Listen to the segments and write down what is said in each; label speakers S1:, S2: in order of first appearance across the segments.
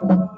S1: Yeah.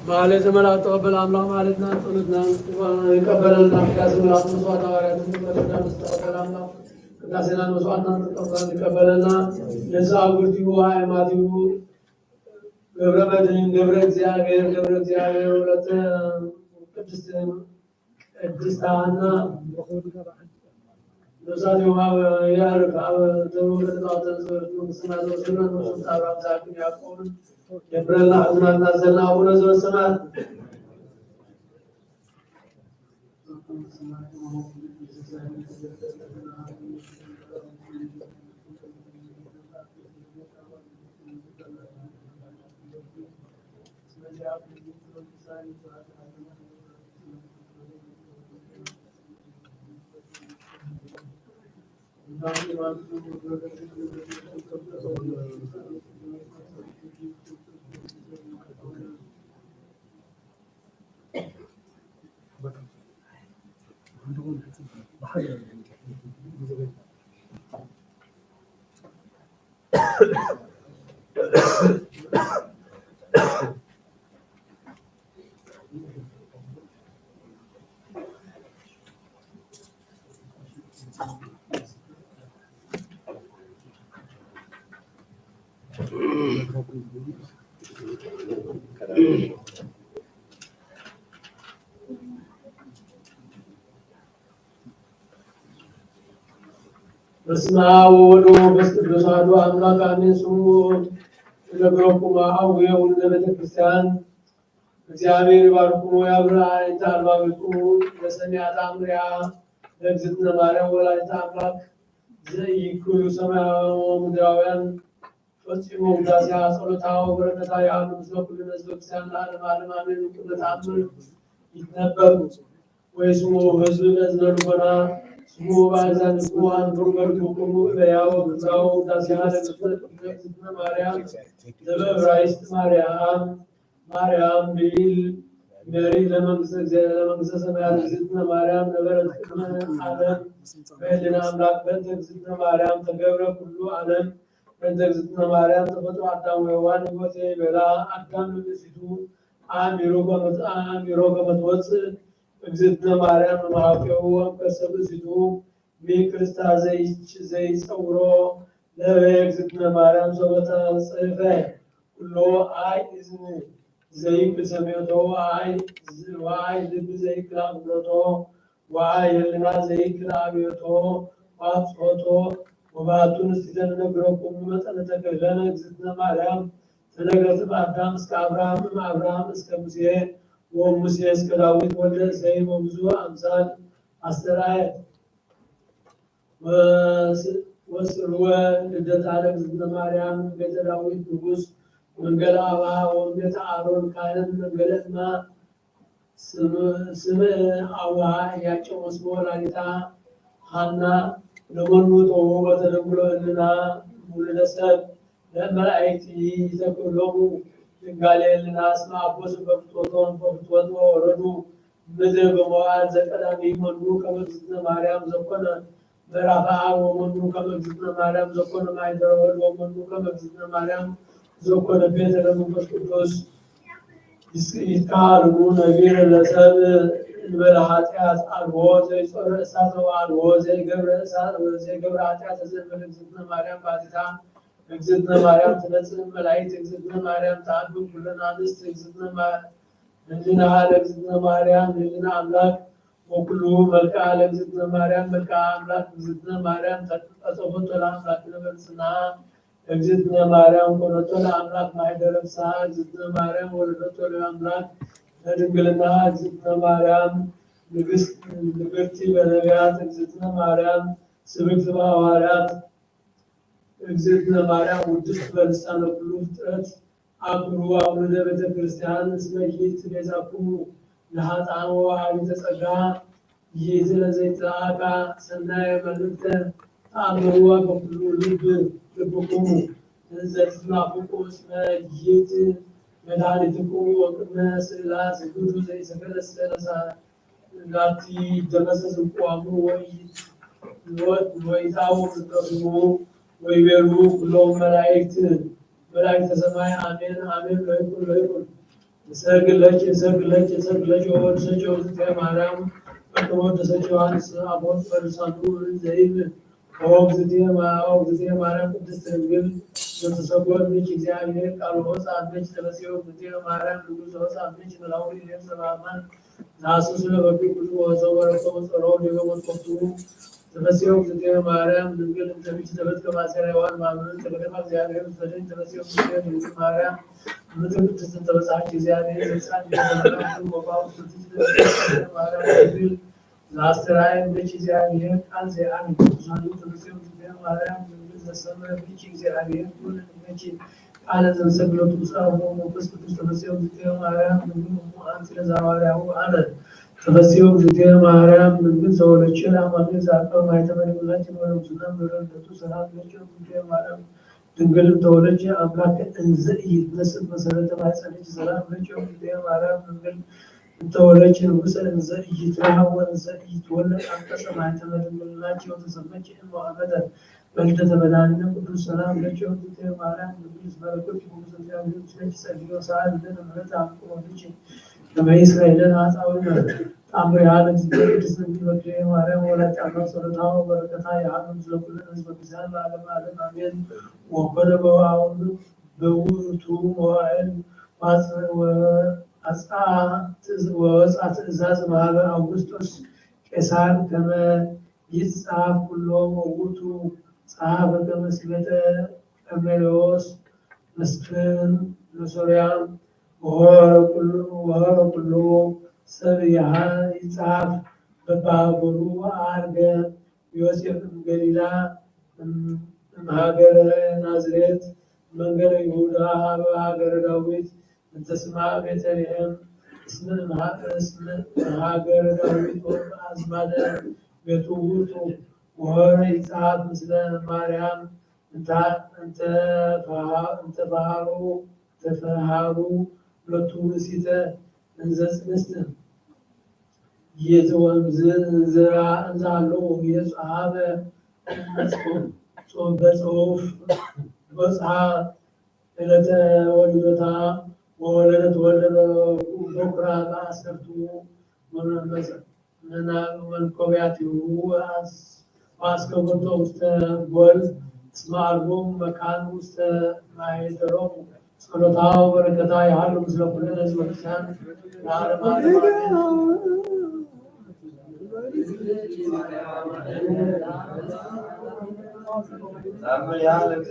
S1: ማለት መላእክት ተቀበል አምላክ ማለትና ጸሎትና ይቀበልና ቅዳሴ መላእክት መስዋዕት ሐዋርያት ይቀበልና ተቀበል አምላክ ቅዳሴና መስዋዕትና ተቀበል ይቀበልና ለሰው ጉርቲው ሃይማቲው ገብረ መድኅን ገብረ እግዚአብሔር ሁለት ቅድስት ሐና ነፍሳት የውሃብ ያርቅ ተወለጣተ ዘርቱ ምስናዶ ሲረን ወስጣራ ዛቅን ያቆም የብረላ አዝናና ዘና አቡነ ዘበሰማያት በስመ አብ ወወልድ ወመንፈስ ቅዱስ አሐዱ አምላክ አሜን። ስሙ ለብሮኩማ አውየ ወልደ ቤተ ክርስቲያን እግዚአብሔር ባርኩሞ ያብራይ ታልባብጡ ለሰሚያ ታምሪያ ለእግዝእትነ ማርያም ወላዲተ አምላክ ዘይኩሉ ሰማያዊ ወምድራውያን ፈጽሞ ውዳሴ ጸሎታ ወበረከታ ያሉ ምስለ ኩልነ ሕዝበ ክርስቲያን ለዓለመ ዓለም አሜን። ቅዱሳን ይትነበሩ ወይስሙ ሕዝብ በእዝነ ልቦና ስሙ በአሕዛብ ንጹሐን በርበርክሙ በያው ብዛው ውዳሴሃ ለእግዝእትነ ማርያም ዘበዕብራይስጥ ማርያም ብሂል መሪ ለመንግሥተ ሰማያት እግዝእትነ ማርያም ነበረት ቅድመ ዓለም በሕሊና አምላክ በእንተ እግዝእትነ ማርያም ተገብረ ኩሉ ዓለም በእንተ እግዝእትነ ማርያም ተፈጥሮ አዳም ወሔዋን ሕይወተ ይቤላ አዳም ንግሥቱ አሚሮ ከመትወፅእ እግዝእትነ ማርያም መሃቄው ወእምከሰብ እሲቱ ሚክርስታ ዘይጸውሮ ለበየ እግዝእትነ ማርያም ሶበተ ጽሕፈ ኩሎ አይ እዝን ዘይክል ሰሜቶ ዋይ ልብ ዘይክል አክብሮቶ ዋይ ህልና ዘይክል አብዮቶ ዋፍጾቶ ወባቱን እስቲተን ነግረኩም መጠነ ተክለነ እግዝእትነ ማርያም ተነግረት በአዳም እስከ አብርሃም እስከ ሙሴ ወሙሴ እስከ ዳዊት ወልደ እሴይ ወብዙ አምሳል አስተርአየ ወስርወ ልደታ ለእግዝእትነ ማርያም ቤተ ዳዊት ንጉሥ መንገለ አባ ወቤተ አሮን ካህን መንገለ እማ ስም አቡሃ ያቸው መስሞ ወላዲታ ሐና ለመኑ ጦሙ በተደምሎ እልና ሙሉደ ሰብ ለመላእክት ይተክሎሙ ድንጋሌ እልና እስመ አቦስ በፍትወቶ ወረዱ ምድር በመዋዕል ዘቀዳሚ መኑ ከመ እግዝእትነ ማርያም ዘኮነ ምዕራፈ አብ ወመኑ ከመ እግዝእትነ ማርያም ዘኮነ ማኅደረ ወልድ ወመኑ ከመ እግዝእትነ ማርያም ዘኮነ ቤተ ለመንፈስ ቅዱስ ይትካልሙ ነቢር ለሰብ እንበለ ኃጢአት አልቦ ዘይጾረ እሳት ወአልቦ ዘይገብረ ኃጢአት ዘእንበለ እግዝእትነ ማርያም ባቲታ እግዝእትነ ማርያም ትነጽእ መላእክት እግዝእትነ ማርያም ተአዱ ኩለን አንስት እግዝእትነ ህሊና ለእግዝእትነ ማርያም ህሊና አምላክ ወኩሉ መልክዓ ለእግዝእትነ ማርያም መልክዓ አምላክ እግዝእትነ ማርያም ተጸፎቶ ለአምላክ ለበልጽና እግዝእትነ ማርያም ኮነቶ ለአምላክ ማኅደረ ፍስሐ እግዝእትነ ማርያም ወለደቶ ለአምላክ ለድንግልና እግዝእትነ ማርያም ንግሥቲ በነቢያት እግዝእትነ ማርያም ስብክት በሐዋርያት እግዝእትነ ማርያም ውድስት በልሳነ ኩሉ ፍጥረት አክብሩ አውልደ ቤተ ክርስቲያን እስመ ይእቲ ቤዛክሙ ለኃጥአን ወወሃቢተ ጸጋ ይእቲ ለዘይትለአካ ሰናየ መልእክተ ተአምሩ በኩሉ ልብክሙ ዘትናፍቁ እስመ ይእቲ መድኃኒትክሙ ወቅድመ ስእላ ስግዱ ዘይሰገደ ላቲ ይደመሰስ እምቋሙ ወይታወቅ ዝቀስሙ ወይቤሉ ኩሎም መላእክተ ሰማይ አሜን አሜን ለይኩን እሰግለች ወወድሰች ወእግዝእትየ ማርያም ወወድሰች ዮሐንስ አቦት በልሳኑ ዘይብል ወእግዝእትየ ማርያም ቅድስት ድንግል ዘተሰጎን ልጅ እግዚአብሔር ቃል ወፃነች ተበሲዮ እግዝእትየ ማርያም ንጉሥ ወፃነች መላዊ ሌም ሰባማን ናሱስ ለበቢ ኩሉ ወሰው ወረኮ ጸረው ሊበወጥቱ ተበሲዮ እግዝእትየ ማርያም ድንግል እንተብች ተበት ከማሰሪያ ዋን ማምርን ተበከማ እግዚአብሔር ሰደኝ ተበሲዮ እግዝእትየ ድንግል ማርያም ምትም ቅድስት ተበሳች እግዚአብሔር ዘጻን ይተባረኩ ወባው እግዝእትየ ማርያም ድንግል ዛስተራይ ልጅ እግዚአብሔር ቃል ዘአን ዛኑ ተበሲዮ እግዝእትየ ማርያም ዘሰመረ ልጅ እግዚአብሔር ሁሉ ልጅ ቃለ ዘንሰግሎቱ ጻው መንፈስ ቅዱስ ተበሲዮ እግዝእትየ ማርያም ድንግል አንተ ለዛዋሪያው አለ ተበሲዮ እግዝእትየ ማርያም ድንግል ዘወለች አማኑኤል ዛቀው ማይተመሪላች ወለምስና ምረቱ ሰላም ልጅ እግዝእትየ ማርያም ድንግል ተወለች አምላክ እንዘ ይትነስብ መሰረተ ማይጸልጅ ሰላም ልጅ እግዝእትየ ማርያም ድንግል ተወለች ንጉሥ እንዘ ይትራወን እንዘ ይትወለድ አንቀጸ ማይተመሪላች ወተሰመች እምዋመተ በልደተ መድኃኒነ ቅዱስ ሰላም ልጅ እግዝእትየ ማርያም ድንግል በረከት ንጉሥ እግዚአብሔር ስለች ጸልዮ ሰዓት ለምሕረት አምቆ ልጅ ለእስራኤልን አጻውነ ታምሪሃ ለእግዚእትየ ቅድስት ድንግል በክልኤ ማርያም ወላዲተ አምላክ ጸሎታ ወበረከታ ያህሉ ምስለ ኩልነ ሕዝበ ክርስቲያን ለዓለመ ዓለም አሜን። ወኮነ በውእቱ መዋዕል ወወፅአ ትእዛዝ ማኅበ አውግስጦስ ቄሳር ከመ ይጻፍ ኩሎም ውእቱ ጸሐፈ ከመስቤተ ቀርሜሎስ መስፍን ለሶርያ ወሆረ ኩሉ ሰብእሃ ይጻፍ በባቡሩ አርገ ዮሴፍ ገሊላ እምሀገረ ናዝሬት መንገረ ይሁዳ ሀገረ ዳዊት እንተ ስማ ቤተልሔም እስመ ሀገረ ዳዊት አዝማደ ቤቱ ውእቱ ወሆረ ይጻፍ ምስለ ማርያም እንተ ተፈሃሩ ሁለቱ ርእሲተ እንዘ ጽንስት እንዛሎ የጸሐፈ በጽሑፍ በጽሐ ዕለተ ወሊደታ ወወለደት ወልደ በኵራ በአሰርቱ መንኮቢያቲሁ ወአስከቦቶ ውስተ ጎል እስመ አልቦሙ መካን ውስተ ማኅደሮሙ ጸሎታ ወበረከታ ያህሉ ምስለ ኩልነ ሕዝበ ክርስቲያን ለዓለመ ዓለም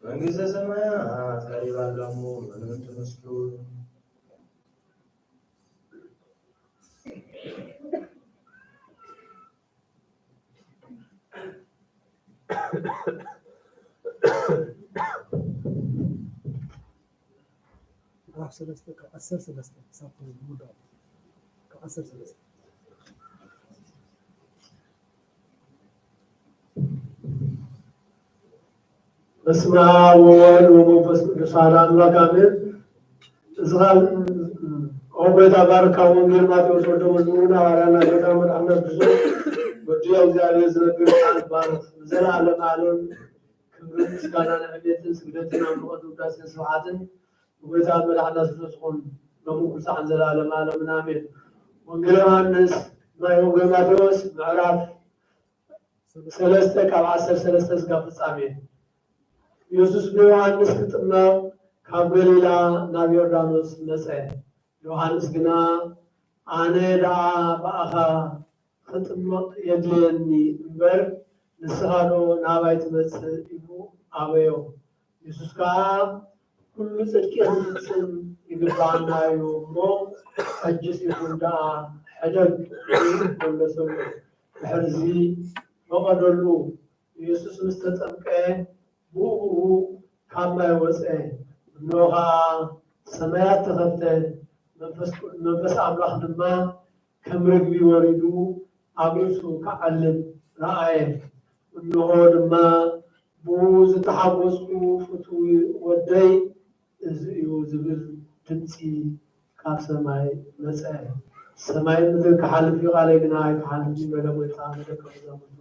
S2: መንግሥተ ሰማያት ቀሪባለሙ ምንም ትመስሉ
S3: كأثر سلسلة سافر المدة كأثر سلسلة
S1: በስመ አብ ወወልድ ወመንፈስ ቅዱስ አሐዱ አምላክ አሜን። ዝኻል ኦቤታ ባርካ ወንጌል ማቴዎስ ወደ መዝሙሩና ሐዋርያና ጌታ መድኃኒት ብዙ ወዲያ እግዚአብሔር ዝነግር ቃል ባርክ ዘላለም ዓለም ክብር ምስጋና ለእግዚአብሔር ስግደትና አምልኮት ውዳሴ ስብሐትን ጌታ መድኃኒት ክርስቶስ ሆን በሙሉ ሰዓት ዘላለም ዓለም አሜን። ወንጌል ዮሐንስ ወንጌል ማቴዎስ ምዕራፍ 3 ካብ 13 እስከ ፍጻሜ ኢየሱስ በዮሐንስ ክጥመቅ ካብ ገሊላ ናብ ዮርዳኖስ መጽአ። ዮሐንስ ግና ኣነ ደኣ በኣኻ ክጥመቅ የድልየኒ እምበር ንስኻ ዶ ናባይ ትመጽእ ኢሉ ኣበዮ። ኢየሱስ ከዓ ኩሉ ጽድቂ ክፍጽም ይግባአና እዩ እሞ ሕጅስ ይኹን ደኣ ሕደግ መለሰሉ። ድሕርዚ ፈቐደሉ። ኢየሱስ ምስ ተጠምቀ ብእኡ ካብ ማይ ወፅአ። እነሆ ከዓ ሰማያት ተኸፍተ፣ መንፈስ ኣምላኽ ድማ ከም ርግቢ ወሪዱ ኣብ ርእሱ ክዓልም ረኣየ። እነሆ ድማ ብኡ ዝተሓጐስኩ ፍቱው ወደይ እዚ እዩ ዝብል ድምፂ ካብ ሰማይ መጽአ። ሰማይ ምድሪ ክሓልፍ እዩ ቃለይ ግና ኣይክሓልፍ በለ ጎይታ ንደቀ መዛሙርቱ።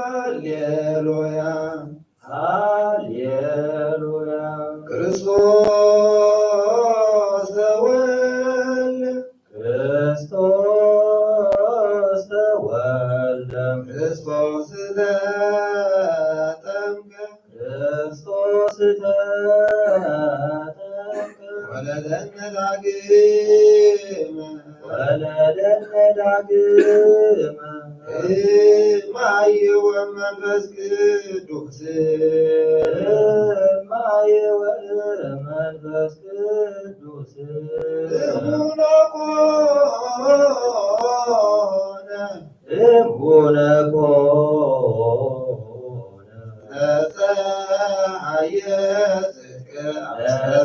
S2: ሃሌሉያ ሃሌሉያ ክርስቶስ ተወልደ ክርስቶስ ተወልደ ክርስቶስ ተጠምቀ ክርስቶስ ተጠምቀ ወለደነ ዳግመ ወለደነ ዳግመ ማየ ወመንፈስ ቅዱስ ማየ ወመንፈስ ቅዱስ እሙነ ኮነ እሙነ ኮነ ለፀሐየ ጽድቅ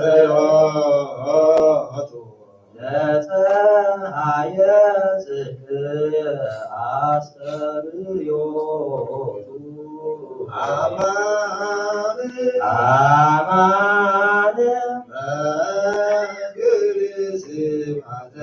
S2: አስተርእዮቱ ለፀሐየ ጽድቅ አስተርእዮቱ አማን አማን መንግል ስብሐተ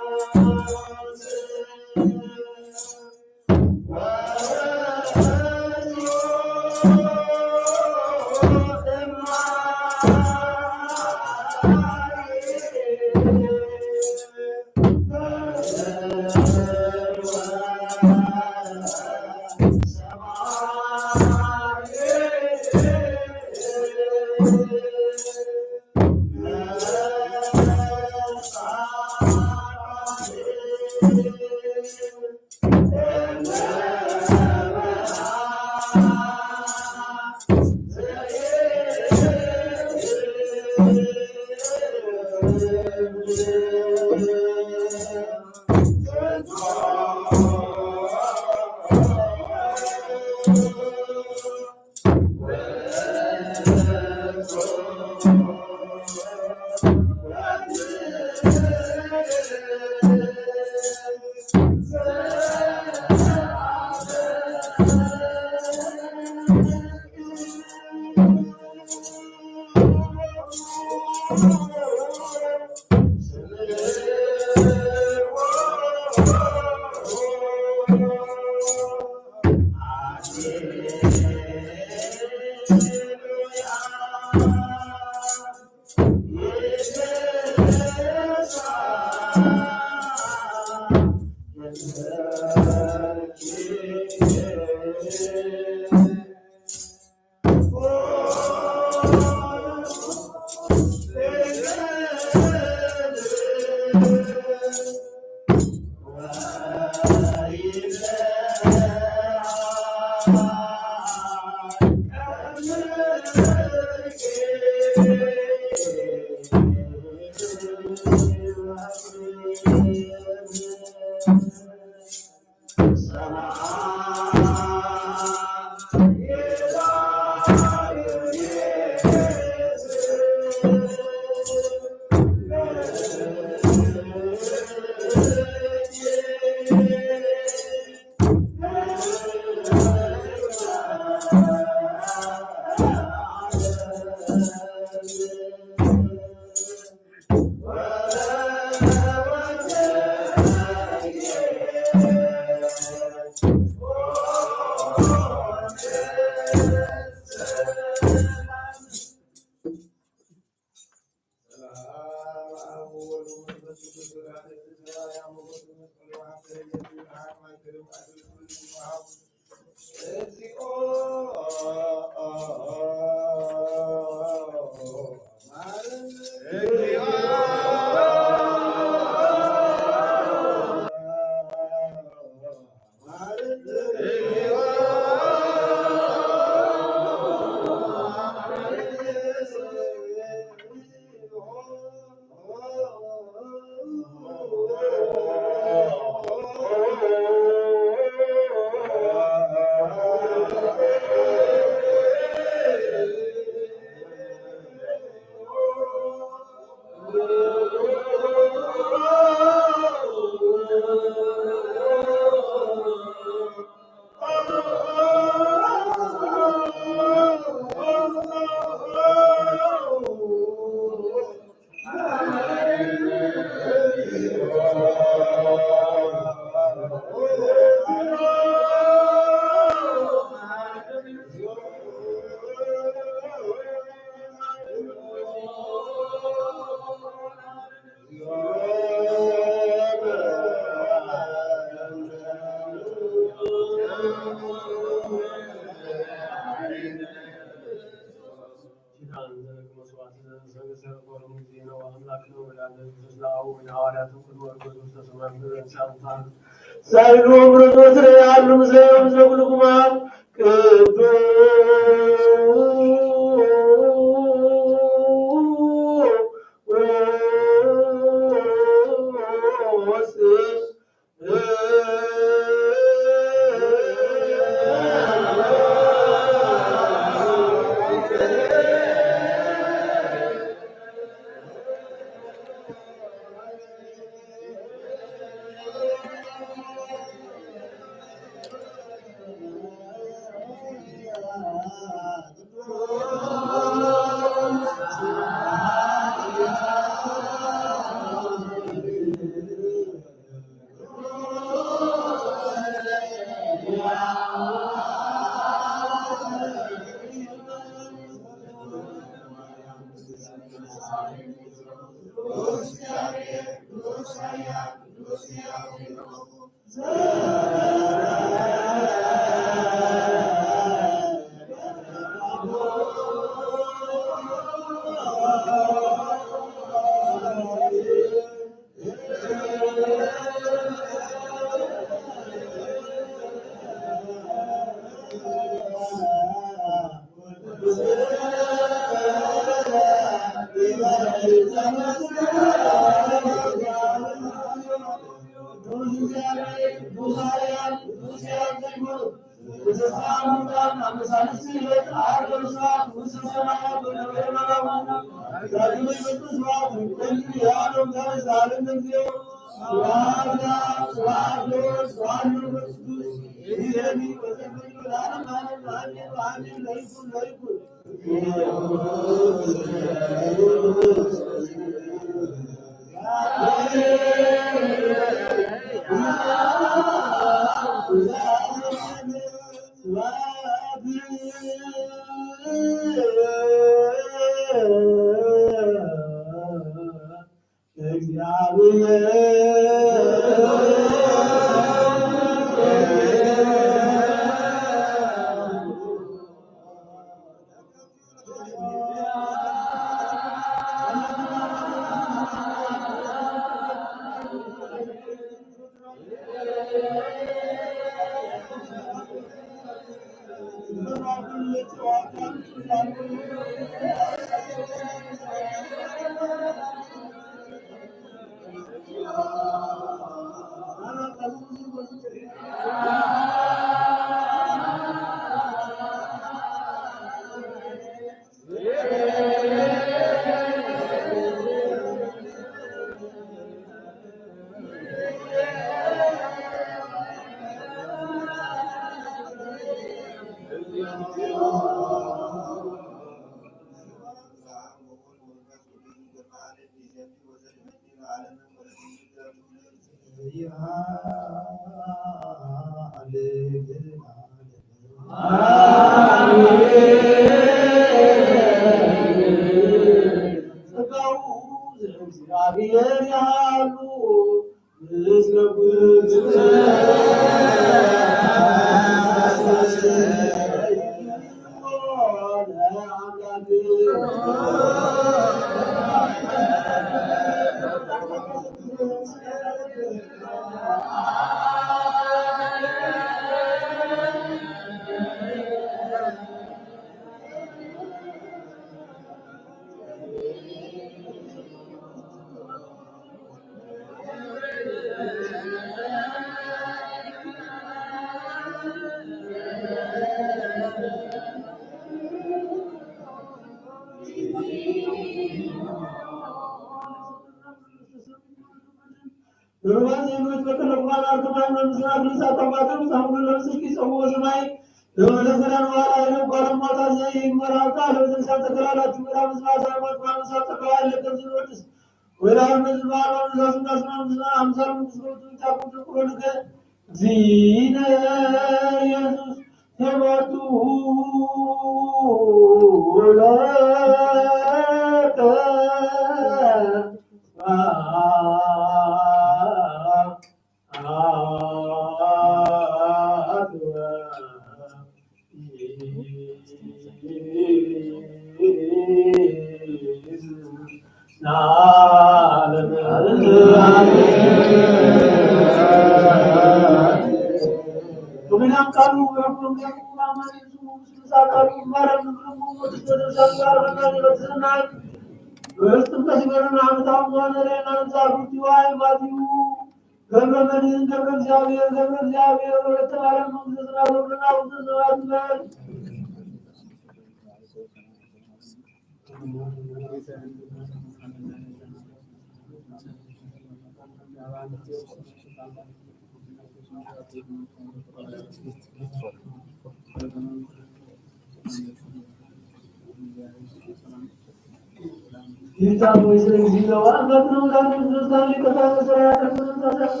S1: Kita boleh jiwa agar nunggu teruskan kita seraya terus terus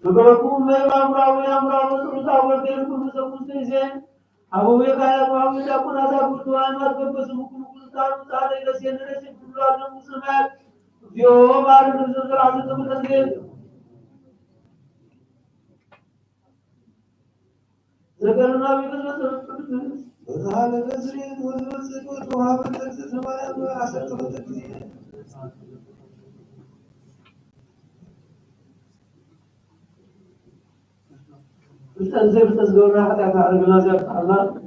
S1: Kalau memang perahu terus awal dari kudu sebutnya, aku berkaya perahu tidak pernah takut Tuhan atau bersemuku tahu ada kasihan dari sebulan musuh. Yo baru terus terus terus Segala nabi terus هذا تسريد والسكوت وهذا التكسير ما يبغى عشان التكسير استنزف تسجل راحة على الجنازة الله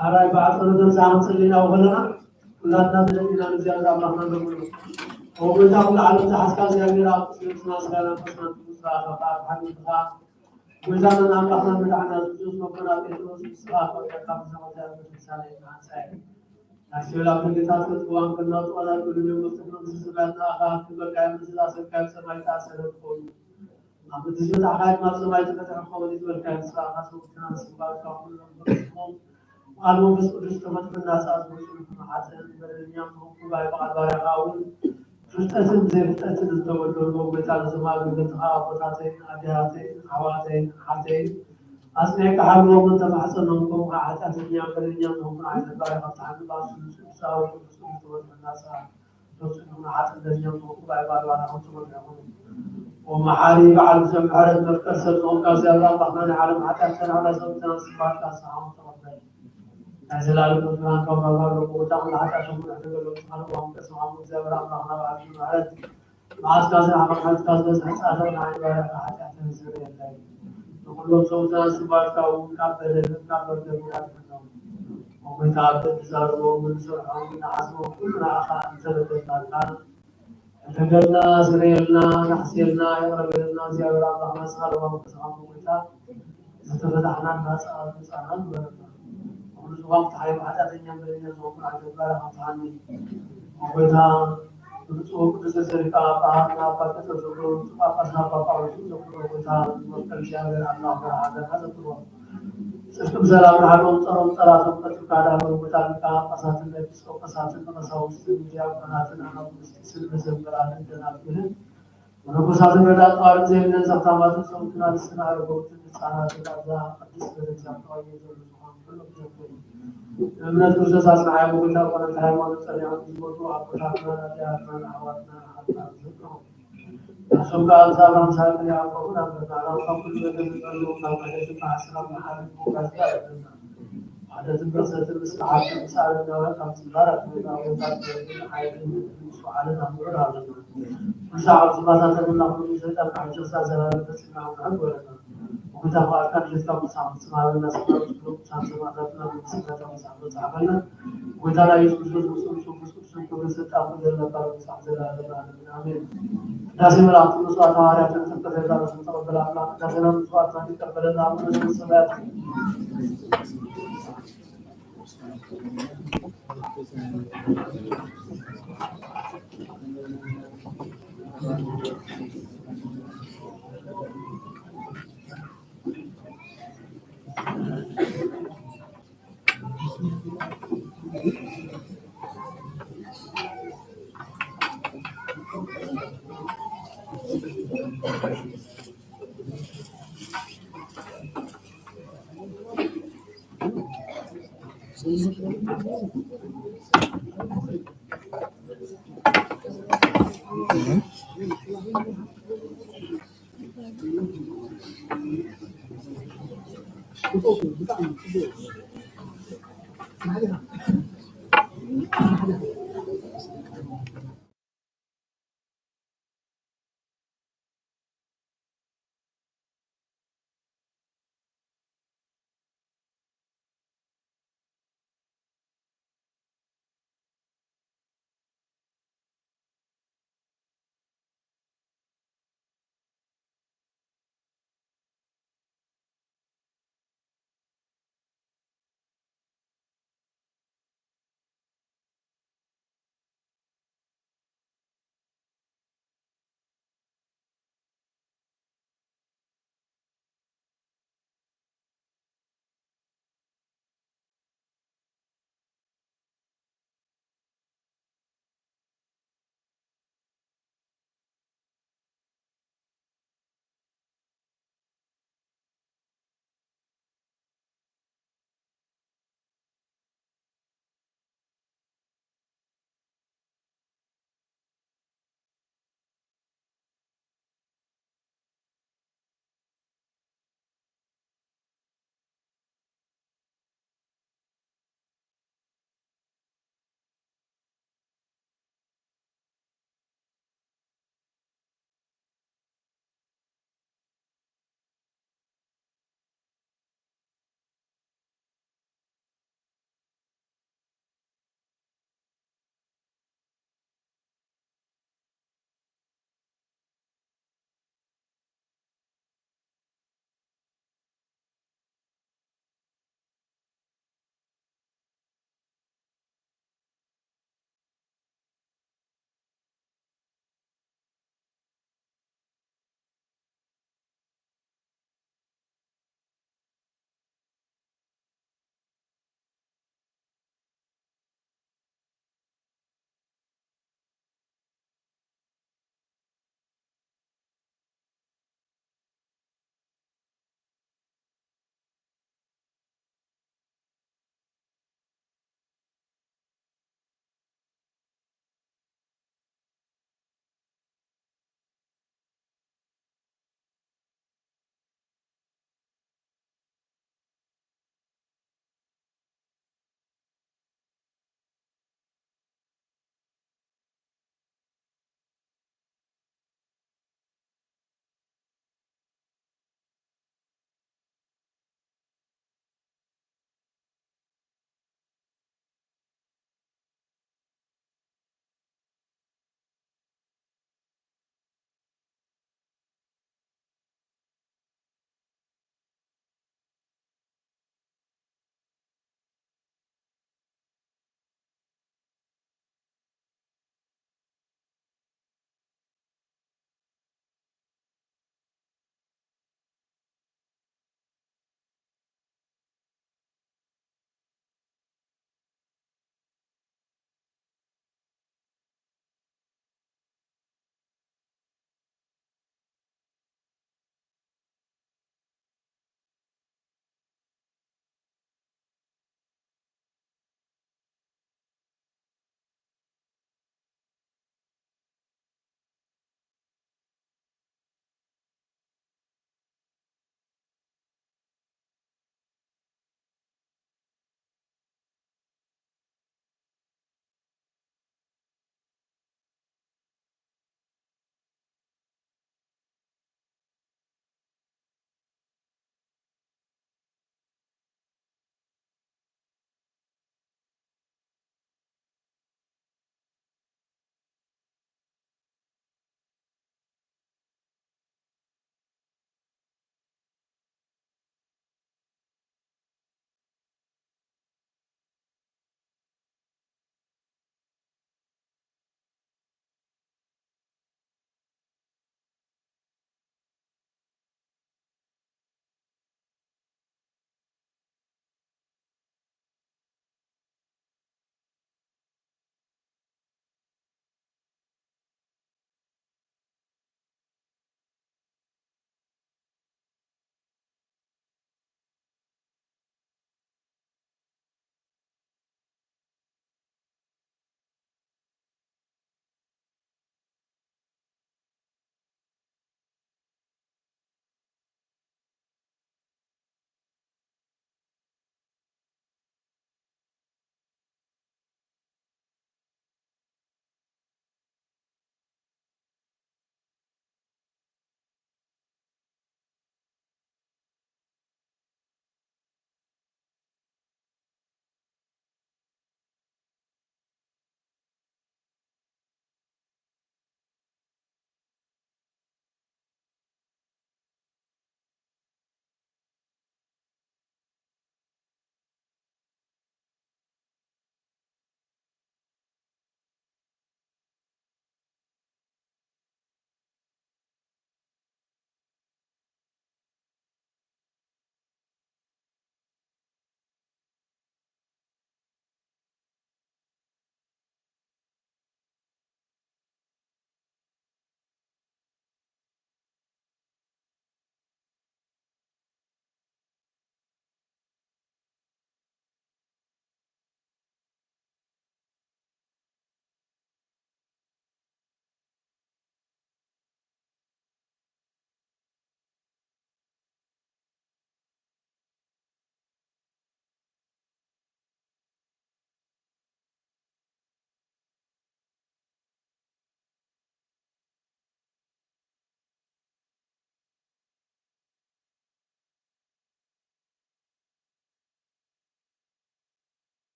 S1: Arai baat orang zaman selina awalnya, ulama selina nasihat Allah mengambil. Orang zaman alam sahaskan yang selina segala pesan musrah apa hadis apa. Zaman Allah mengambil khusus memperat itu musrah apa kata sama saya misalnya saya. Nasihat kita satu uang kenal tu ada dulu mesti sesuatu agak berkaitan dengan sesuatu semai tak serupun. Abu tu juga agak macam semai tu kita kau itu berkaitan dengan sesuatu kau Alum bersudah teman benas asal hasil berniam hukumai pada awal terus terus dulu betul semua betul apa sahaja ada asal keharuan untuk hasil hukum hasil dunia berniam hukum ada pada tahun lalu susah untuk benas terus hasil berniam hukum pada awal untuk ومحاريب على سمع على المركز المركز الله الرحمن على حتى على سمع سبحان الله Azalalu Tuhan kau bawa kita melihat asam kita kalau Tuhan kau kesemua muda beramah Allah Asyik Mahat Maskaz Ahmad Maskaz Asal Nabi Barak Hajat Nasrul Allah. Kalau saudara sebab kau kabar berbuat betul. Mungkin kau bersama Mansur Amin Asmo Kulna Akhan Terdekat. Tegaklah Sirina Hasilna yang berbeda Ziarah Allah Maskal Wam kesemua kita. Setelah tahanan Maskal Maskal berapa. Waktu hari ada yang berinya semua ada barang kami. Kita untuk sesuatu apa sesuatu apa itu kita bekerja dengan Allah ada tu. Sistem salam harum salam tempat kita berbicara pasal itu pasal pasal dia pasal nama sistem berada dalam ini. Menurut saya berada pada zaman sama semua senar betul sana ada hadis berjangkau itu Menurut kursus saya mungkin kalau saya mau saya butuh apa sahaja ada awatna apa itu. Semoga salam saya yang aku dan berdalam sampai dengan sampai ke asram mahal bukan ada juga satu saat besar dalam sejarah kita untuk menghadapi soal yang berat. Saat masa sebelum kita akan selesai dengan kita akan kita bersama nasib grup sama dalam sekitar sama kita lagi khusus tetap dalam bersama amin. Nasib Allah Subhanahu wa taala tetap dalam bersama dalam suatu kita berdalam dengan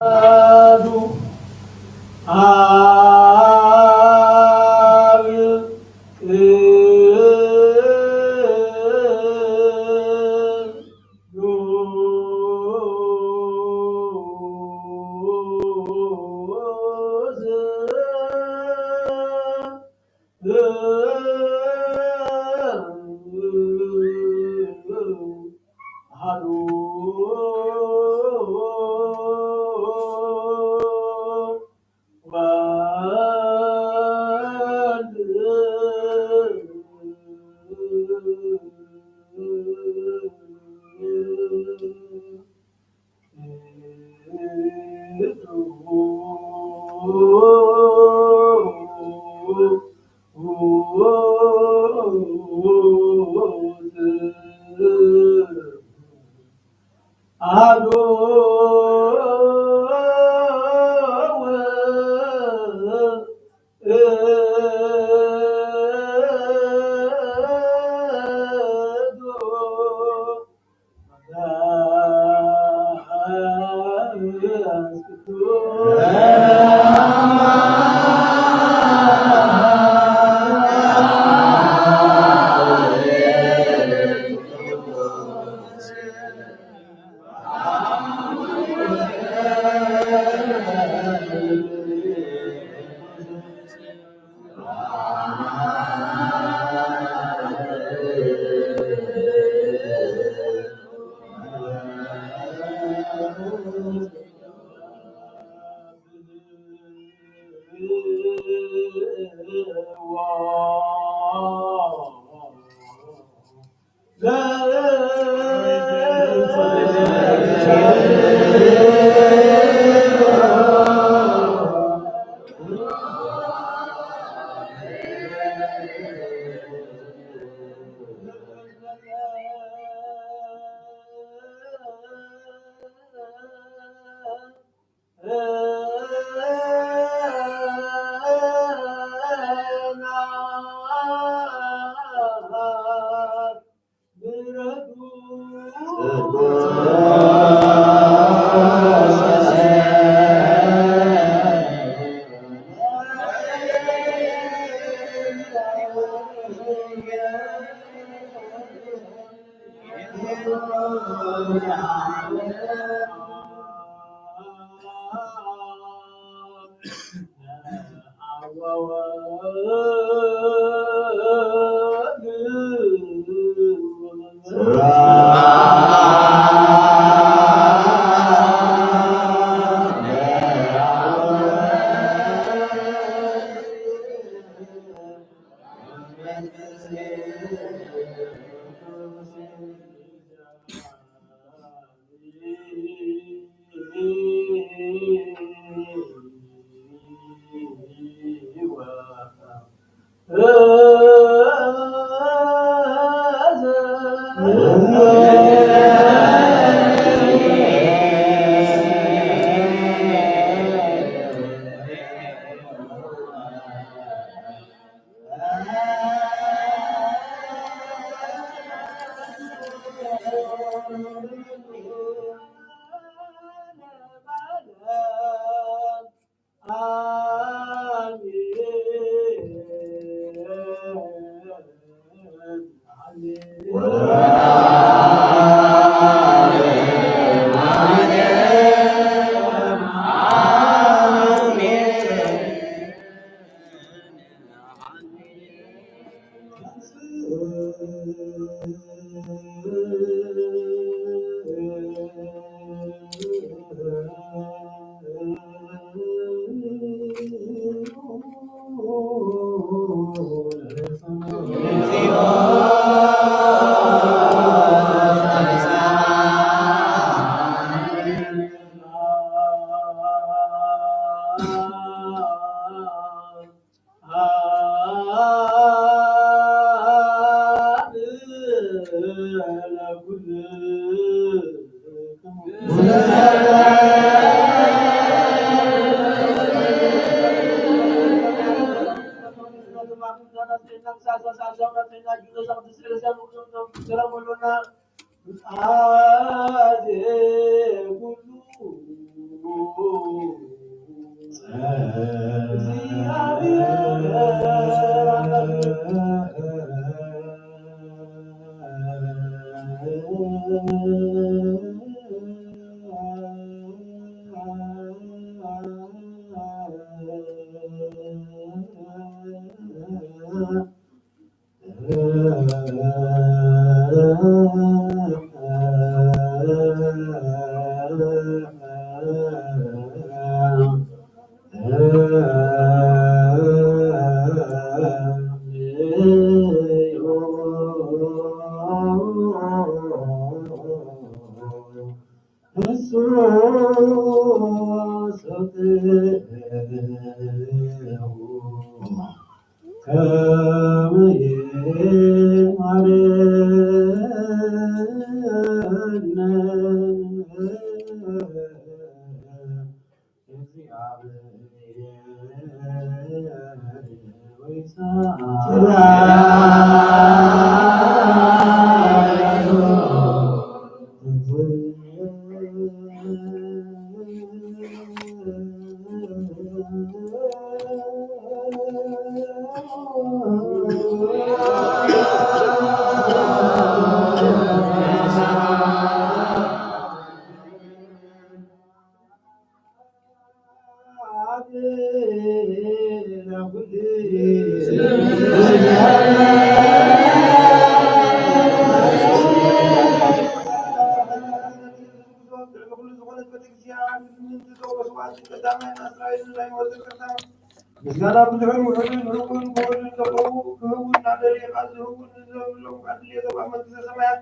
S1: አሐዱ አብ
S2: ምስጋና ብዙኃን ውሑድን ርጉን ክቡርን ዘለዉ ክህቡን ናደሪኻ ዝህቡን ዘብሎም ኣድልየ ዘባ መንግሥተ ሰማያት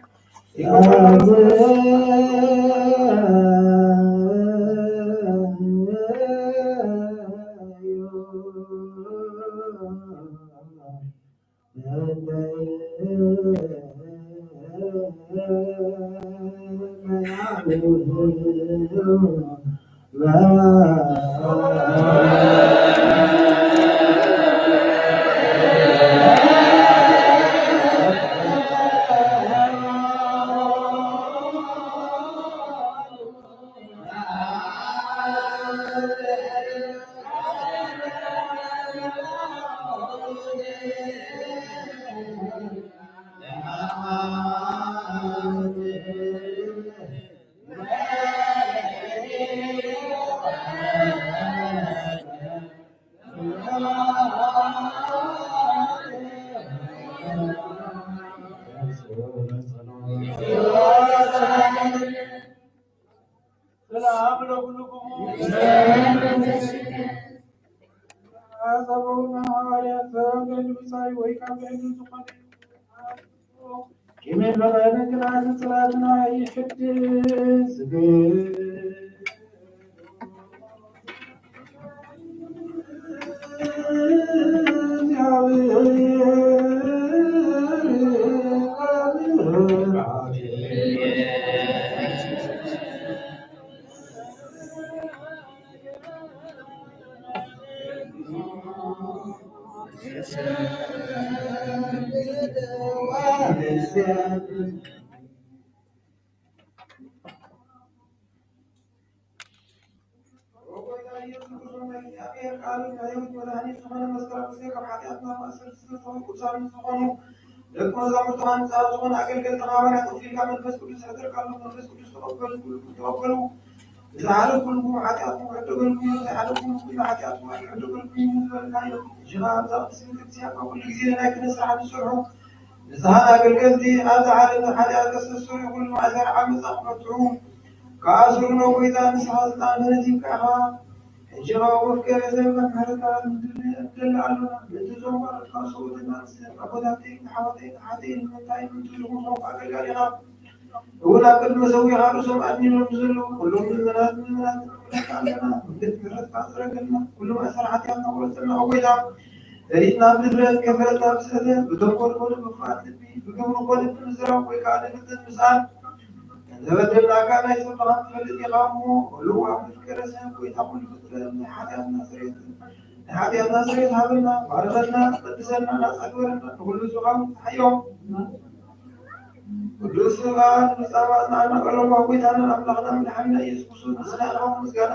S2: ቅዱስ ስብሐት ምጽአት አና ቀለማ ወይታና አምላክና መድኃኒና ኢየሱስ ክርስቶስ ምስጋና ምስጋና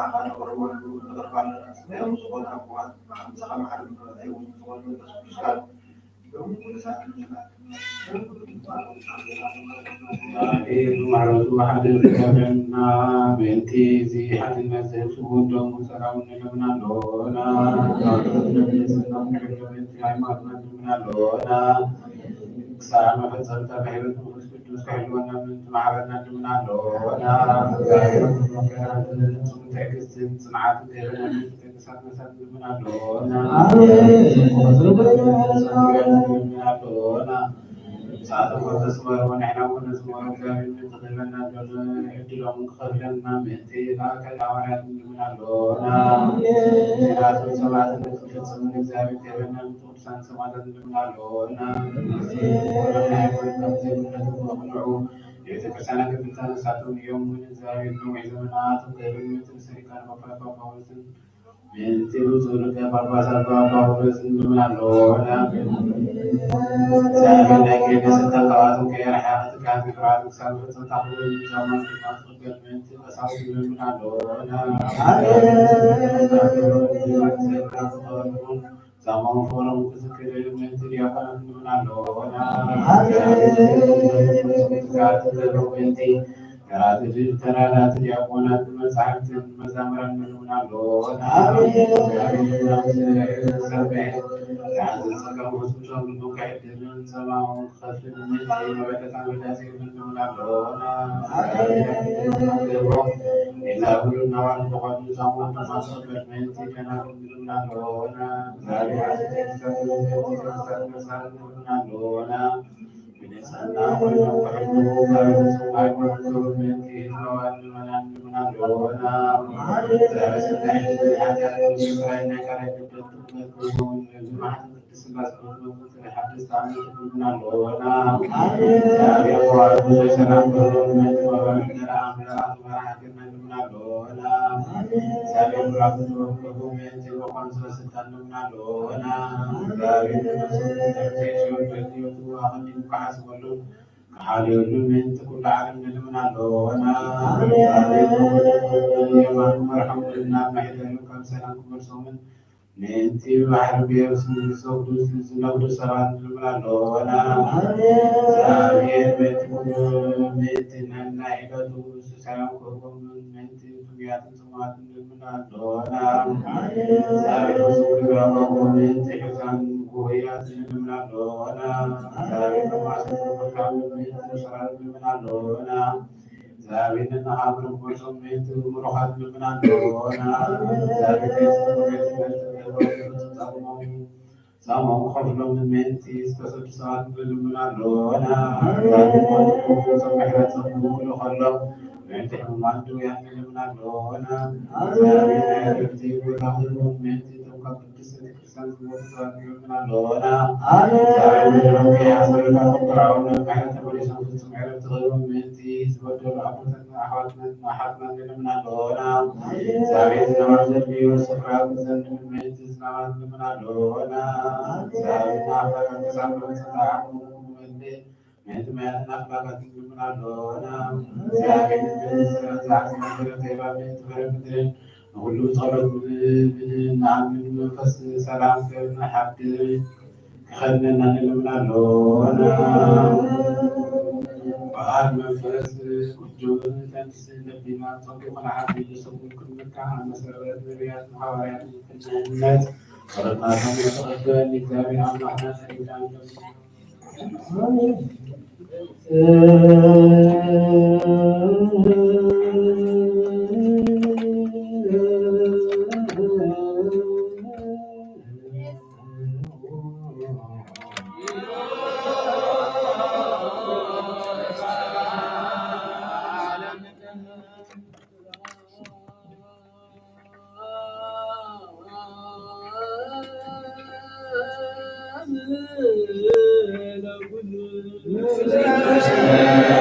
S2: አፋን ወርወል ወርባለ ስለም ሱቆና ቋት ማምሳ ማዓለም አይውን ሱቆና ቅዱስ ቃል
S4: معروف واحد الكلامنا بنتي زي حد الناس يسوون دوم سلام لنا لونا سلام لنا لونا سلام فزلت بحيرة مسجد حلونا من معرنا لنا لونا تعكس صنعات غيرنا من لونا ساعات وتسمع ونحن ونسمع كامل تقريبا اليوم خرجنا مهتي لا كالعوالات من اللونا ساعات سبعة تسمع الزابط كبرنا توسان سبعة من اللونا ولنا يكون تبذير من يتكسانا كبتان ساعتون يوم من الزابط وعزمنا تقريبا تسريكا وفاقا فوزن من تلوزولك بابا سبا فوزن من اللونا سامي لكن ستقعد كيرحات كافي بعد سالفة تحول زمان تقصد من تقصد من اللونا زمان فورم تذكر من تريقنا من اللونا كرات الترالات يقولات مساحة مزامرا من اللونا عز السكر وسوشا من بكاء الدين سماع خلف المنزل وبدت عن الأسير من اللونا إذا قلنا وعن تقعد زمان تماصل بالمنزل كان من اللونا ذلك عزيز السكر من اللونا بنسألنا ونوحده فارسوا ونذكر من كيف وأننا من اللونا ذلك سنحل الحاجات فإنك لتتذكرون الجمعة حدث عن من اللونا ذلك وعد سلام من وبركنا عمل أخبارنا من اللونا ذلك رفض من وخمس ستة من اللونا ذلك حسبوا حالي من كل عالم من اللونا يمان مرحم لنا محيدكم سلام مرسوم ننتي بحر بيرسم سودوس نقد سران من اللونا زاوية بيتكم بيتنا نائبة سلام كركم ننتي بيات سمات من اللونا زاوية رسول الله ننتي حسن وهيات من اللونا زاوية معصر وكامل من سران من اللونا زاوية النهار مرسوم من مرحات من اللونا زاوية sama khawlo menti istasab saat belumana sampai rasa bulu khawlo menti mantu yang belumana menti khawlo menti tukar kesan saat belumana menti sebetulnya ahwatna belumana sampai zaman jadi sekarang menti selamat belumana ሁሉ ጸሎት ብናምን መንፈስ ሰላም ከብና ሓብቲ ክኸድነና ንልምናለና በዓል መንፈስ ቅዱስ ተንስ ነቢና ጸጉሙን ዓቢ ዝሰጉን ክንምካ መሰረት ነቢያት ሐዋርያት ክነት ورضاكم يتقبل لكتاب أمرنا سيدنا
S1: لا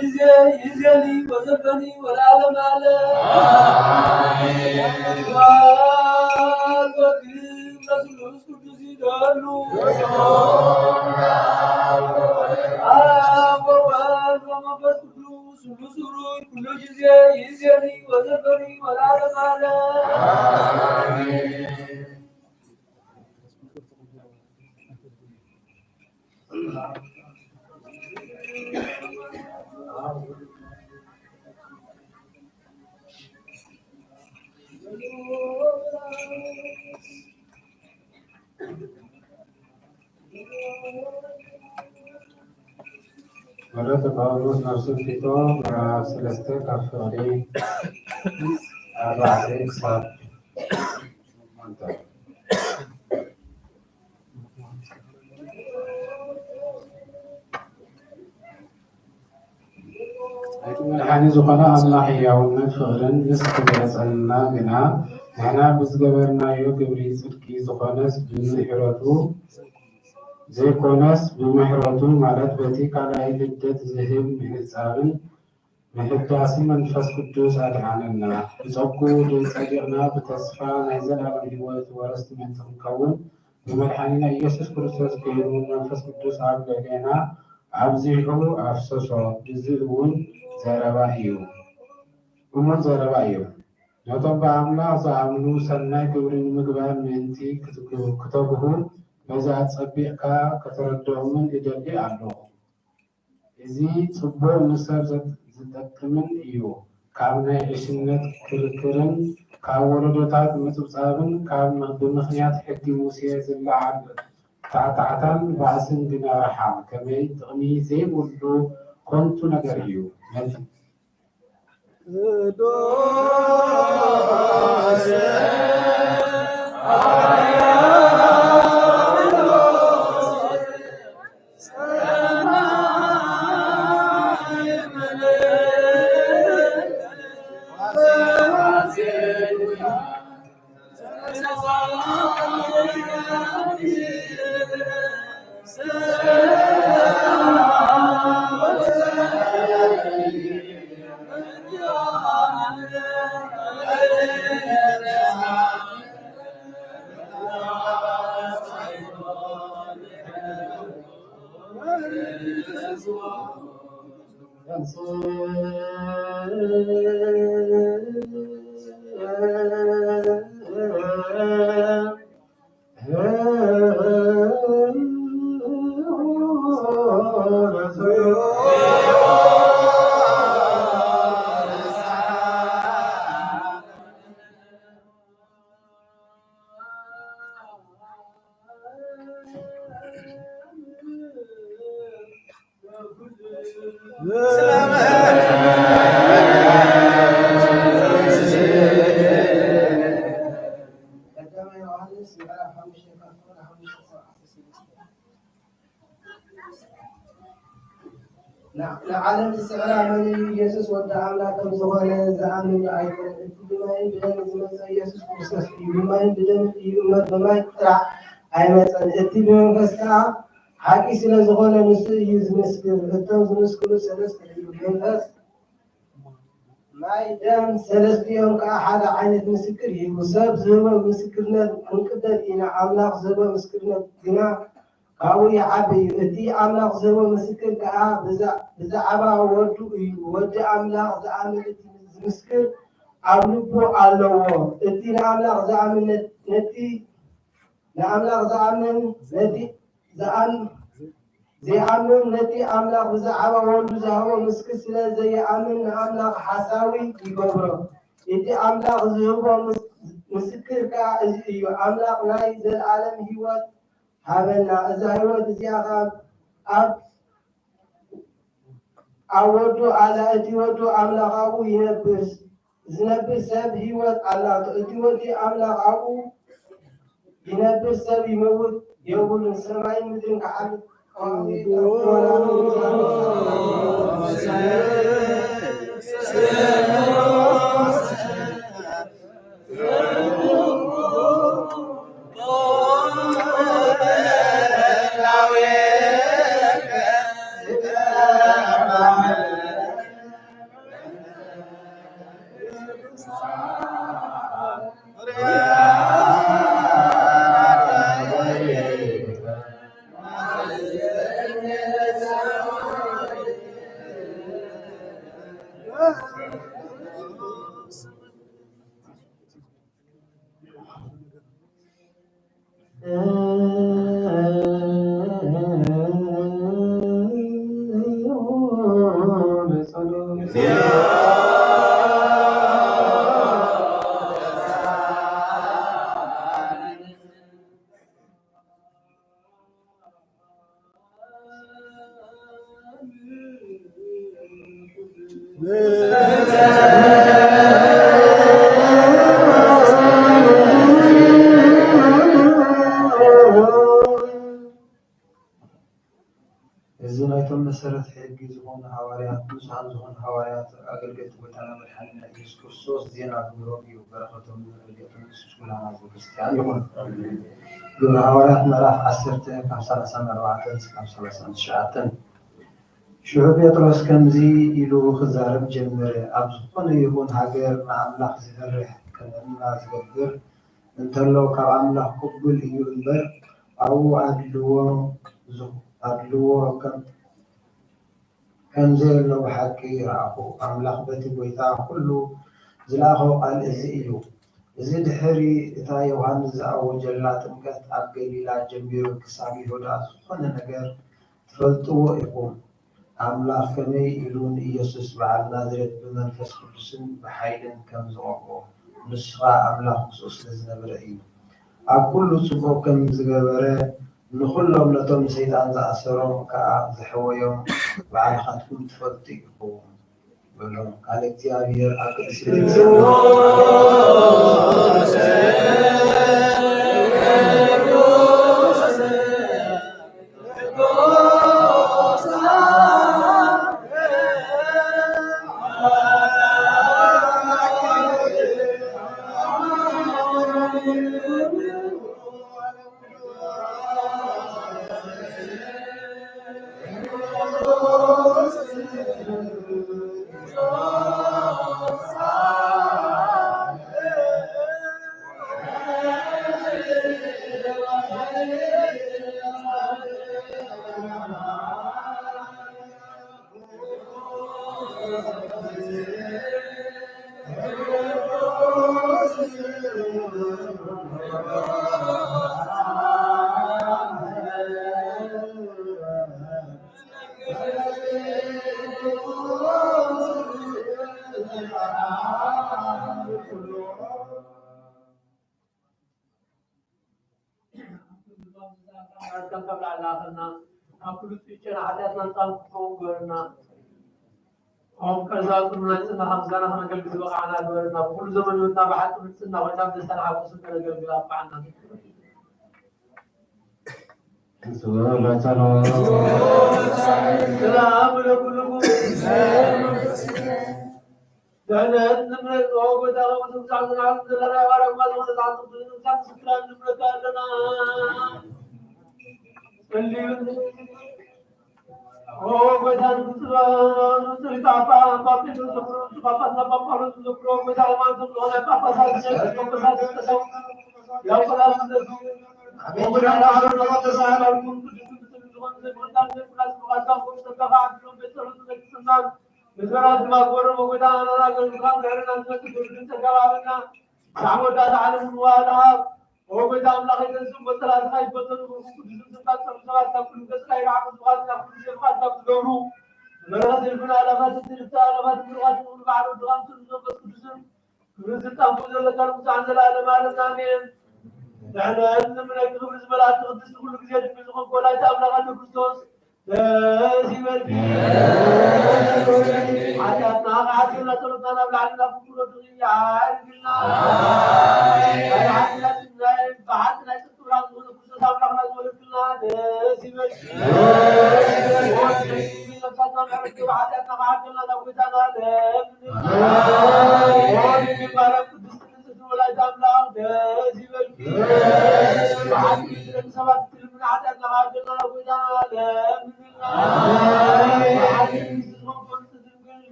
S1: ጊዜ ይዘኒ ወዘፈኒ ወለዓለመ ዓለም ለስሉስ ቅዱስ ይደሉ አብ ወወልድ ወመንፈስ ቅዱስ ሁሉ ሥሩይ ኩሉ ጊዜ ይእዜኒ ወዘፈኒ ወለዓለመ ዓለም
S4: ወለተ ጳውሎስ ነፍሱን ፊቶ ምዕራፍ 3 ካብ ፍቕዲ 4 ክሳብ 8 እቲ መድሓኒ ዝኾነ ኣምላኽ ሕያውነት ፍቕርን ምስ ክገለፀልና ግና ንሕና ብዝገበርናዮ ግብሪ ጽድቂ ዝኾነስ ብምሕረቱ ዘይኮነስ ብምሕረቱ ማለት በቲ ካልኣይ ልደት ዝህብ ምሕፃብን ምሕዳስን መንፈስ ቅዱስ ኣድሓነና ብጸጉ ድጸዲቕና ብተስፋ ናይ ዘለኣለም ሕይወት ወረስቲ መንጽ ክንከውን ብመድሓኒና ኢየሱስ ክርስቶስ ገይሩ መንፈስ ቅዱስ ኣብ ልዕሌና ኣብዚሑ ኣፍሰሶ እዚ እውን ዘረባ እዩ እሙን ዘረባ እዩ ነቶም ብኣምላኽ ዝኣምኑ ሰናይ ግብሪ ንምግባር ምእንቲ ክተግሁ በዛ ፀቢቕካ ከተረድኦምን ይደሊ ኣለኹ እዚ ጽቡቕ ንሰብ ዝጠቅምን እዩ ካብ ናይ ዕሽነት ክርክርን ካብ ወለዶታት ምጽብጻብን ካብ ብምኽንያት ሕጊ ሙሴ ዝለዓል ታዕታዕታን ባእስን ግና ረሓቕ ከመይ ጥቕሚ ዘይብሉ ኮንቱ ነገር እዩ
S2: ለዓለም ዝስዕራ መን ኢየሱስ ወዲ ኣምላክ ከም ዝኾነ ዝኣምኑ ኣይኮነን። እቲ ብማይን ብደምን ዝመፀ ኢየሱስ ክርስቶስ እዩ። ብማይን ብደምን እዩ እምበር ብማይ ጥራሕ ኣይመፀን። እቲ ብመንፈስ ከዓ ሓቂ ስለ ዝኾነ ንሱ እዩ ዝምስክር። እቶም ዝምስክሩ ሰለስተ እዩ። መንፈስ ማይ ደም ሰለስቲኦም ከዓ ሓደ ዓይነት ምስክር ይህቡ። ሰብ ዝህቦ ምስክርነት ክንቅበል ኢና። ኣምላኽ ዝህቦ ምስክርነት ግና ካብኡ ይዓቢ እዩ። እቲ ኣምላኽ ዝህቦ ምስክር ከዓ ብዛዕባ ወዱ እዩ። ወዲ ኣምላኽ ዝኣምን እቲ ዝምስክር ኣብ ልቡ ኣለዎ። እቲ ንኣምላኽ ዝኣምን ዘይኣምን ነቲ ኣምላኽ ብዛዕባ ወዱ ዝሃቦ ምስክር ስለ ዘይኣምን ንኣምላኽ ሓሳዊ ይገብሮ። እቲ ኣምላኽ ዝህቦ ምስክር ከዓ እዚ እዩ፣ ኣምላኽ ናይ ዘለኣለም ህይወት ሃበና። እዛ ህይወት እዚኣ ኣብ ወዱ ኣላ። እቲ ወዱ ኣምላኽ ኣብኡ ይነብር፣ ዝነብር ሰብ ህይወት ኣላቶ። እቲ ወዲ ኣምላኽ ኣብኡ ይነብር፣ ሰብ ይመውት የብሉን። ሰማይን ምድርን ክዓልም
S5: እዚናይቶም መሰረት ሕጊ ዝኾኑ ሃዋርያት ብዙሓን ዝኾኑ ሃዋርያት ኣገልገልቲ ጎይታና መድሓኒትና ኢየሱስ ክርስቶስ ዜና ግብሮም እዩ። በረኸቶም ረድኤቶም ንሱስ ኩላና ክርስቲያን ይኹን። ግብረ ሃዋርያት ምዕራፍ 10 ካብ 34 እስካብ 39 ሽዑ ጴጥሮስ ከምዚ ኢሉ ክዛረብ ጀመረ። ኣብ ዝኾነ ይኹን ሃገር ንኣምላኽ ዝፈርሕ ከመና ዝገብር እንተሎ ካብ ኣምላኽ ቅቡል እዩ እምበር ኣብኡ ኣድልዎ ከምዘየሎ ብሓቂ ይረኣኹ። ኣምላኽ በቲ ጎይታ ኩሉ ዝለኣኾ ቃል እዚ እዩ። እዚ ድሕሪ እታ ዮሃንስ ዝኣወጀላ ጥምቀት ኣብ ገሊላ ጀሚሩ ክሳብ ይሁዳ ዝኾነ ነገር ትፈልጥዎ ኢኹም። ኣምላኽ ከመይ ኢሉ ንኢየሱስ በዓል ናዝሬት ብመንፈስ ቅዱስን ብሓይልን ከም ዝቐብኦ ንስኻ ኣምላኽ ምስኡ ስለ ዝነበረ እዩ። ኣብ ኩሉ ፅቡቅ ከም ዝገበረ ንኩሎም ነቶም ሰይጣን ዝኣሰሮም ከዓ ዘሕወዮም ባዕልኻትኩም ትፈልጡ ኢኹም በሎም። ቃል እግዚአብሔር ኣብ ቅድስት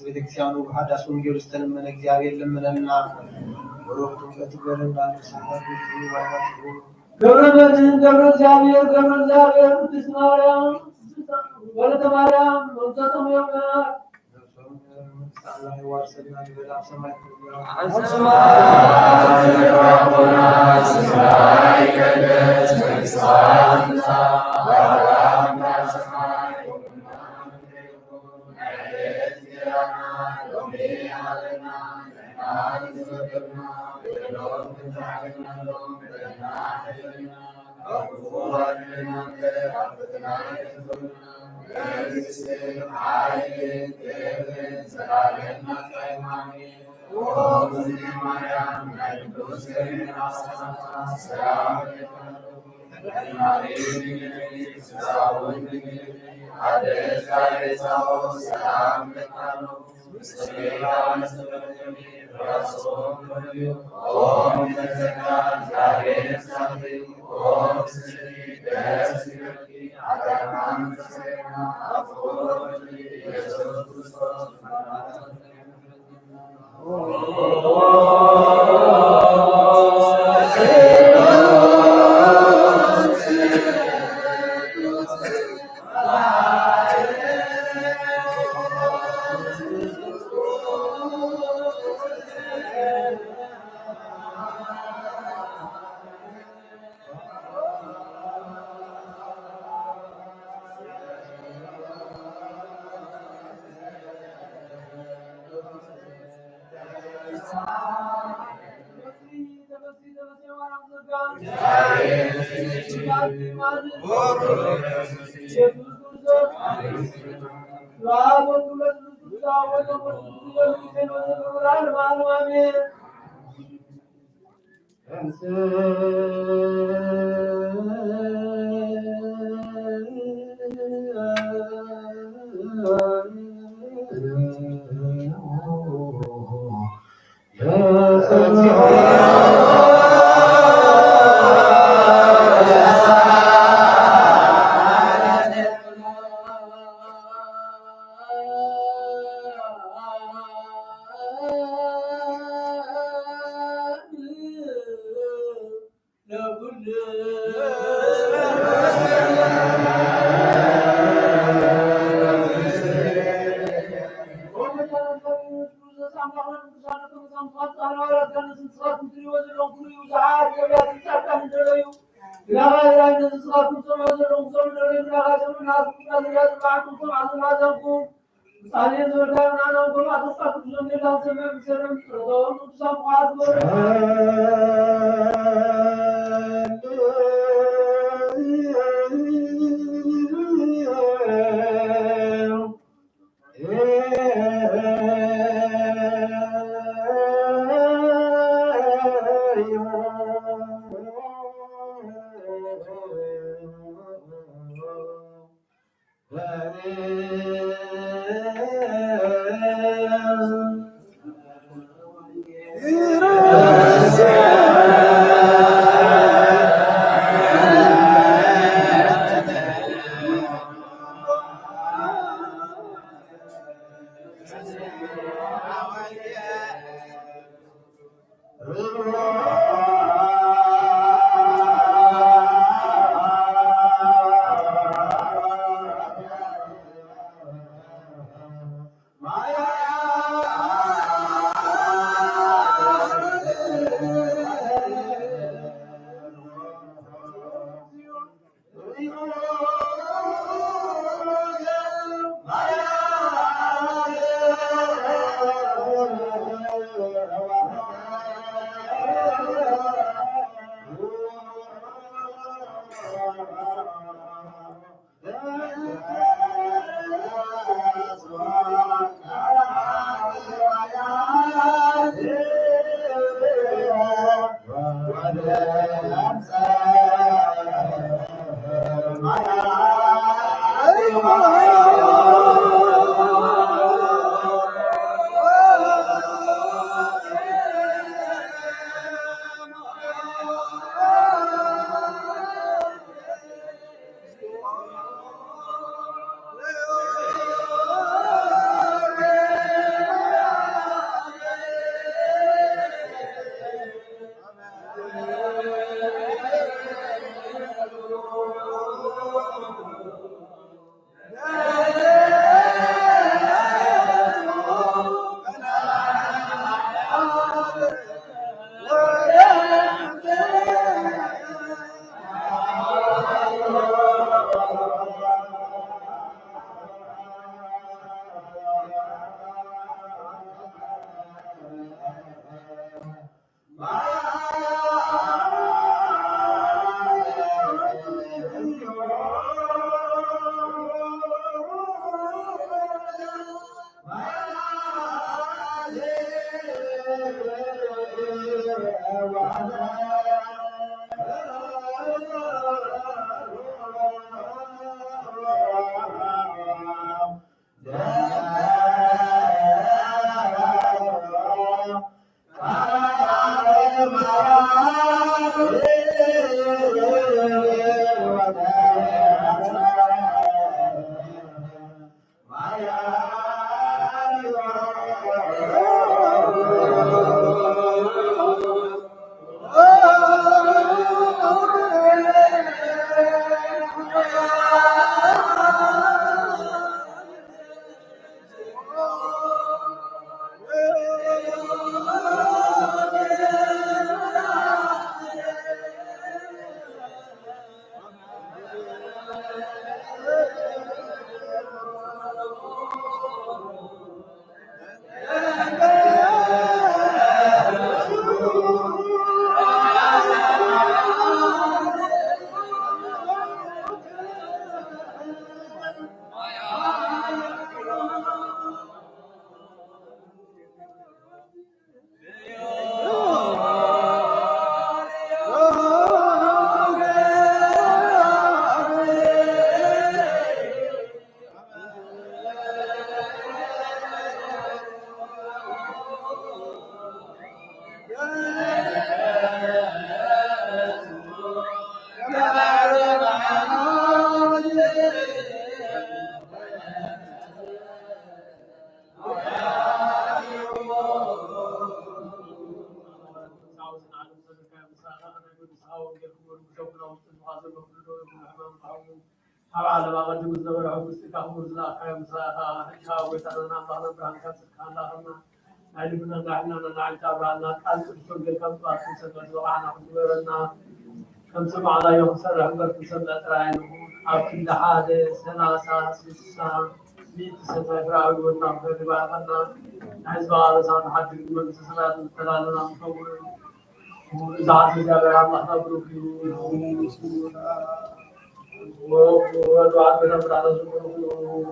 S5: ቤተክርስቲያኑ በሀዳስ ወንጌል ውስጥ ተለመነ እግዚአብሔር ለምነና ወሮቱ ከትበረና ሰማቱ
S1: ገብረ እግዚአብሔር ቅድስት ማርያም ወለተ ማርያም ወንዘተሙ ያምናል
S2: ለኩል
S1: صلاة سمع زرهم سمع لنا غاشم الناس كذا معكم سمع زرنا زركم صالين زرنا من أنا وكم أتصل كل من سمع بسرم رضوان صفوات على ما قدم الزمن عبد استكام وزلا خيم ساها حجها ويتنا الله نبران كسر كان الله علمنا نحن نعلم تابعنا قال تسوق كم قاس سكت وعنا خبرنا كم سمعنا يوم سرح برك سمع تراين أو كل حادث سناسا سيسا ميت سنفرع والنام في بعضنا حزب على صار حد من سنوات ثلاثة مطول وزعت جابر الله نبروك ودعاء بنبر على زمره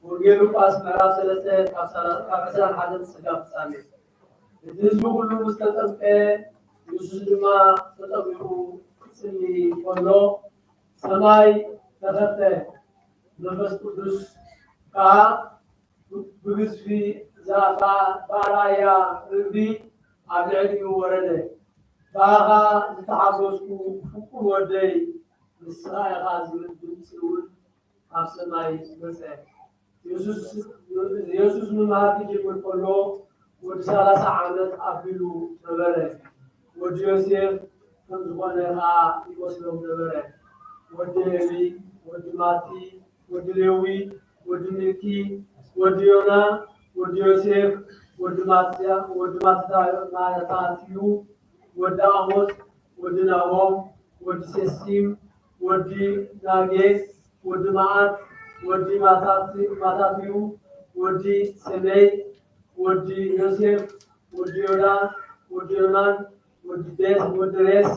S1: ወንጌሉ ጳስ ምዕራፍ 3 ከአስራ አንድ ስጋፍ ጻሜ ህዝቡ ሁሉ ሙስተጠምቀ ኢየሱስ ድማ ተጠምቁ ጽሊ ቆሎ ሰማይ ተፈተ መንፈስ ቅዱስ ካ ብግዝፊ ዛባ ባራያ ርቢ ኣብ ልዕሊኡ ወረደ ባኻ ዝተሓጎስኩ ፍቁር ወደይ ንስኻ ኢኻ ዝብል ድምፂ እውን ኣብ ሰማይ መፀ ኢየሱስ ምምሃር ክጅምር ከሎ ወዲ 30 ዓመት ኣቢሉ ነበረ። ወዲ ዮሴፍ ከም ዝኾነ ከዓ ይመስሎም ነበረ። ወዲ ሌዊ፣ ወዲ ማቲ፣ ወዲ ሌዊ፣ ወዲ ሚልኪ፣ ወዲ ዮና፣ ወዲ ዮሴፍ፣ ወዲ ማታትዩ፣ ወዲ አሞጽ፣ ወዲ ናሆም፣ ወዲ ሴሲም፣ ወዲ ናጌስ፣ ወዲ መዓት፣ ወዲ ማታትዩ፣ ወዲ ሰሜይ፣ ወዲ ዮሴፍ፣ ወዲ ዮዳን፣ ወዲ ዮናን፣ ወዲ ሬስ፣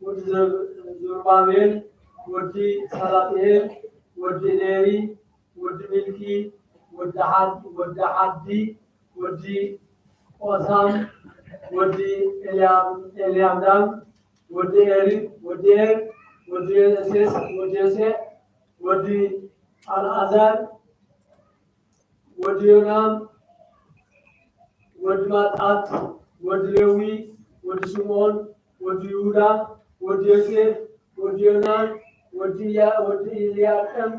S1: ወዲ ዘሩባቤል፣ ወዲ ሰላጥኤል፣ ወዲ ኔሪ፣ ወዲ ሚልኪ፣ ወዲ ሓዲ፣ ወዲ ቆሳም፣ ወዲ ኤልያምዳም፣ ወዲ ኤር፣ ወዲ ዮሴዕ፣ ወዲ አልዓዛር፣ ወዲ ዮናም፣ ወዲ ማጣት፣ ወዲ ሌዊ፣ ወዲ ስምዖን፣ ወዲ ይሁዳ፣ ወዲ ዮሴፍ፣ ወዲ ዮናን፣ ወዲ ኢልያቄም፣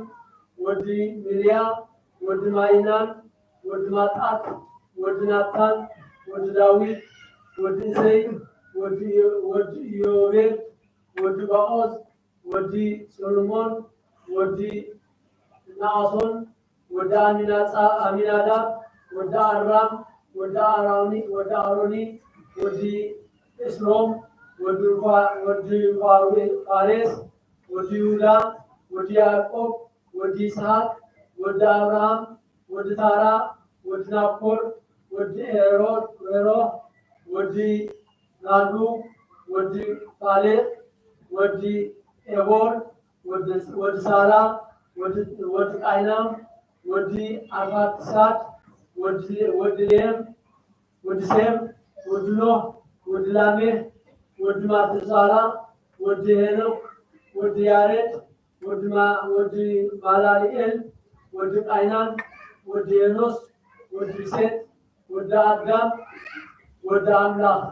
S1: ወዲ ሚልያ፣ ወዲ ማይናን፣ ወዲ ማጣት፣ ወዲ ናታን፣ ወዲ ዳዊት፣ ወዲ እሰይ፣ ወዲ ኢዮቤድ፣ ወዲ ባኦስ፣ ወዲ ሰሎሞን፣ ወዲ ናአሶን፣ ወዲ አሚናዳብ፣ ወዲ አራም፣ ወዲ አሮኒ፣ ወዲ ኤስሮም፣ ወዲ ፋሬስ፣ ወዲ ይሁዳ፣ ወዲ ያዕቆብ፣ ወዲ ይስሐቅ፣ ወዲ አብርሃም፣ ወዲ ታራ፣ ወዲ ናኮር፣ ወዲ ኤሮህ፣ ወዲ ናዱ፣ ወዲ ፋሌጥ፣ ወዲ ኤቦር፣ ወዲ ሳራ፣ ወዲ ቃይናም፣ ወዲ አርፋክሳድ፣ ወዲ ሌም፣ ወዲ ሴም፣ ወዲ ኖህ፣ ወዲ ላሜህ፣ ወዲ ማትሳላ፣ ወዲ ሄኖክ፣ ወዲ ያሬድ፣ ወዲ ማላሊኤል፣ ወዲ ቃይናን፣ ወዲ ሄኖስ፣ ወዲ ሴት፣ ወዲ አዳም፣ ወዲ አምላክ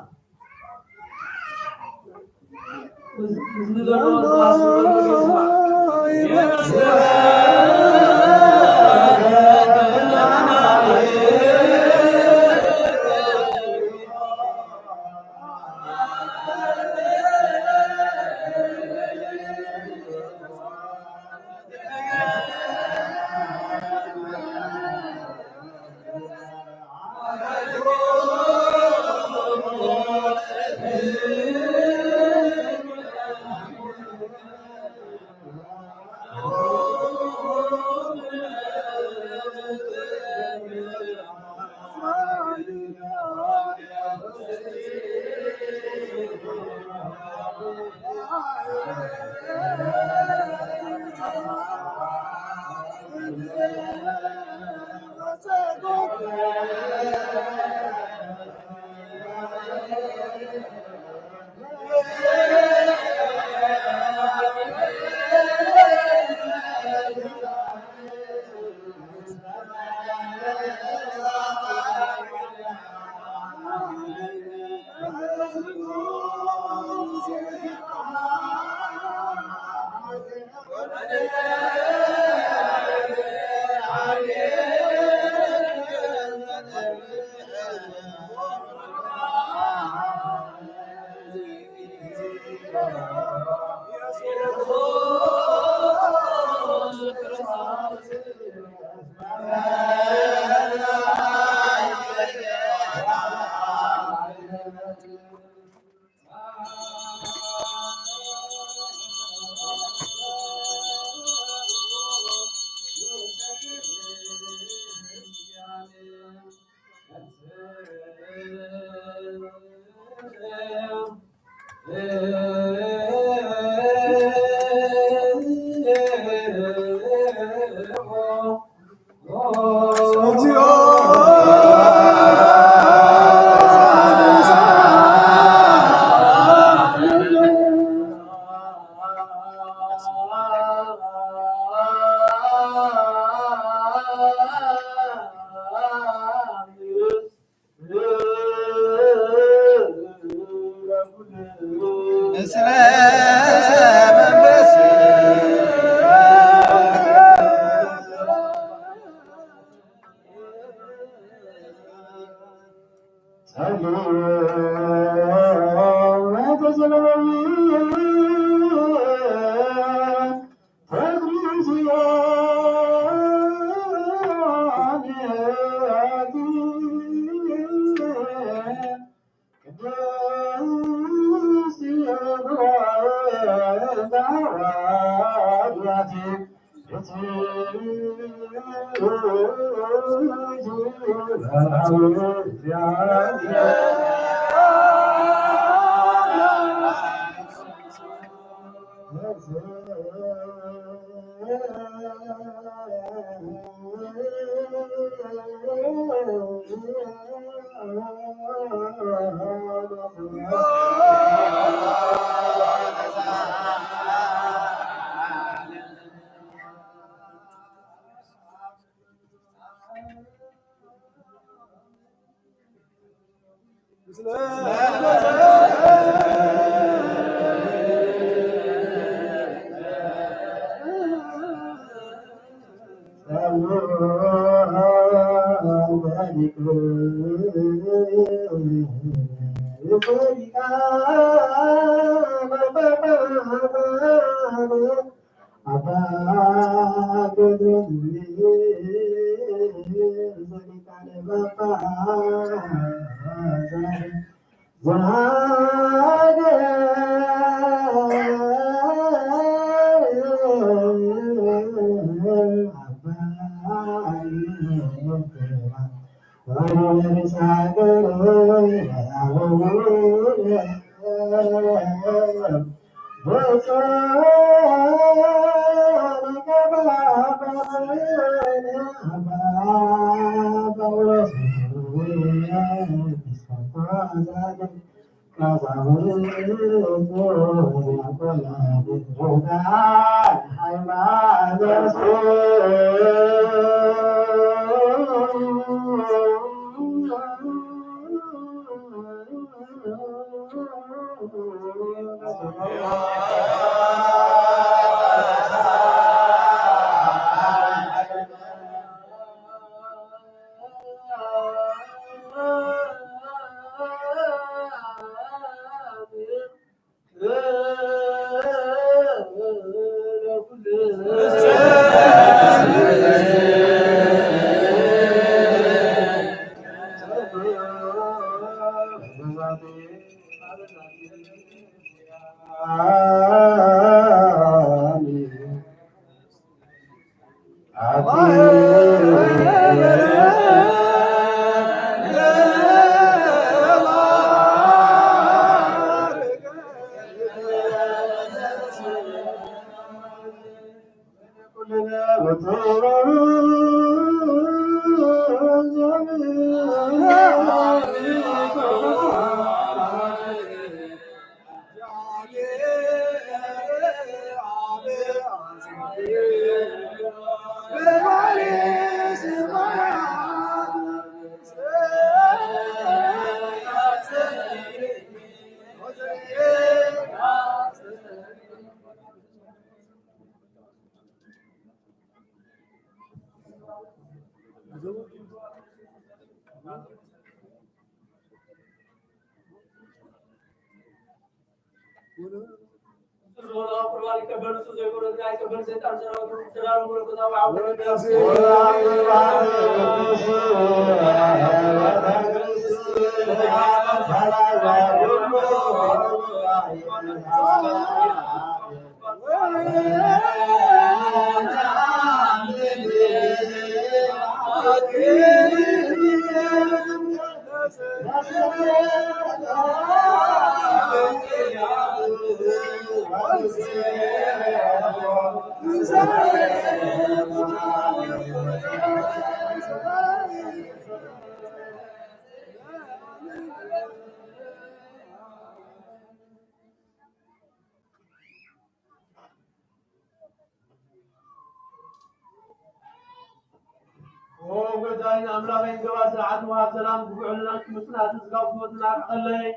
S1: وقداين أملاك جواز عدم وسلام بقولنا كمسنا تسقط مدنا عليه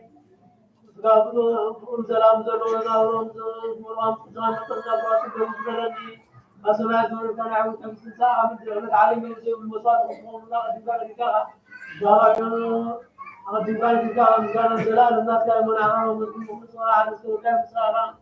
S1: تسقط سلام زلونا ورم كان تسقط بلدي أسمعت من كان عود 50 ساعة من جهة علي من زي المصادر الله دقال دقال دقال دقال دقال زلال الناس كانوا منعهم من المصارعة السلوكية مسارة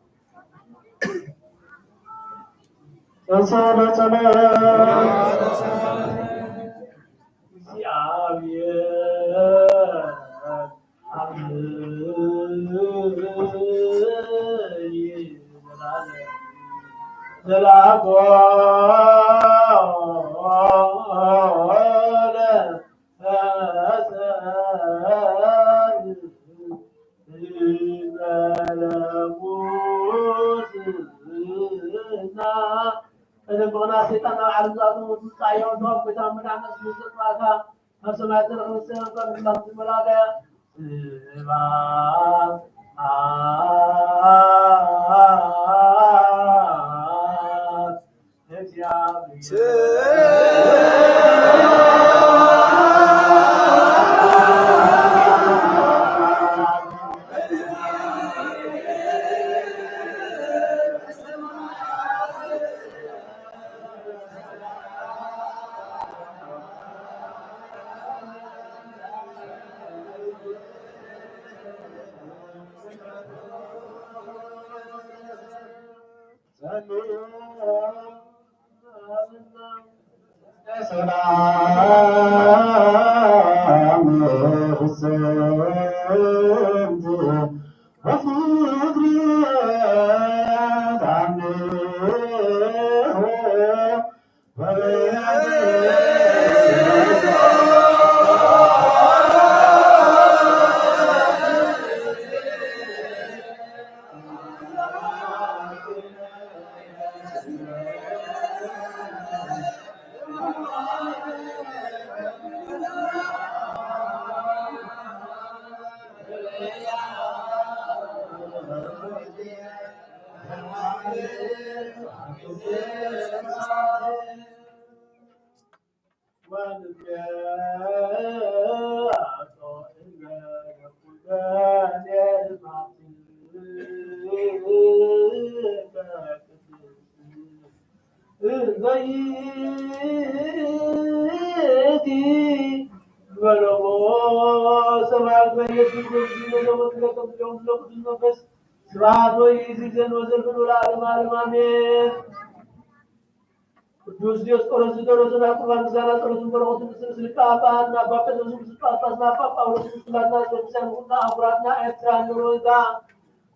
S1: ቅዱስ ዲዮስቆሮስ ዶሮስና ቁርባን ዛራ ጸሎቱን በረከቱን ስለ ጳጳና ባቀደሱ ጳጳስና ጳጳውሎስ ስላና ሰብሰቡና አብራትና ኤርትራ ኑሮዛ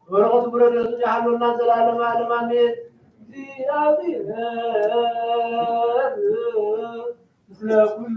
S1: በረከቱ ብረደቱ ያሉና ዘላለም ዓለም አሜን። እግዚአብሔር ምስለ ኩል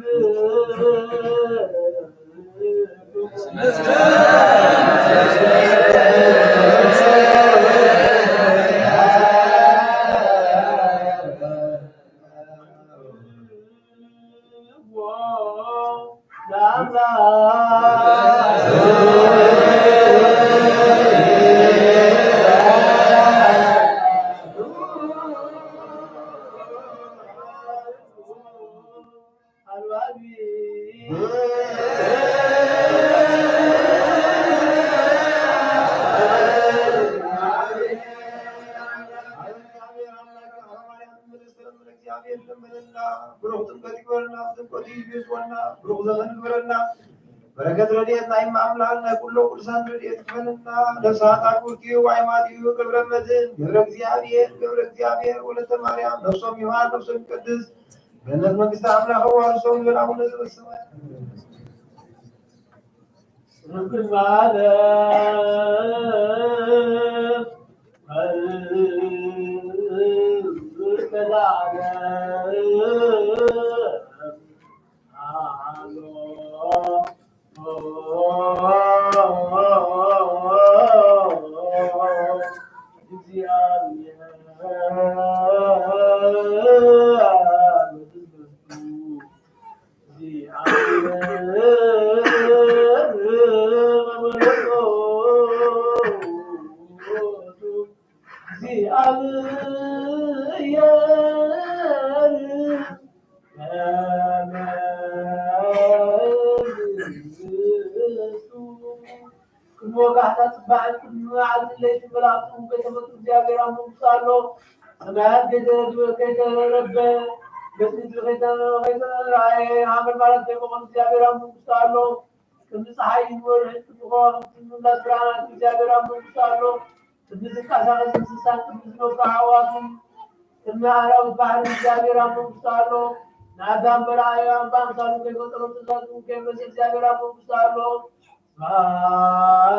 S2: በረከት ረድኤት ናይ ማምላክ ናይ ኩሎ ቅዱሳን ረድኤት ክፈለና ነፍሳት አኩርኪ ዋይማቲዩ ገብረ መድኅን ገብረ እግዚአብሔር ወለተ ማርያም ነፍሶም ይማር ነፍሶም ይቀድስ ገነት መንግስተ አምላክ ዋርሶም ለአቡነ ዘበሰማያት
S1: ركن معنا نادم برايا بان سالو کے گوترو تزاتو کے مسیح جاگرا مستالو سبحان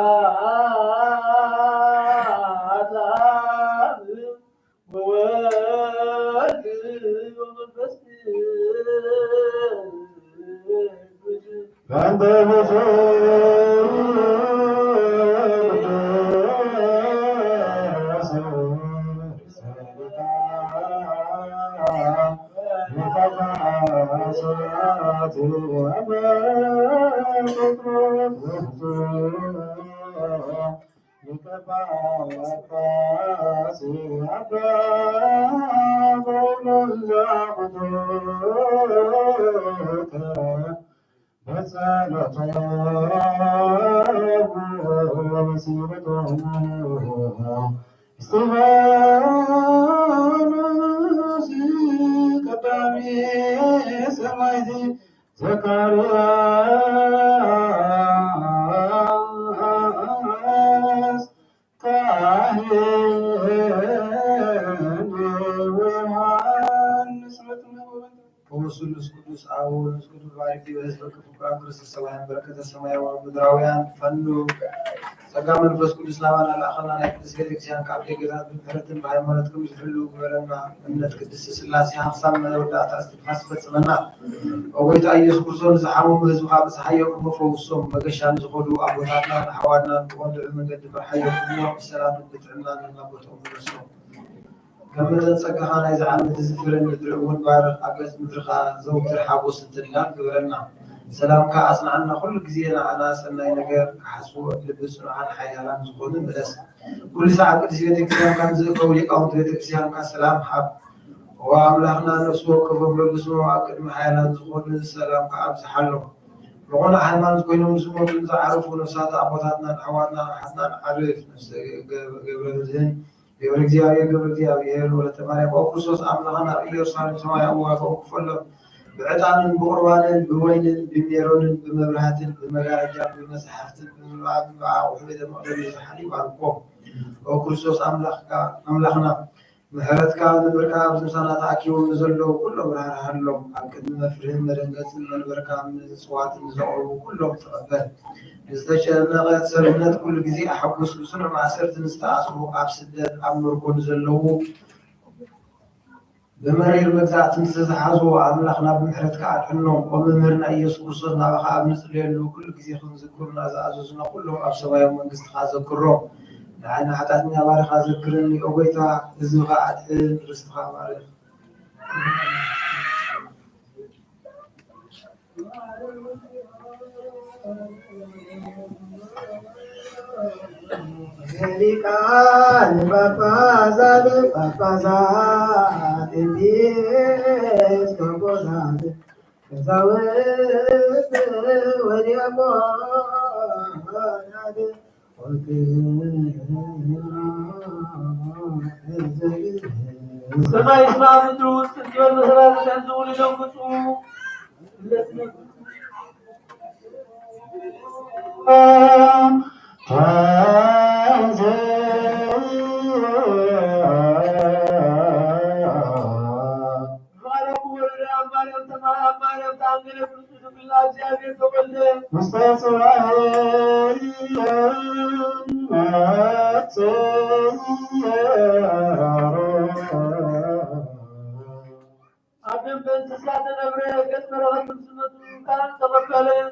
S5: وسلس قدوس أول قدوس بارك في بهزبك فقران كرس السماء بركة السماء والمدراويان فنو سقام الفس قدوس نوانا الأخرنا نكتس كده كسيان كابتي قرات بمحرة بعيمانتكم يحلوا بورنا من نتكدس سلاسي حفصان من وداتا استفحاس بتسمنا وقيت أي سكرسون زحامو بهزب خابس حيو مفوصهم بقشان زخدوا أبواتنا نحواتنا بقول من قد برحيو اليوم السلام بتعنا من أبوتهم ورسولهم كمثل سكهانا إذا عم تزفرن مدرعون بارك عبس مدرخا زوجر حابوس التنان قبلنا سلام كأصل عنا كل جزينا أنا سنة نجار حسبوا لبسنا عن حيانا زخون بس كل ساعة كتير سلام كان زكوا يقوم تريد سلام كان سلام حب وعملنا نسوق كفر لبسنا أكد حيانا زخون السلام كأبز حلو لغنا حنا كنا مسلمون نعرفوا نسات أبواتنا حواتنا حنا نعرف نفس قبل زين يوريك زيارة قبل زيارة ولا تمارين بأوكسوس أملانا رأيو صار سمايا أبوه فلو بعدان بقربان بوين بميرون بمبرهات بمجارجات بمسحات بملعب وحمد المقدم حليب عرقوه أوكسوس أملانا مهرت كان بركة بسنة تأكيد نزلوا كلهم راح هلهم أكيد مفرهم مرنجات من بركة من صوات نزعوا كلهم تقبل استشهدنا غير سلمنا كل جزء أحب سلسلة مع سرت نستعصبوا عبسدة أمر كون زلوا بمرير مجزعة نستحزوا عملنا بمحرت كعد حنهم وممرنا يسوع صرنا بخاب نسليلو كل جزء خنذكرنا زعزوزنا كلهم أبسوا يوم من قصد خازكرهم لأن حتى بارخ خازكرني أوبيتا إذن قاعد رستخا بارخ
S2: Helikan bapazad indis kogozad zawet wadiamad
S1: سماء إسلام دروس تجيب مثلا تنزول لهم بسوء عدم بانتساعد الأمرية قد مرغت من سنة كان تبقى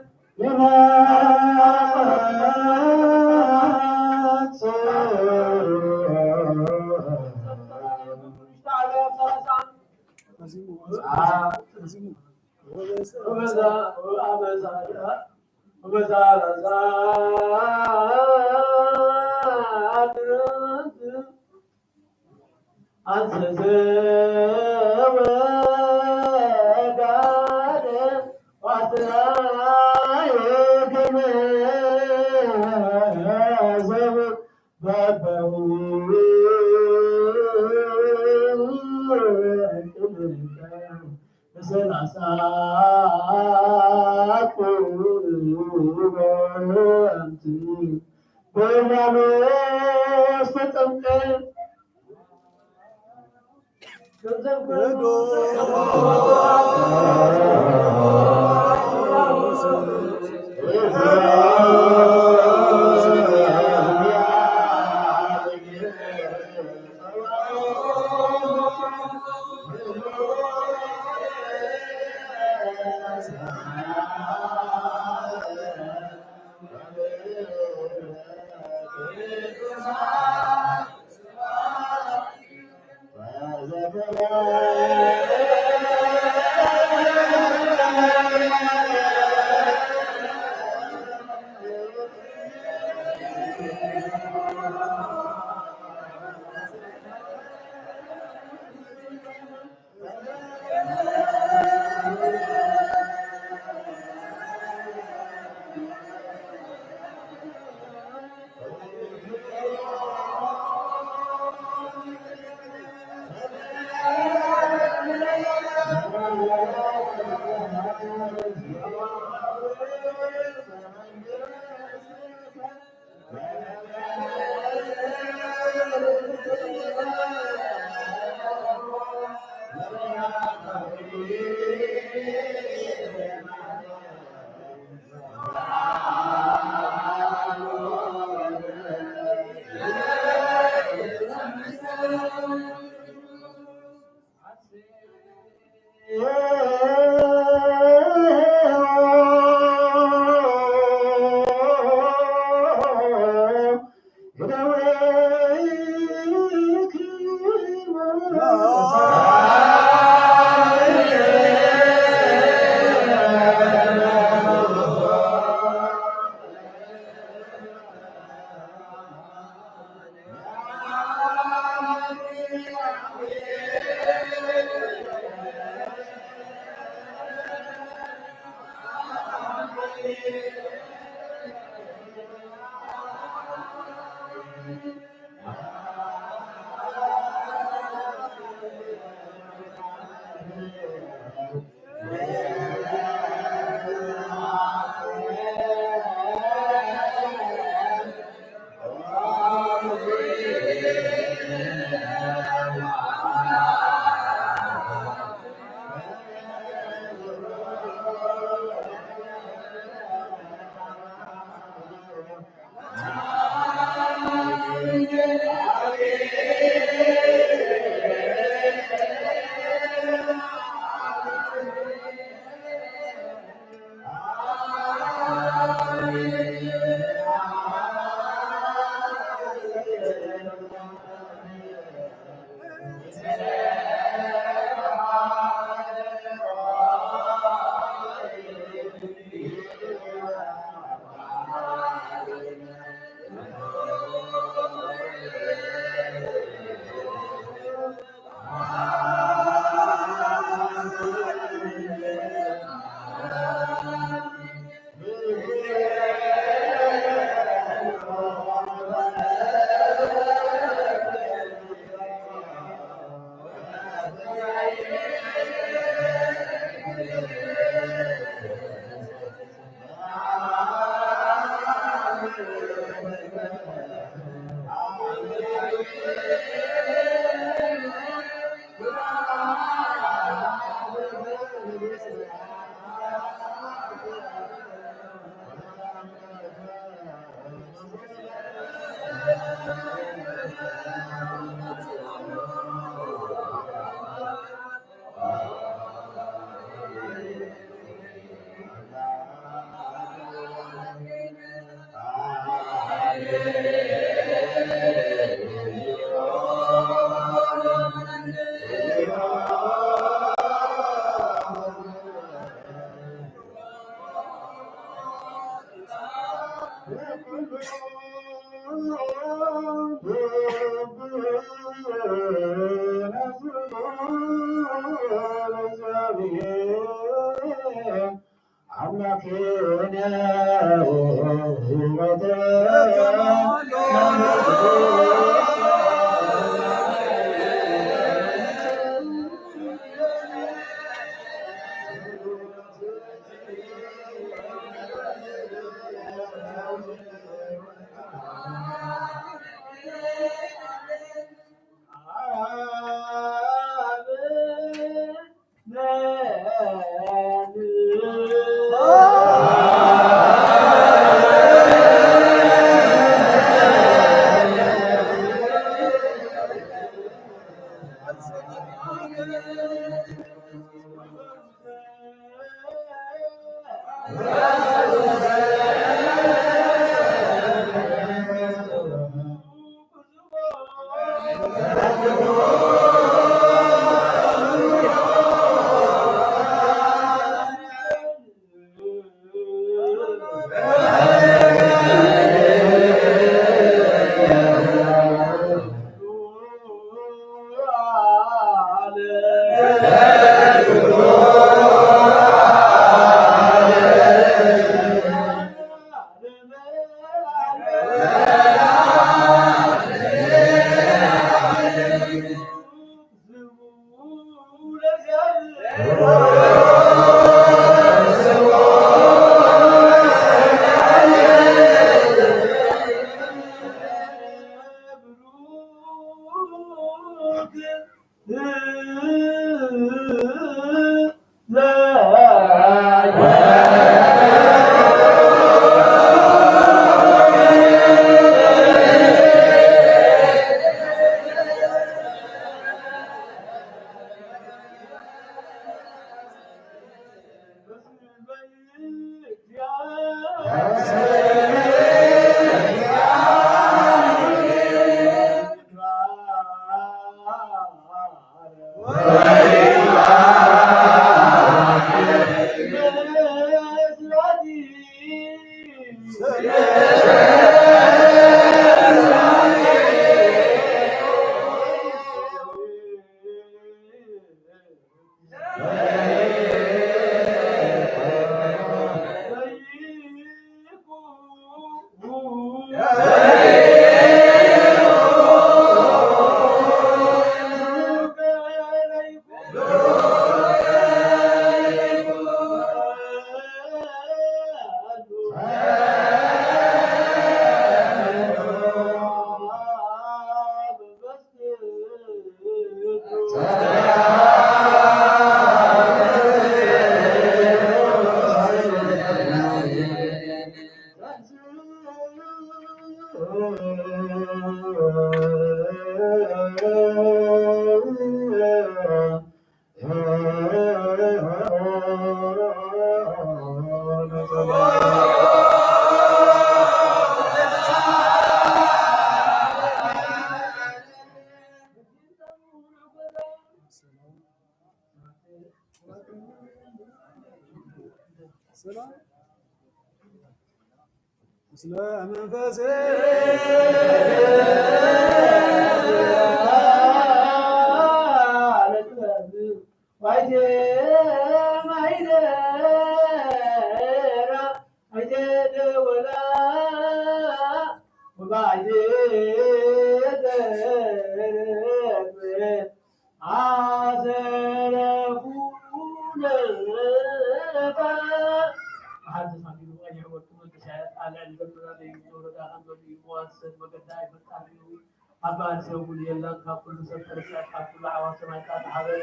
S1: أبان سيقول يلا كل سفر سافر كل عواصم عتاد حبل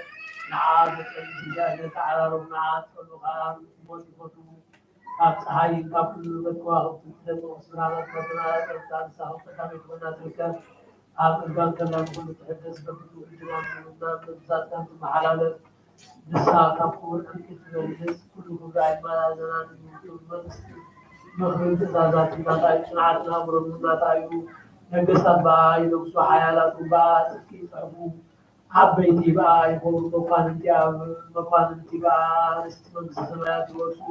S1: نعاد الجزائر تعالى ربنا عاد كل خام موت موتو هاي كل بتواه تدم وسرعة كنا كان سهم كتابي كنا تذكر كان كنا نقول تحدث بكتو الجوان كنا بالذات كان محلال نسا كفور أنت كل بعد ما زمان مخرج تزازات ما تاي صنعتنا مرمنا تايو ነገስታት በአይ ንጉሱ ሀያላቱ በስኪ ጸቡ አበይቲ በአይ ሆኑ መኳንንቲ በአርስት መንግስተ ሰማያት ይወርሱ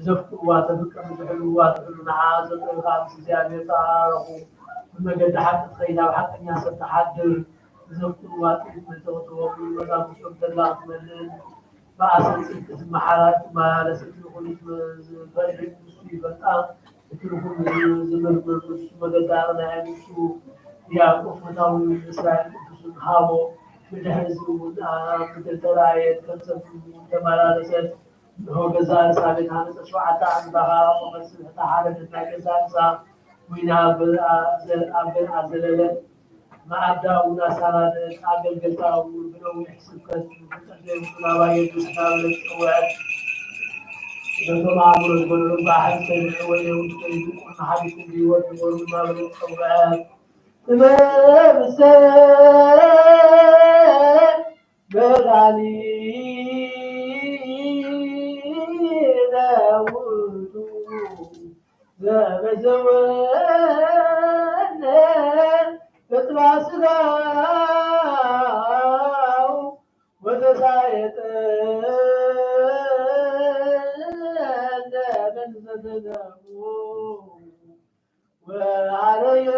S1: ዘፍቅዋ ተፍቅር ዝሕልዋ ትሕሉ ነዓዘ ካብ እግዚአብሔር ጣረኹ ብመገዲ ሓቂ ትኸይድ ኣብ ሓቀኛ ሰብ ተሓድር ዘፍቅዋ ጥሪት መተወተወሉ መዛሙሶም ተላ ክትመልእ በአሰንፂት ትመሓላለስት ንኹኒት ዝፈልጥ ንሱ ይፈልጣ ትርጉም ዝምርምር ንሱ መገዳርና ንሱ ያዕቆብ ፈታዊ እስራኤል ቅዱስን ሃቦ ብድሕሪ እዚ እውን ምድር ተራእየት ከንሰብ ተመላለሰት ንሆ ገዛ ርእሳ ቤት ሃነፀ 7 ኣንባኻ ቆመስሕ ተሓረደት ናይ ገዛ ርእሳ ወይና ኣዘለለት ማዕዳ እውን ኣሳናደት ኣገልገልታ እውን ብነዊሕ ስብከት ናባየ ስናበለት ፀውዐት لكم عمر الكل واحد سيد ويوم سيد حديث لي والنور ما بين الصوبات تمام السلام بدعني داود ذهب زوانا تطلع صداو وتسايط وعلي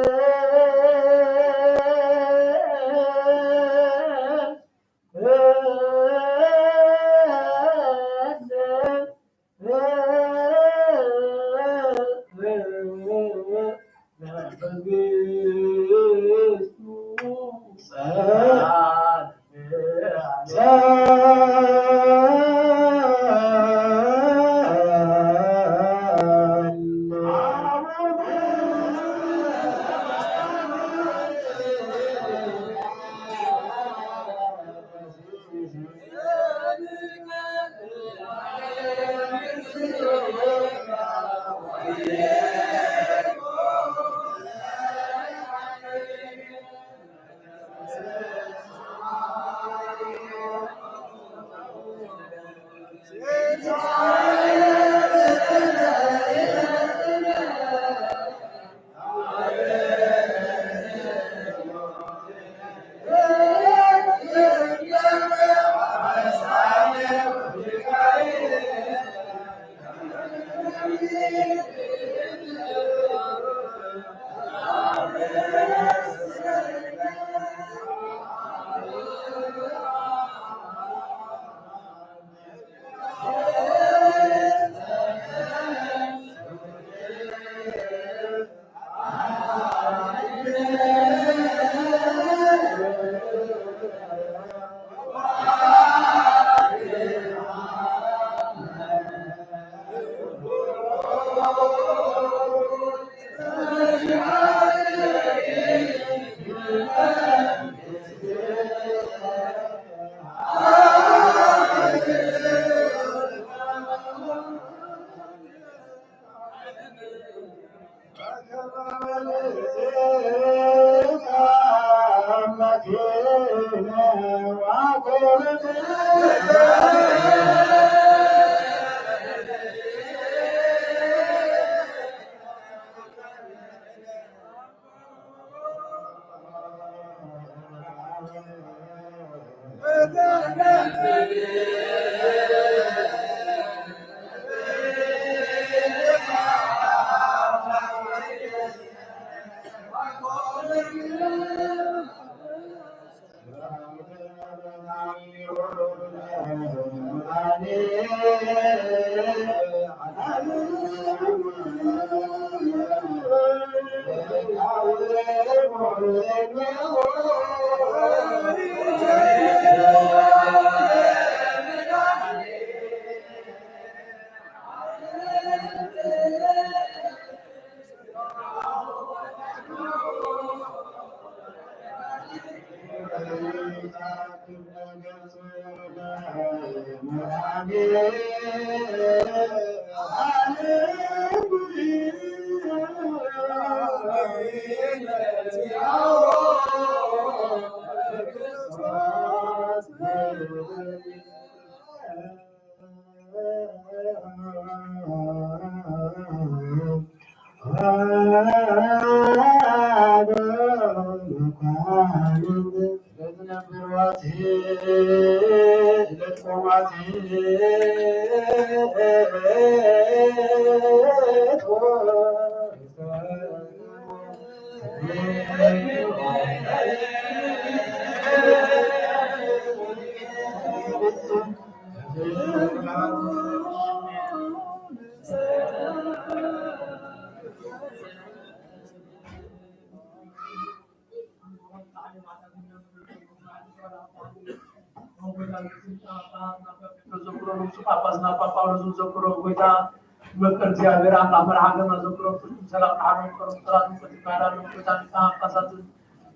S1: እግዚአብሔር አምላክ መርሃገም ዘክሮ ሰላም ሐረም ቆርጣን ከተካራሉ ከተካን ቀሳት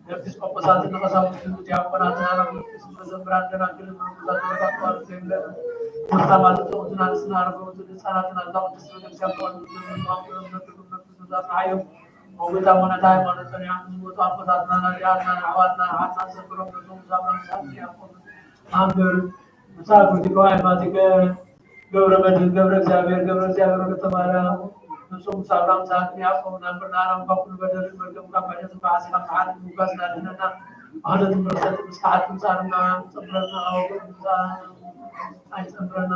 S1: ደብስ ቆቆሳት ተቀሳውት ዲያቆናት አረብ ተዘምራን ደናግል ማሙዛት ተባቋል ዘምለ ተማማት ተውትና ስናርገው ተጻራትና ዛው ተስበክ ሲያቋል ማሙዛት ተዛት አዩ ወገታ ወነታ ማለት ነው ያን ወጣ አቆጣትና ያና አዋና ሐታ ዘክሮ ተዛምራን ሳትያቆም አንገር ምሳቁ ዲቆይ ማቲከ ገብረ መድኅን ገብረ እግዚአብሔር ወደ ተማራ ንጹም ሳብራም ሳት ያቆም ነበር ናራም ባኩል በደር መርገም ካባጀት ባሲካ መሐል ሙጋስ ናልና አሁን ምርሰት መስሐት ምሳርና ጽብረና አውቁዛ አይጽብረና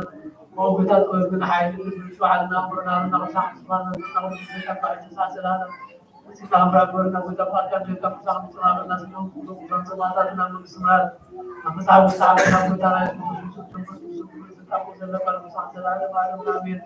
S1: ወገታ ወግን ኃይል ሹዓልና ወርናና መሳህ ስባና ተጣው ተካፋይ ተሳሰላለ ሲታምራ ወርና ወተፋካ ተካፋ ምጽራና ነው ወንዘማታና መስማት አመሳው ሳብና ወታራ ታቆ ዘለቀል መሳህ ሰላለ ባለም አሜን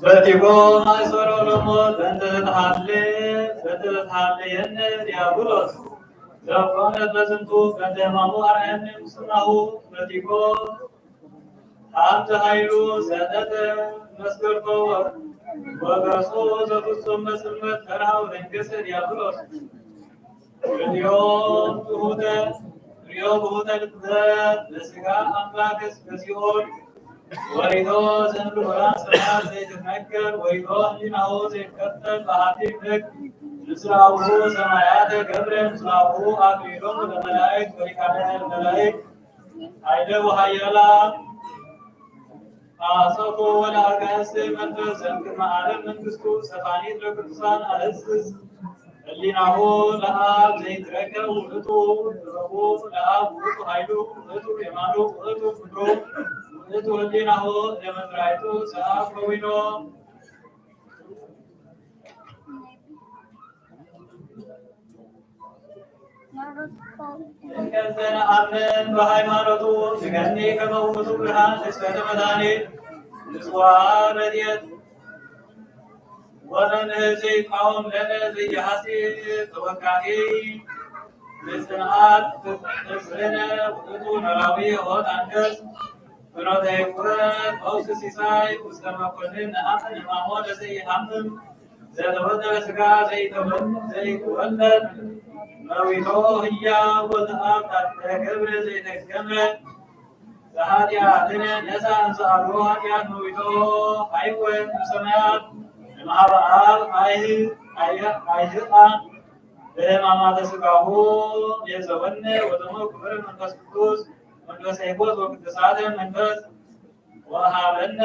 S6: بتيكون أسرور الموت أنت تتحلين ديابولوس زفونت بزنتو أنت مامو أرهن مسنه بتيكون أنت هايلو سنة مسكرتو وقرصو زفصم مسلمت فرهاو لنكس ديابولوس اليوم بهودا لتذات لسقا أملاكس بسيول ويدو زنب القرآن سمع سيتفكر ويدو أنجنه سيتكتل بحاتي فك نسرعه سمايات قبر نسرعه أكليلهم الملائك وركانة الملائك حيدة وحيالا آسوكو ولا أرقاس منفس أنكما عالم منفسكو سفاني تركتسان أهسس اللي نعو لها زي تركة وغتو ربو لها وغتو حيدو وغتو يمانو وغتو فدو وغتو اللي نعو لمن رأيتو ساف كوينو كذن آمن بهايمانوتو سكني كموتو برهان لسكت مداني نسوار رديت ورن زي قوم لنا زي حسيب توقعي لسنعات تسرنا وقتو نراوي هون أنجز فرده قرد أوس سيساي وستما كلن أمن إمامون زي حمم زي تودل سكا زي تولد نويتو هيا والآب تكبر زي تكمل سهاد يعدنا نسا أنسى أروها يا نويتو حيوان مسميات المعبعال أيهقان بما تسقاه يزون ودمو كبر من قسطوس من قسيبوس وقدسات من قس وهابن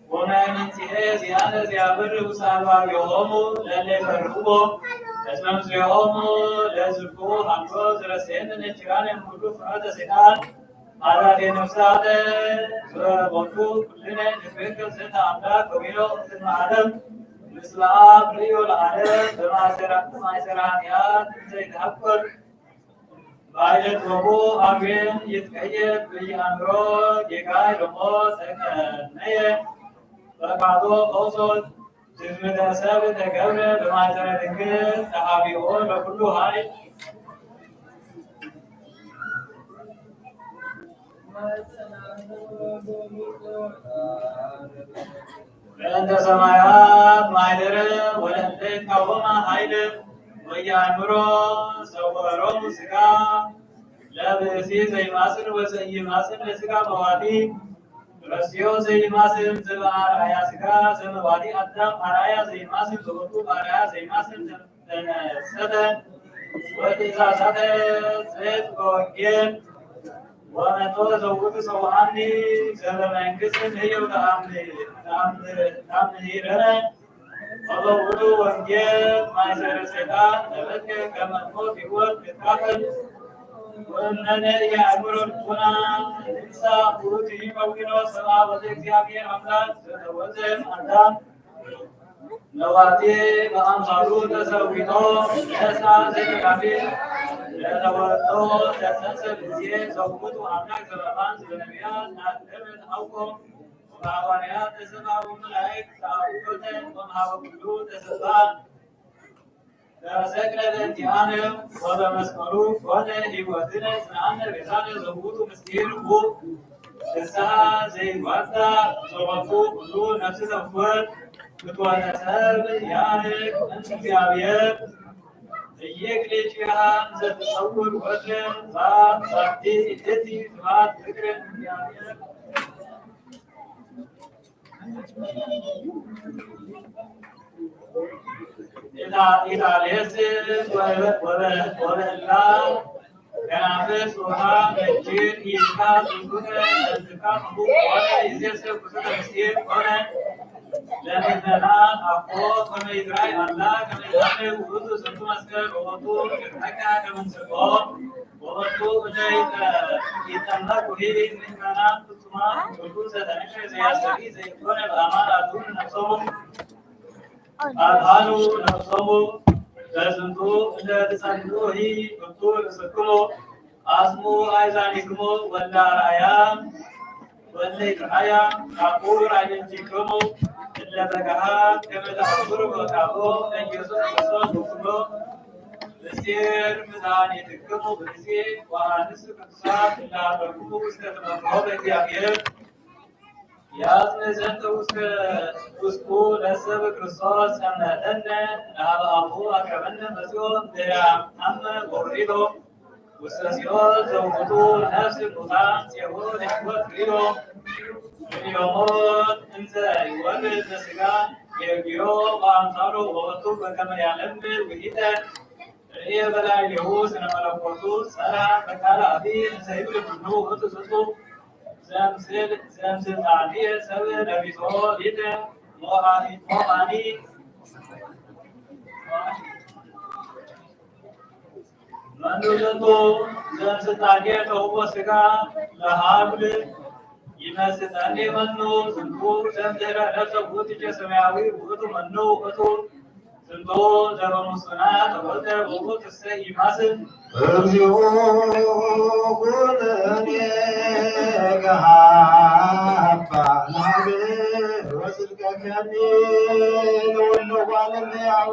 S6: وما من سيئة زيادة زيابر وسابا يومو للي فرقوبو اسمم سيومو لزرقو حمدو زرسين نشران مدو فرد سيئان على نفسات بطو كلنا نفكر زيت أملاك وميلو في العالم مثل ريو العالم بمعسرانيات زيت أكبر بايلت وبو أمين يتكيب بيامرو يقاي رمو سكنية فقادو قوصد جزمة سابت قبل بمعسرانيات تحابيون وكل هاي عند سمايات مايدر ولد كوما هايد ويامرو سوورو سكا ለብእሲ ዘይማስን ወዘኢማስን ለሥጋ መዋቲ ረስዮ ዘይማስን ዘበአርአያ ሥጋ ዘመዋቲ አዳም አርአያ ዘይማስን ዘወቱ አርአያ ዘይማስን ተነሰተ ወትእዛዛተ ጽሕፍ በወንጌል ወመቶ ዘውቱ ሰውአኒ ዘበመንግሥት ህየው ተአምሂረነ ወበውእቱ ወንጌል ማእሰረ ሰይጣን ነበልከ ከመ ሞት ሕይወት ይትካፈል ወእምነነ የአእምሮ ልቡና እንሳ ውእቱ ይመውኖ ሰብአ ወዘእግዚአብሔር አምላክ ዘተወዘን አዳም ነዋቴ በአምሳሉ ተሰዊቶ ለሳ ዘተጋቢ ለተወርቶ ለሰንሰብ ጊዜ ዘውቱ አምላክ ዘበአማን ዘበነቢያት ናደመት አውቆ ወሐዋርያት ተሰብአቡ መላእክት ተአውቆተ ወመሃበ ኩሉ ተሰብአ ተሰቅለ በእንቲአነ ወበመስቀሉ ኮነ ሕይወትነ ጽንዓነ ቤዛነ ዘውቱ ምስጢር ውእ ፍስሐ ዘይጓዳ ዘወቱ ኩሉ ነፍስ ተፍወት ፍትወተ ሰብእ ያርቅ እምእግዚአብሔር እየክሌጭሃ ዘትሰውር ወትረ ዛቲ እቲ ስብሐት ፍቅር እግዚአብሔር ኢታሌስ ወበእላ ከናፍስ ውሃ መጅድ ይስካ ዝንጉነ ዘዝካ ምሉ ሆነ ይዜሰብ ኩሰተ ምስጢር ሆነ ለምእመናን አኮ ከመ ይትራይ አላ ከመ ይትሐረይ ውእቱ ስንቱ መስቀል ወወቱ ይትሐካ ከመ እንስርቆ ወወቱ እደ ይጠመቁ ምእመናን ፍጹማን ኩሉ ዘተነክረ ዘያስተሪ ዘይኮነ በአማን አልዑል ነፍሶሙ አድኃኑ ነፍሶሙ በዝንቱ እንደ ትጸንዑሂ ብርቱ ርእስክሙ አስሙ አእዛኒክሙ ወለ አርአያ ወለ ይትረአያ አቁር አዕይንቲክሙ እለ በገሃድ ከመ ተአምሩ በቃሎ ለኢየሱስ ክርስቶስ ወኩሎ ምስጢር መድኃኒትክሙ ብእሲ ወአንስት ቅዱሳት እለ ኀበርክሙ ውስተ ተመክሮ በእግዚአብሔር ያዝነ ውስጡ ለሰብ ክርስቶስ ሰምዐተነ ለኀበ አፉ አቅረበነ መሲሖ ዘያአመ ወውሪዶ ውስተ ሲኦል ዘውእቱ ነፍስ ሙታን ፄዎ ለሕይወት ሪዶ እምዮሞት እንዘ ይወልድ በሥጋ የጊሮ በአምሳሉ ወወቱ በከመ ያለምድ ውሒተ ርእየ በላዕሌሁ ስነ መለኮቱ ሠርዐ በቃለ አቢይ እንዘ ይብል ኩሉ ውእቱ ስጡ ዘምስልጣንየ ሰብእ ነቢሶ ሊተ ሞአኒ መኑ ዝንቱ ዘምስልጣንየ ተውቦ ሥጋ ለሀብል ይመስጠኒ መኑ ዝንቱ ዘምድኅረ ነፍሰ ውእቱ ሰማያዊ ውእቱ መኑ ውእቱ ዝንቱ ዘበሙስና ተወልደ ወውእቱሰ ይማስን
S5: እግዚኦ ኩነኔ ገሃባ ናብር ወስልከከኒ ለወሎ ባለሙያው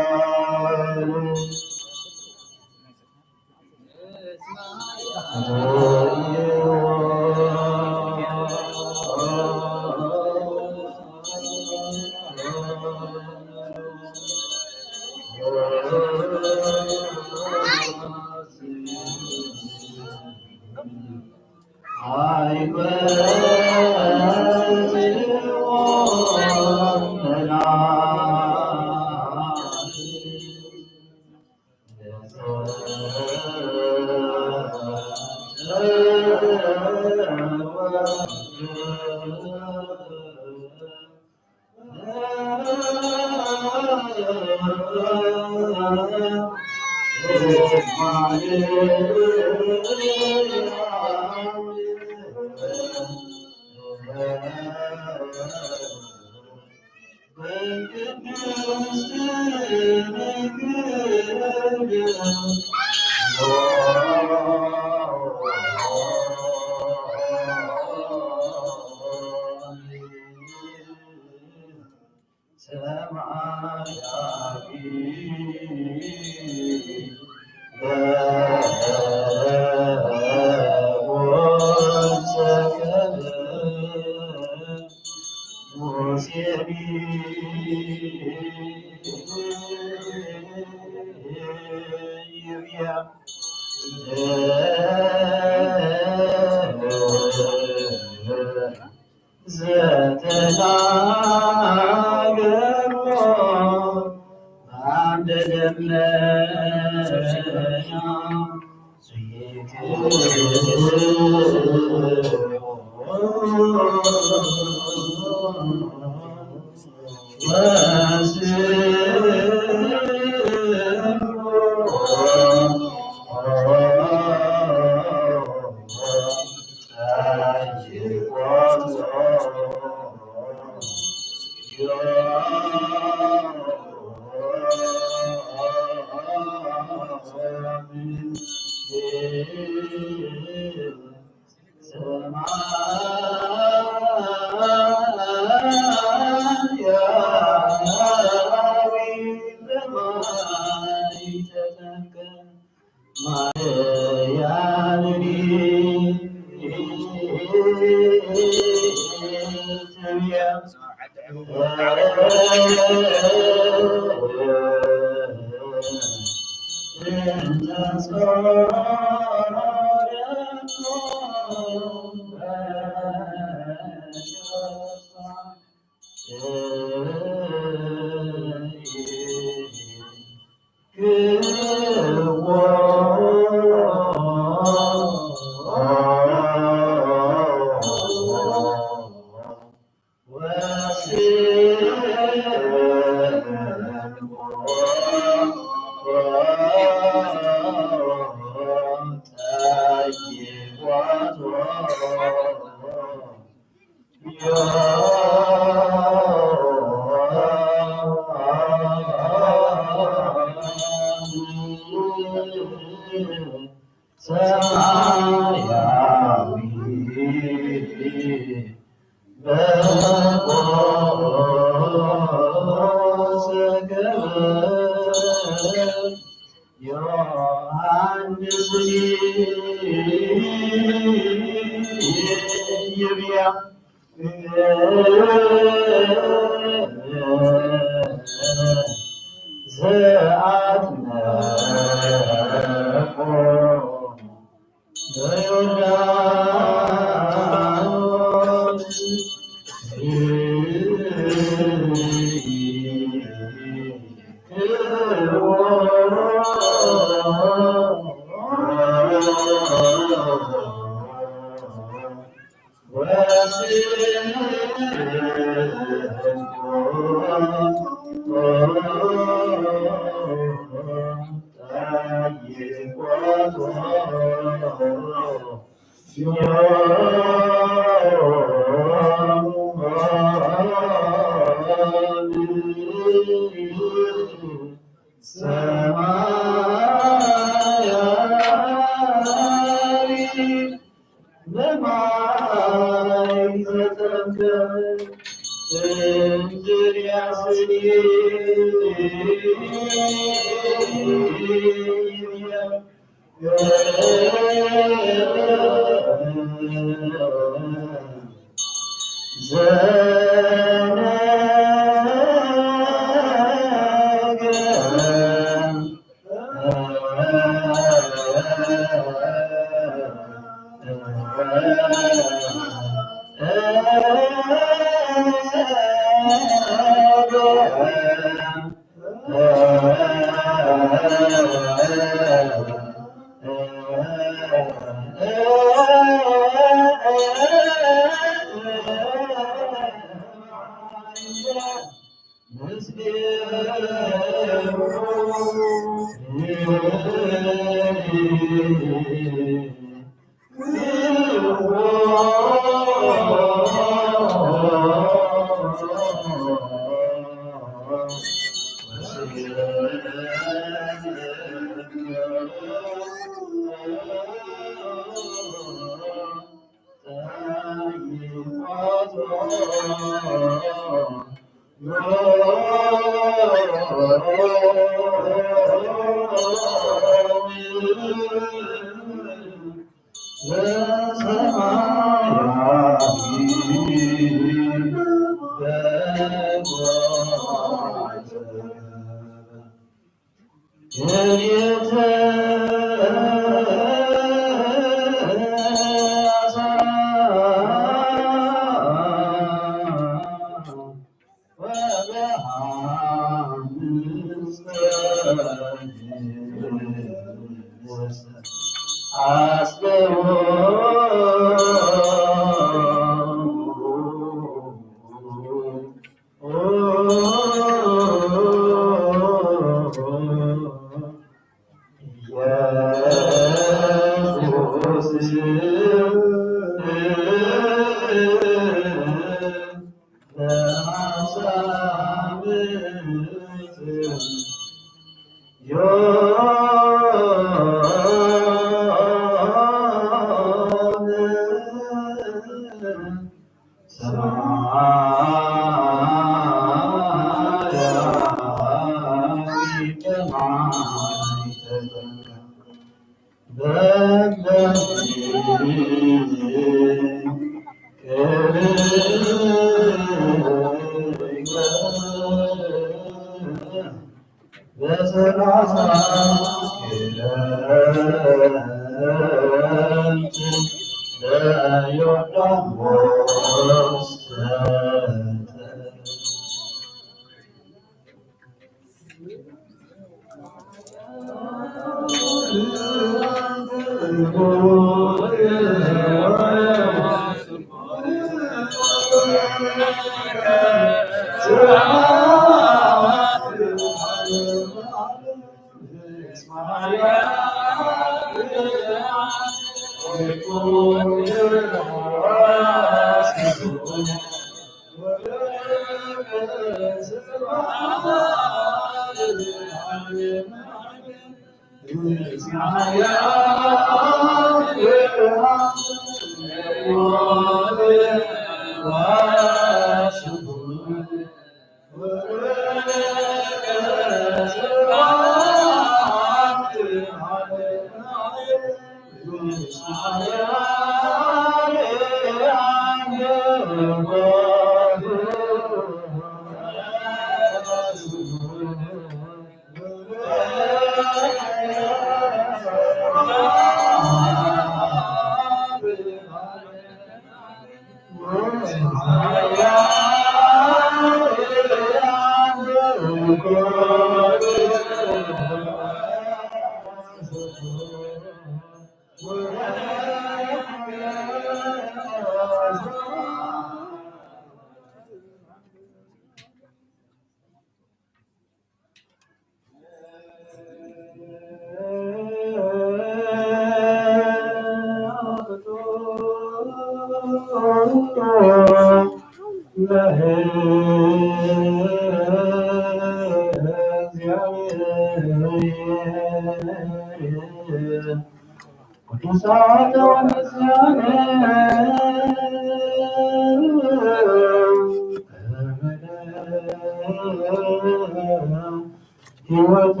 S4: ሕይወተ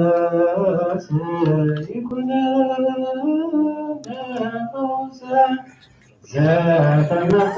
S4: ነፍስ ይኩነነ ፈውሰ ዘተመቶ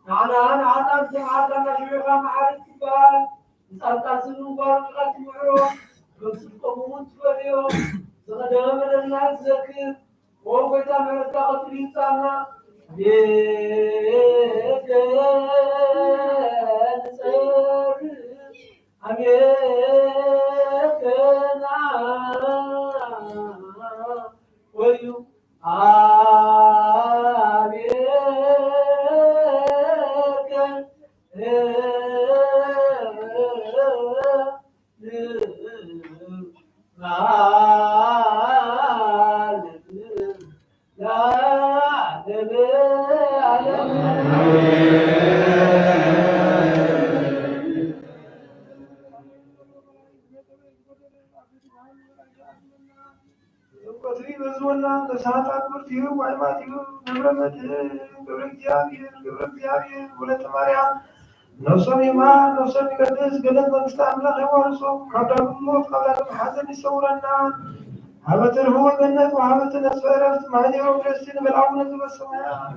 S1: نحن عطاك جماعة لنا شيوخا معارك تبال نسألتا سنو بارك معروف كنت تقومون تفريو زغدام الناس ذكر وقتا مرتا قتلين سانا ويو
S2: قتلي بزونا لساعات أكبر تيو وعما تيو نبرمت قبر ولا تماريا نوصل ما نوصل قدس قدس بنستعمل خوارصو قبل الموت قبل حزن يصورنا هبتر هو جنة وهبتر أسفارت ما يوم رسين بالعونة والسماء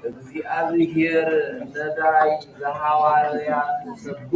S7: እግዚአብሔር ነዳይ ዘሐዋርያት ሰብኩ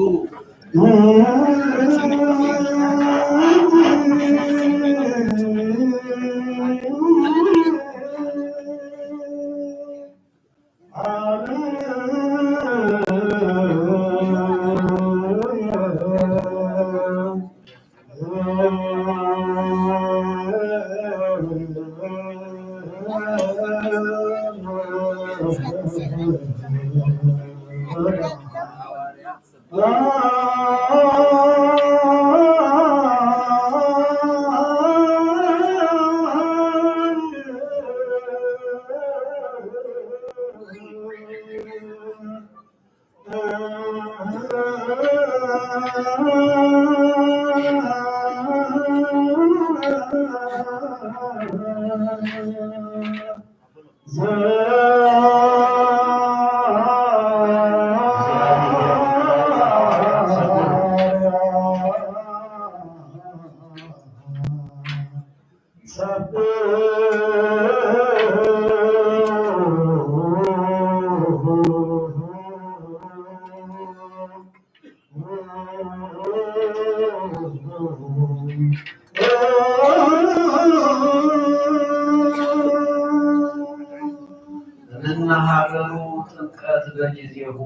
S7: መናሃገሩ ጥምቀት በጊዜሁ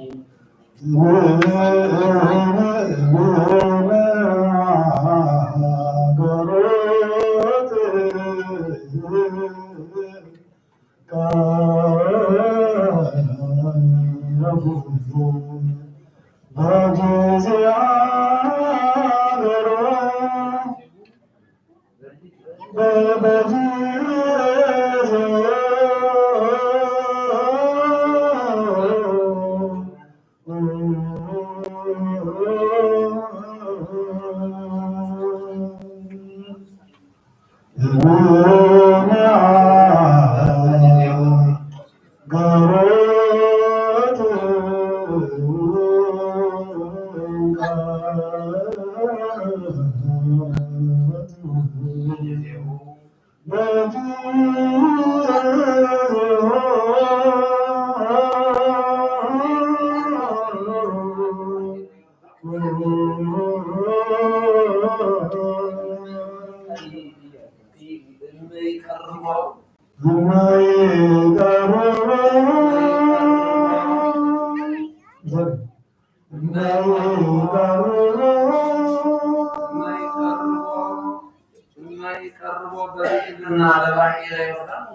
S7: የማይቀርበው በርግጥና ለባህሪ ላይ ይሆናል።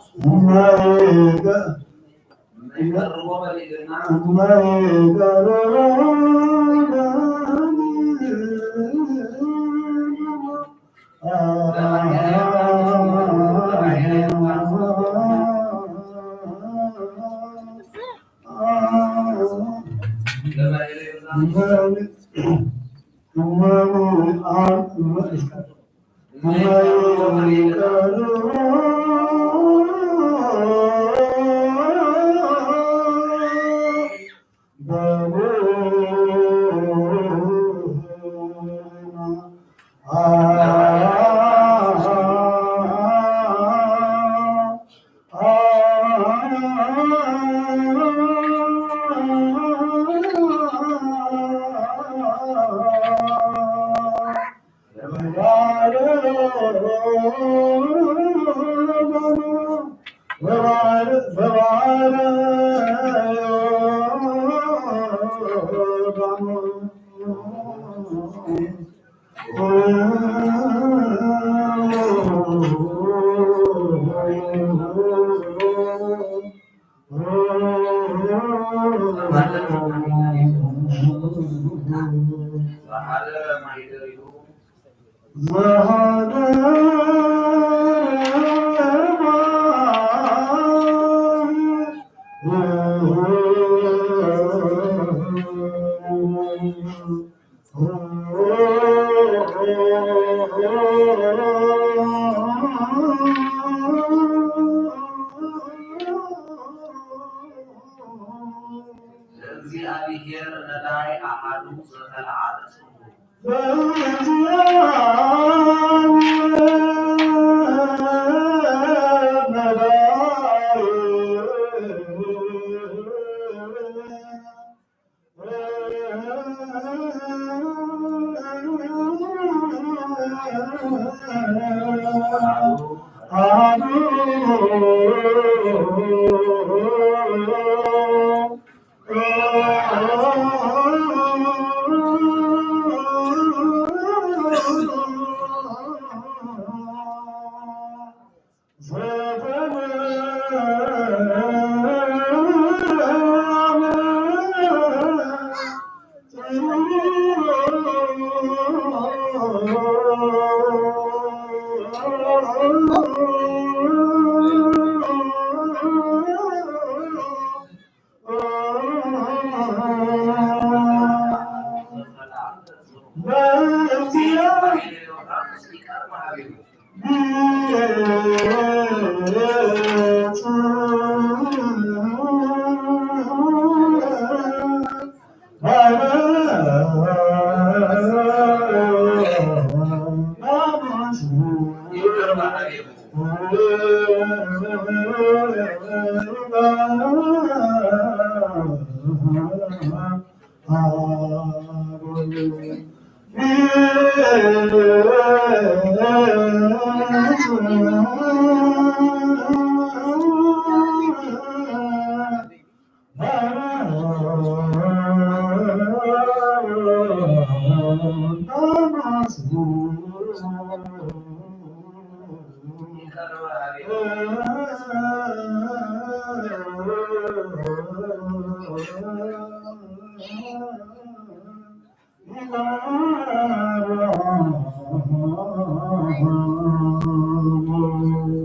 S7: እግዚአብሔር ነዳይ አሐዱ ዘተለዓለ ስሙ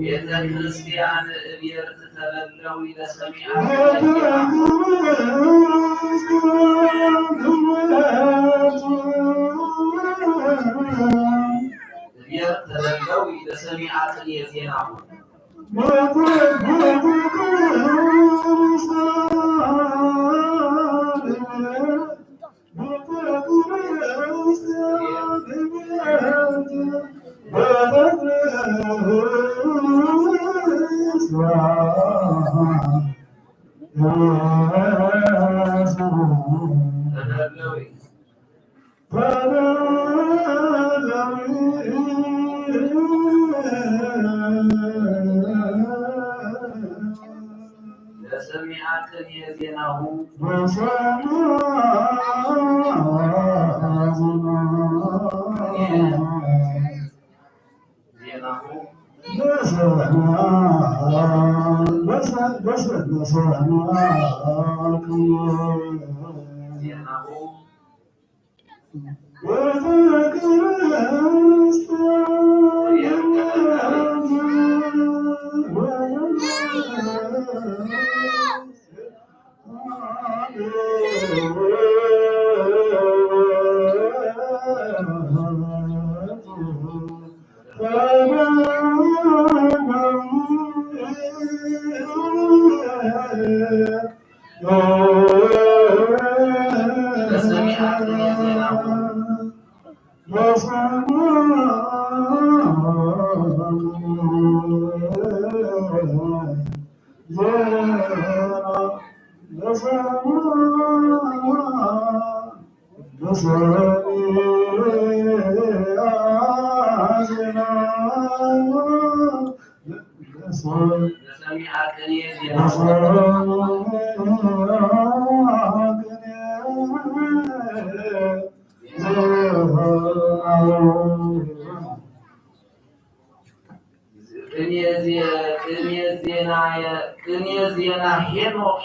S7: ቤተክርስቲያን እቤት ተበለው ለሰሚዓ እቤት ተበለው ለሰሚዓ የዜናው ለሰሚዓትን የዜናሁ ዜናሁ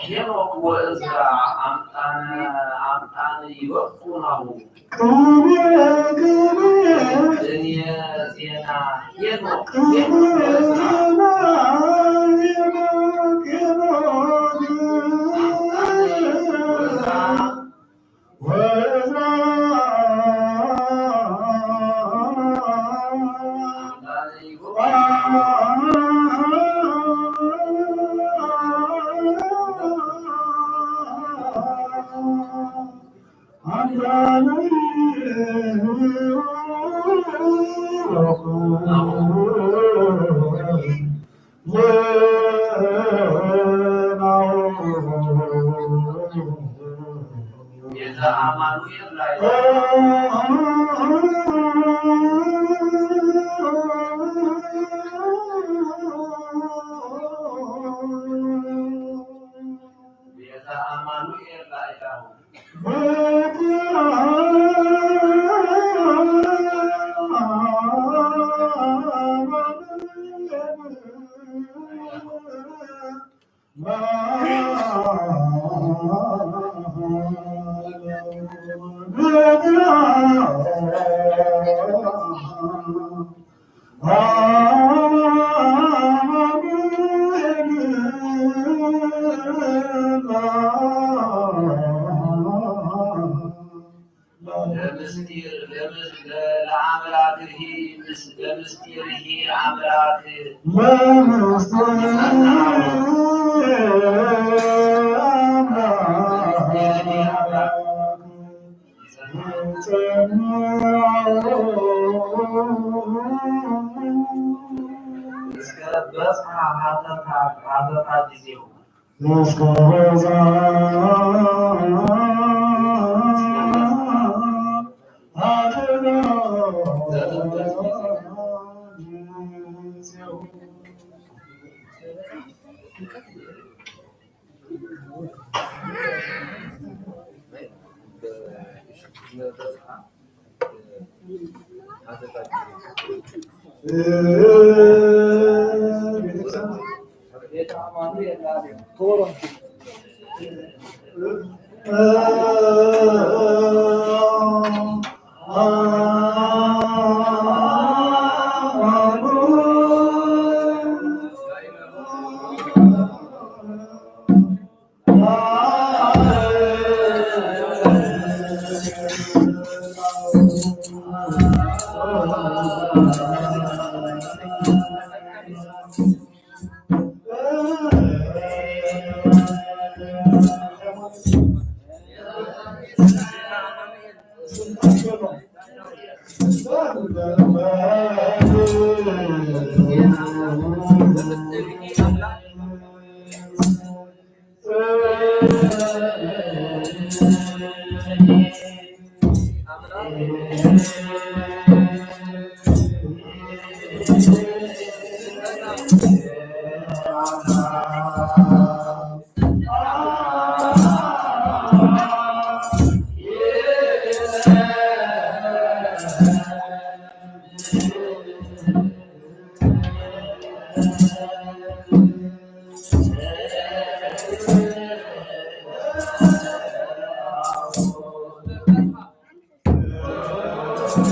S7: ሄኖክ ወእዝራ አምጣነ ይበቁናሁ ቅኔ ዜና ሄኖክ
S2: Thank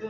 S2: you.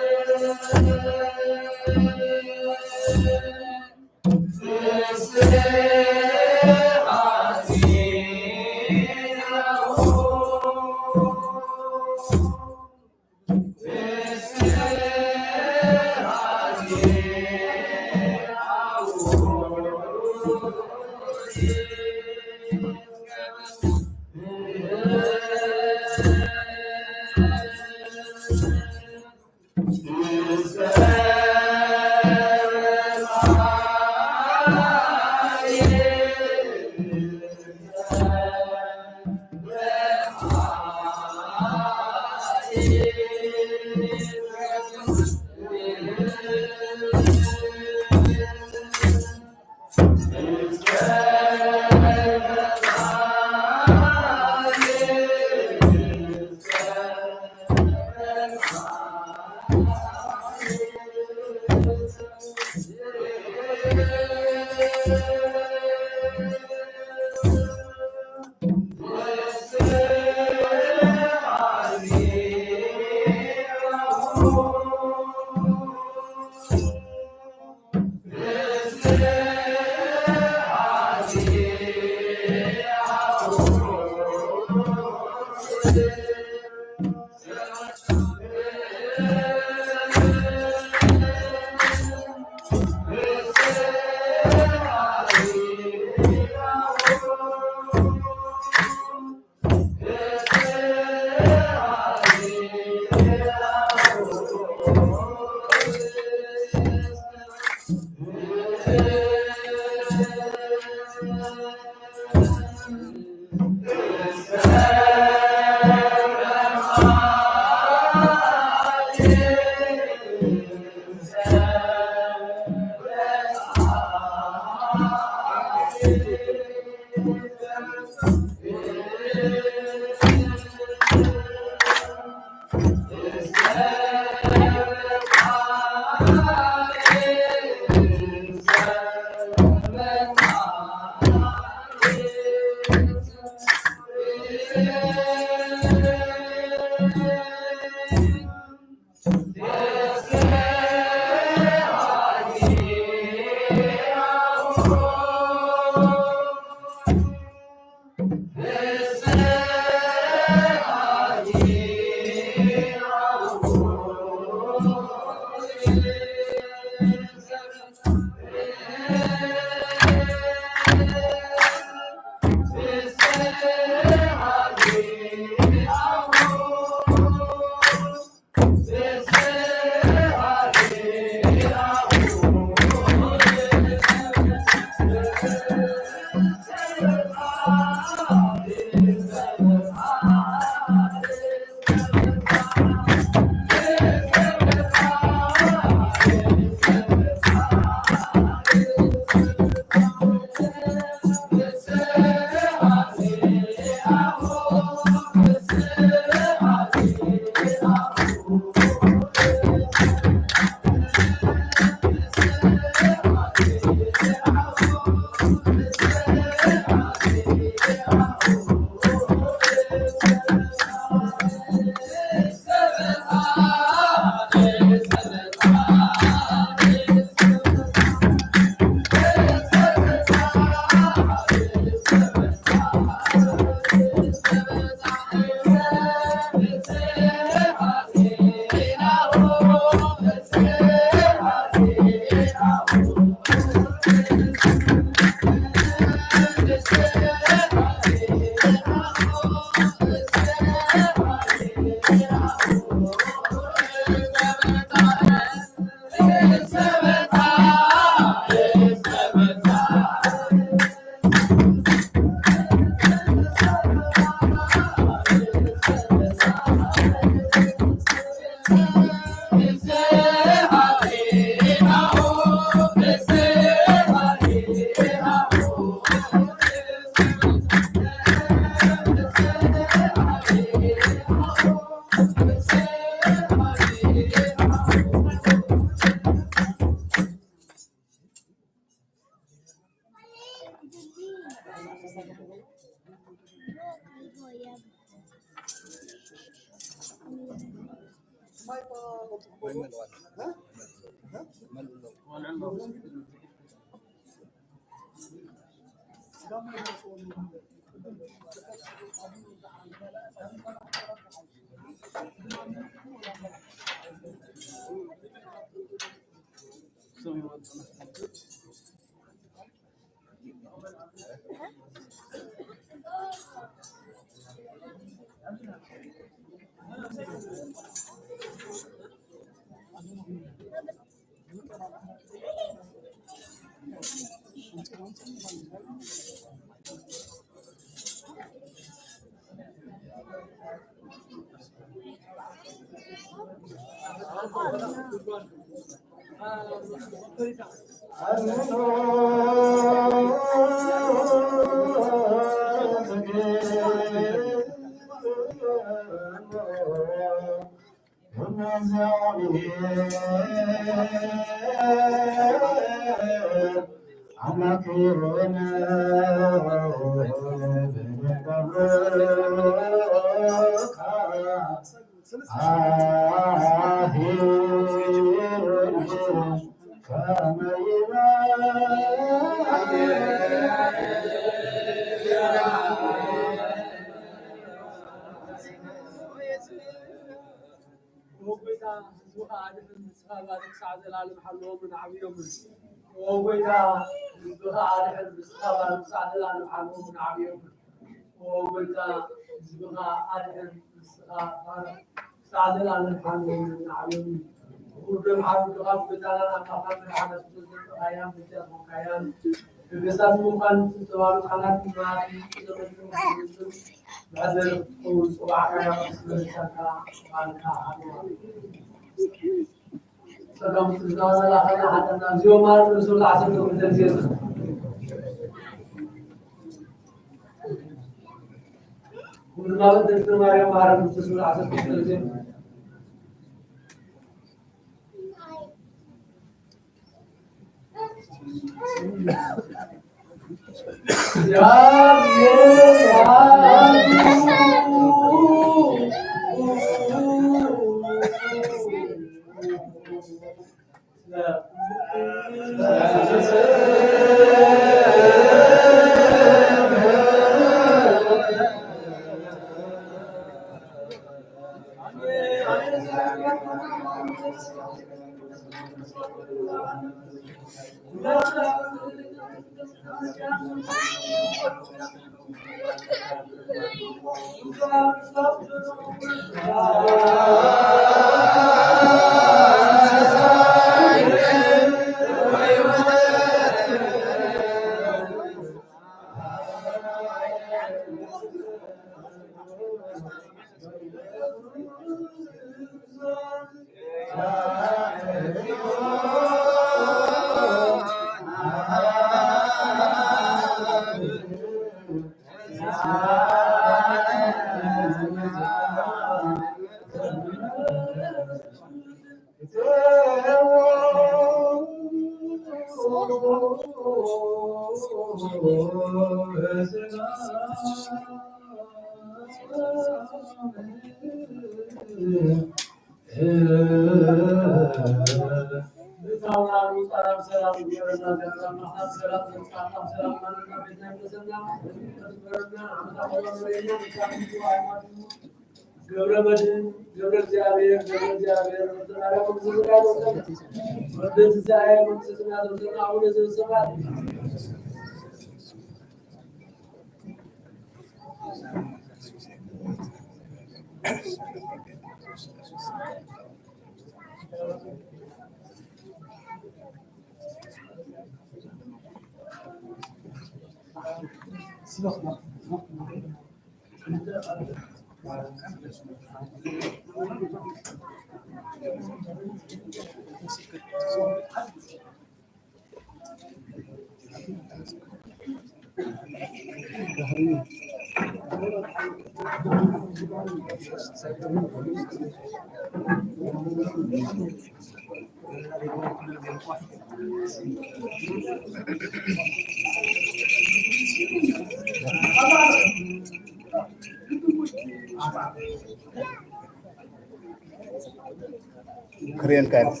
S3: ክሬን ካርስ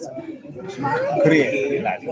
S3: ክሬን ይላል።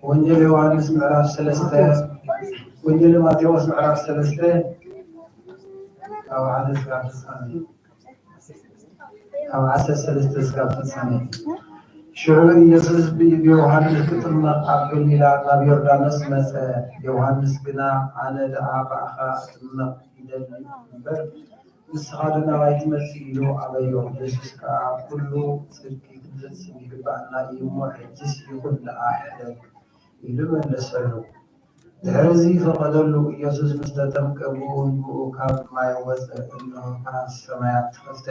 S5: ወንጌል ዮሐንስ ምዕራፍ 3 ወንጌል ማቴዎስ ምዕራፍ 3 ካብ 1 እስካብ 9 ካብ 13 እስካብ 9 ሽዑ ኢየሱስ ብዮሐንስ ክጥምቕ ኣብ ገሊላ ናብ ዮርዳኖስ መፀ። ዮሐንስ ግና ኣነ ደኣ ባእኻ እጥምቕ ይደሊ እምበር ንስኻ ናባይ ትመጽእ ኢሉ ኣበዮ። ኢየሱስ ከዓ ኩሉ ጽድቂ ክፍጽም ይግባአና እዩ እሞ ሕጂስ ይኹን ደኣ ሕደግ ኢሉ መለሰሉ። ድሕሪ ፈቐደሉ። ኢየሱስ ምስ ተጠምቀ ብኡ ካብ ማይ ወፀ። እነሆ ካህን ሰማያት ተኸፍተ፣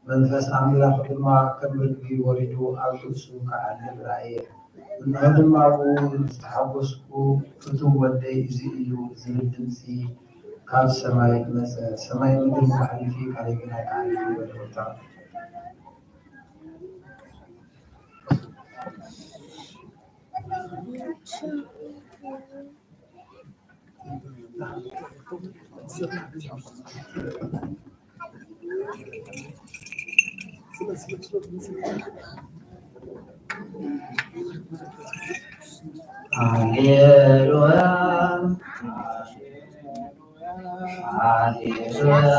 S5: መንፈስ ኣምላኽ ድማ ከም ርግቢ ወሪዱ ኣብ ርእሱ ክዓልል ረአየ። እነሆ ድማ ብኡ ዝተሓጐስኩ ፍቱው ወደይ እዚ እዩ ዝብል ድምፂ ካብ ሰማይ መፀ። ሰማይ ምድሪ ተሕሊፊ ካሊእ ግን ኣይተሓሊፉ በልታ።
S7: ሃሌሉያ ሃሌሉያ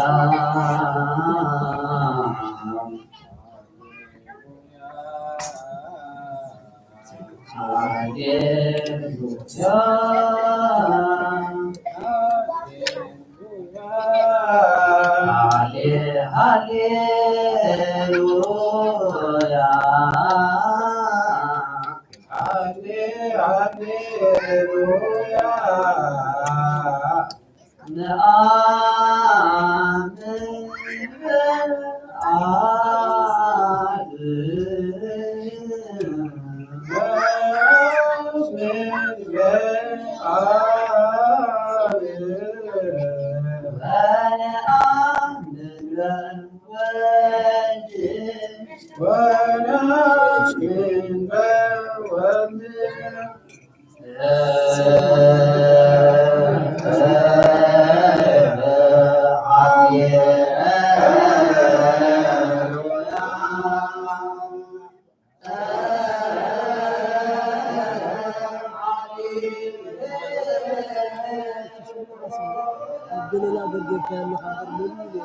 S3: الدنيا قد كان محضر مني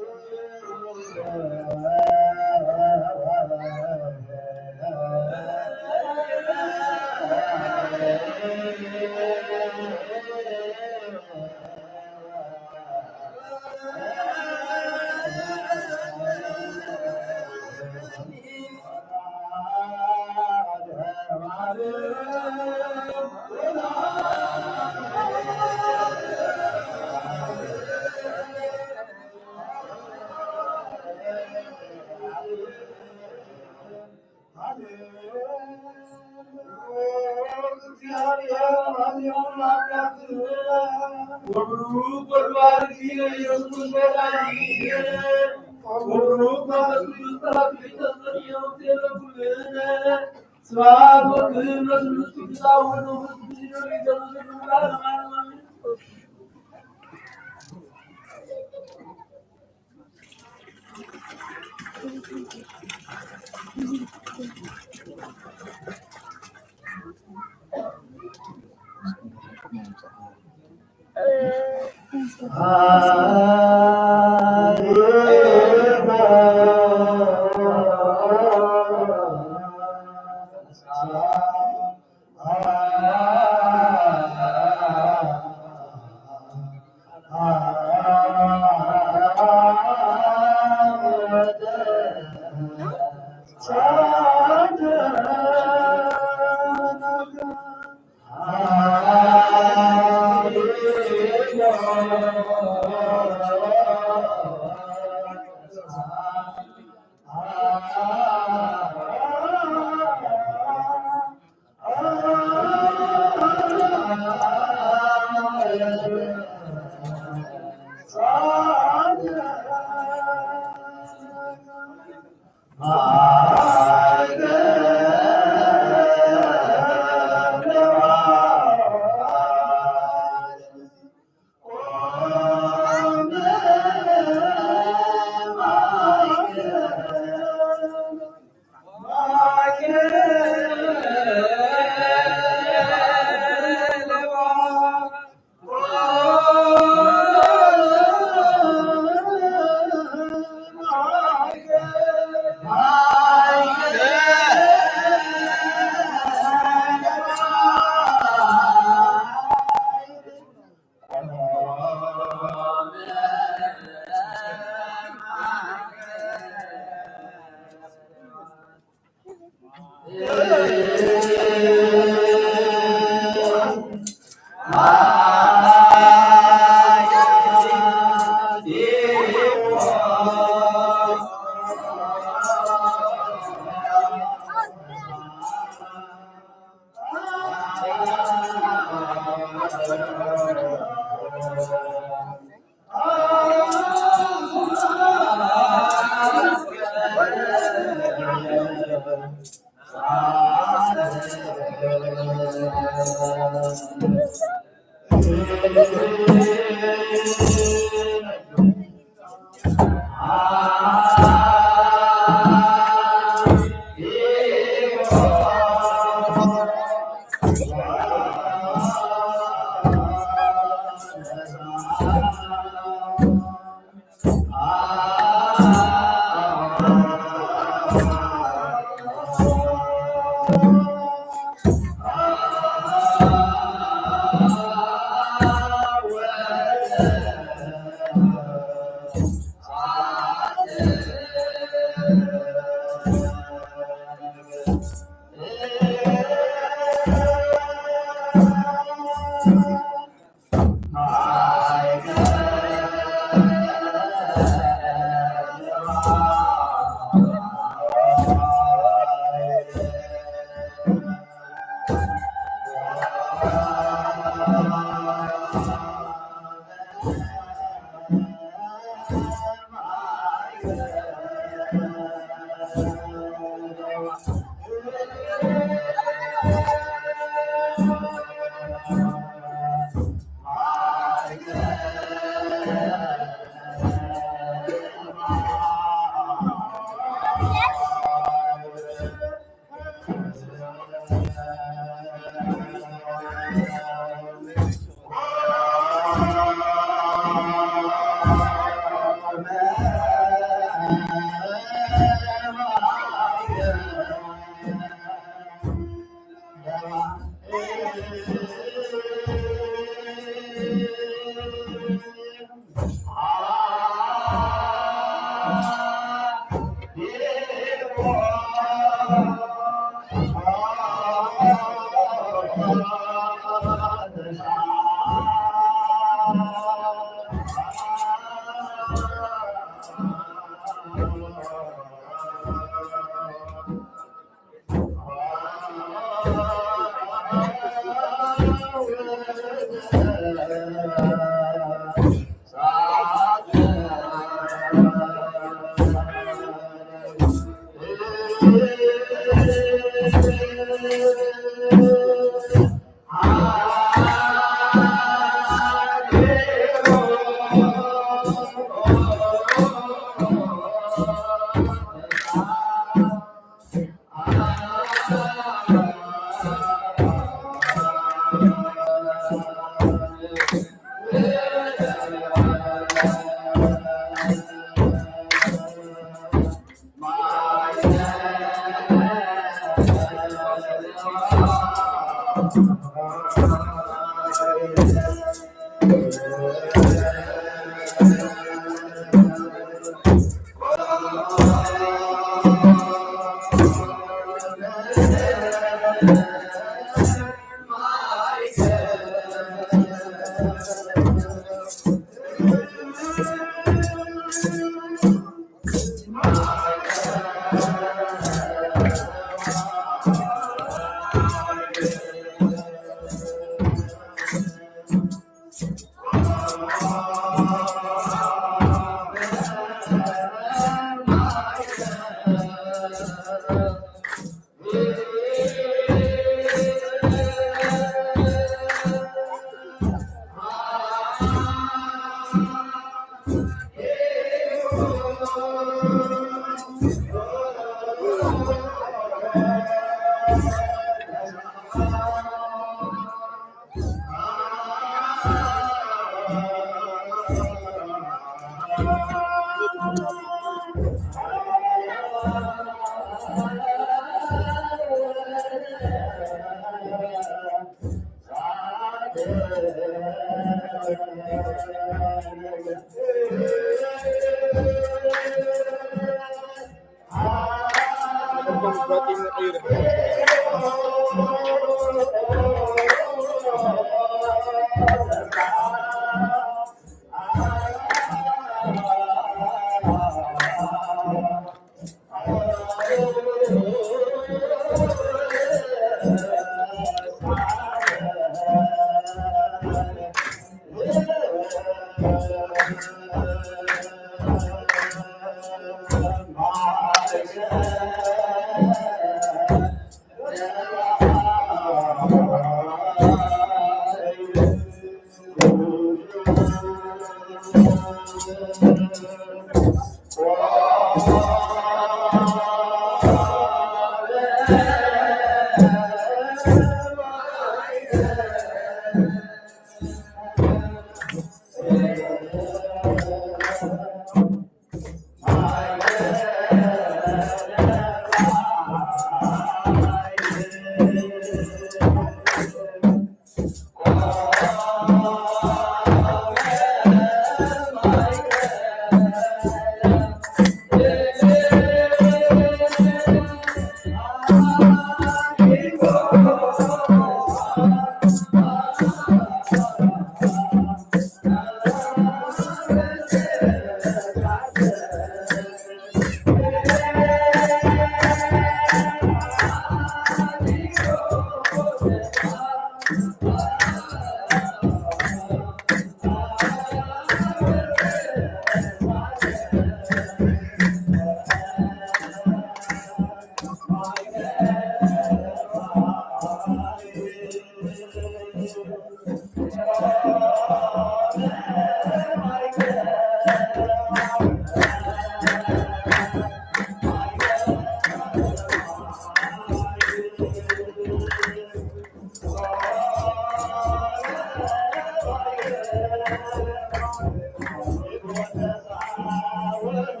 S2: Thank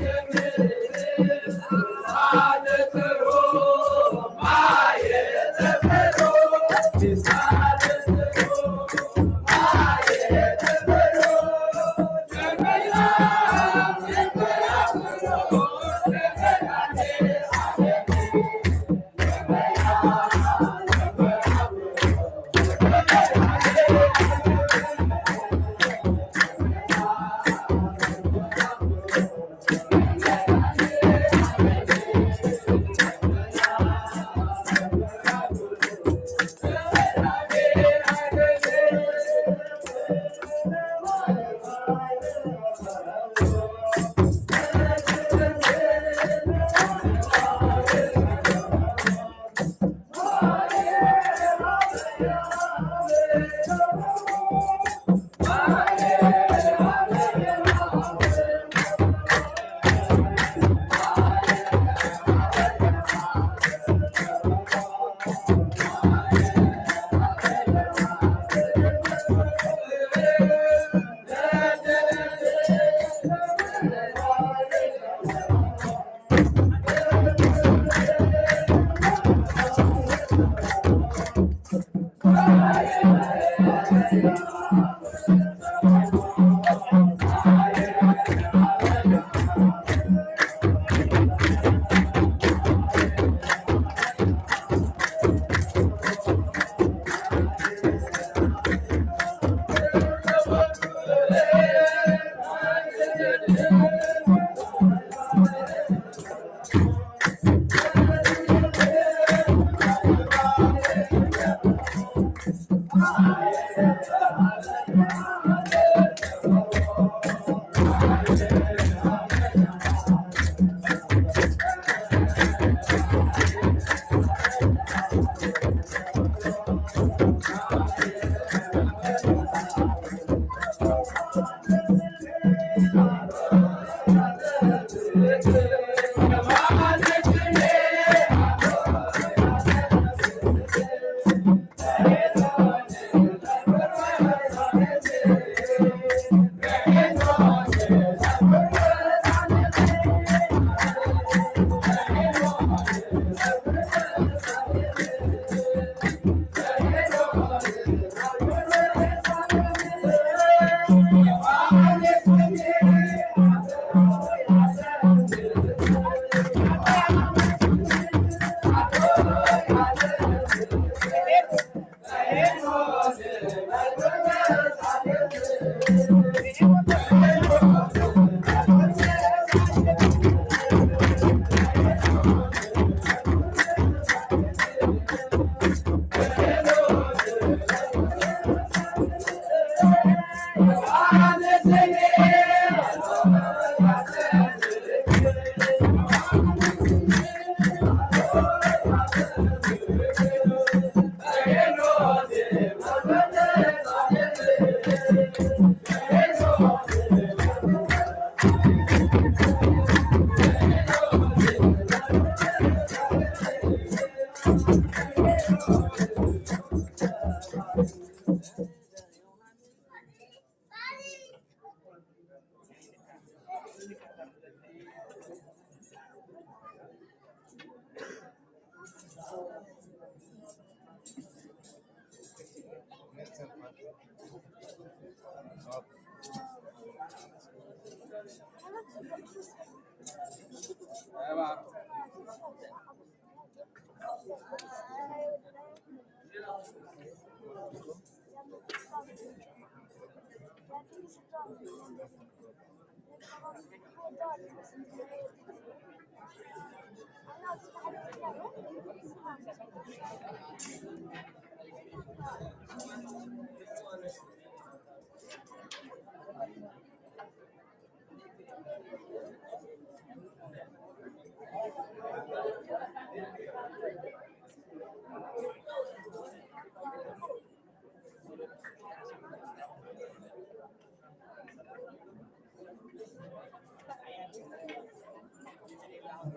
S2: you.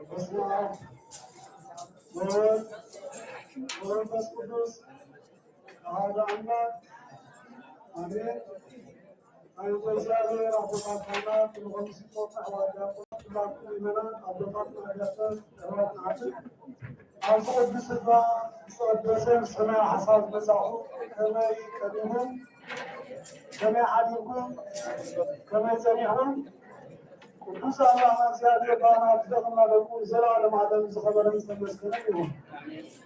S2: በስመ አብ ወወልድ ወመንፈስ ቅዱስ አሐዱ አምላክ አሜን። አይዞ እግዚአብሔር አቦታትና ትልሆን ሲቆጣ ዋዳቆ ሁላቱ ምእመናን አቦታት ማዳሰብ ተባናትን አብዚ ቅዱስ ስባ ዝተወደሰን ሰማይ ሓሳብ መጻኹ ከመይ ቀዲሙም ከመይ ሓዲርኩም ከመይ ጸኒሕኩም ቅዱስ አምላክ እግዚአብሔር ባናት ደምና ደቁ ዘላለም ዓለም ዝኸበረ ዝተመስገነ ይሁን።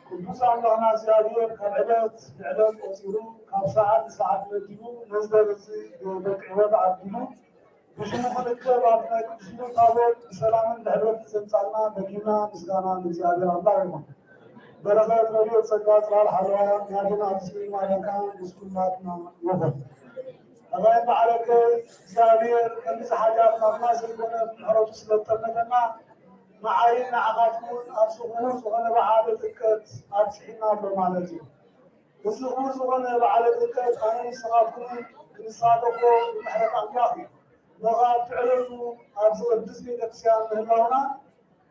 S2: ቅዱስ አምላክና እግዚአብሔር ካብ ዕለት ንዕለት ቆፂሩ ካብ ሰዓት ንሰዓት መዲቡ ነዝደርዚ ደቂ ሕይወት ዓቢሉ ብሽሙ ክልክብ ኣብ ናይ ቅዱስኑ ታቦት ብሰላምን ብሕብረት ዘምፃልና በጊና ምስጋና ንእግዚአብሔር ኣምላክ ይሁን። በረከት ረድኤት ጸጋ ጽላል ሓለዋ ናድና ብስሪ ማለካ ምስኩናትና ይኹን። أغاية بعلك እግዚአብሔር ከንዚ ሓጃት ናትና ዘይኮነ ምሕረቱ ስለጠመተና መዓይን ንዓኻትኩን ኣብ ስኹር ዝኾነ በዓለ ጥምቀት ኣብፅሒና ኣሎ ማለት እዩ። ብስኹር ዝኾነ በዓለ ጥምቀት ኣነ ንስኻትኩን ክንሳተፎ ብምሕረት ኣምላኽ እዩ። ነኻ ትዕረቱ ኣብ ዝቅድስ ቤተክርስትያን ምህላውና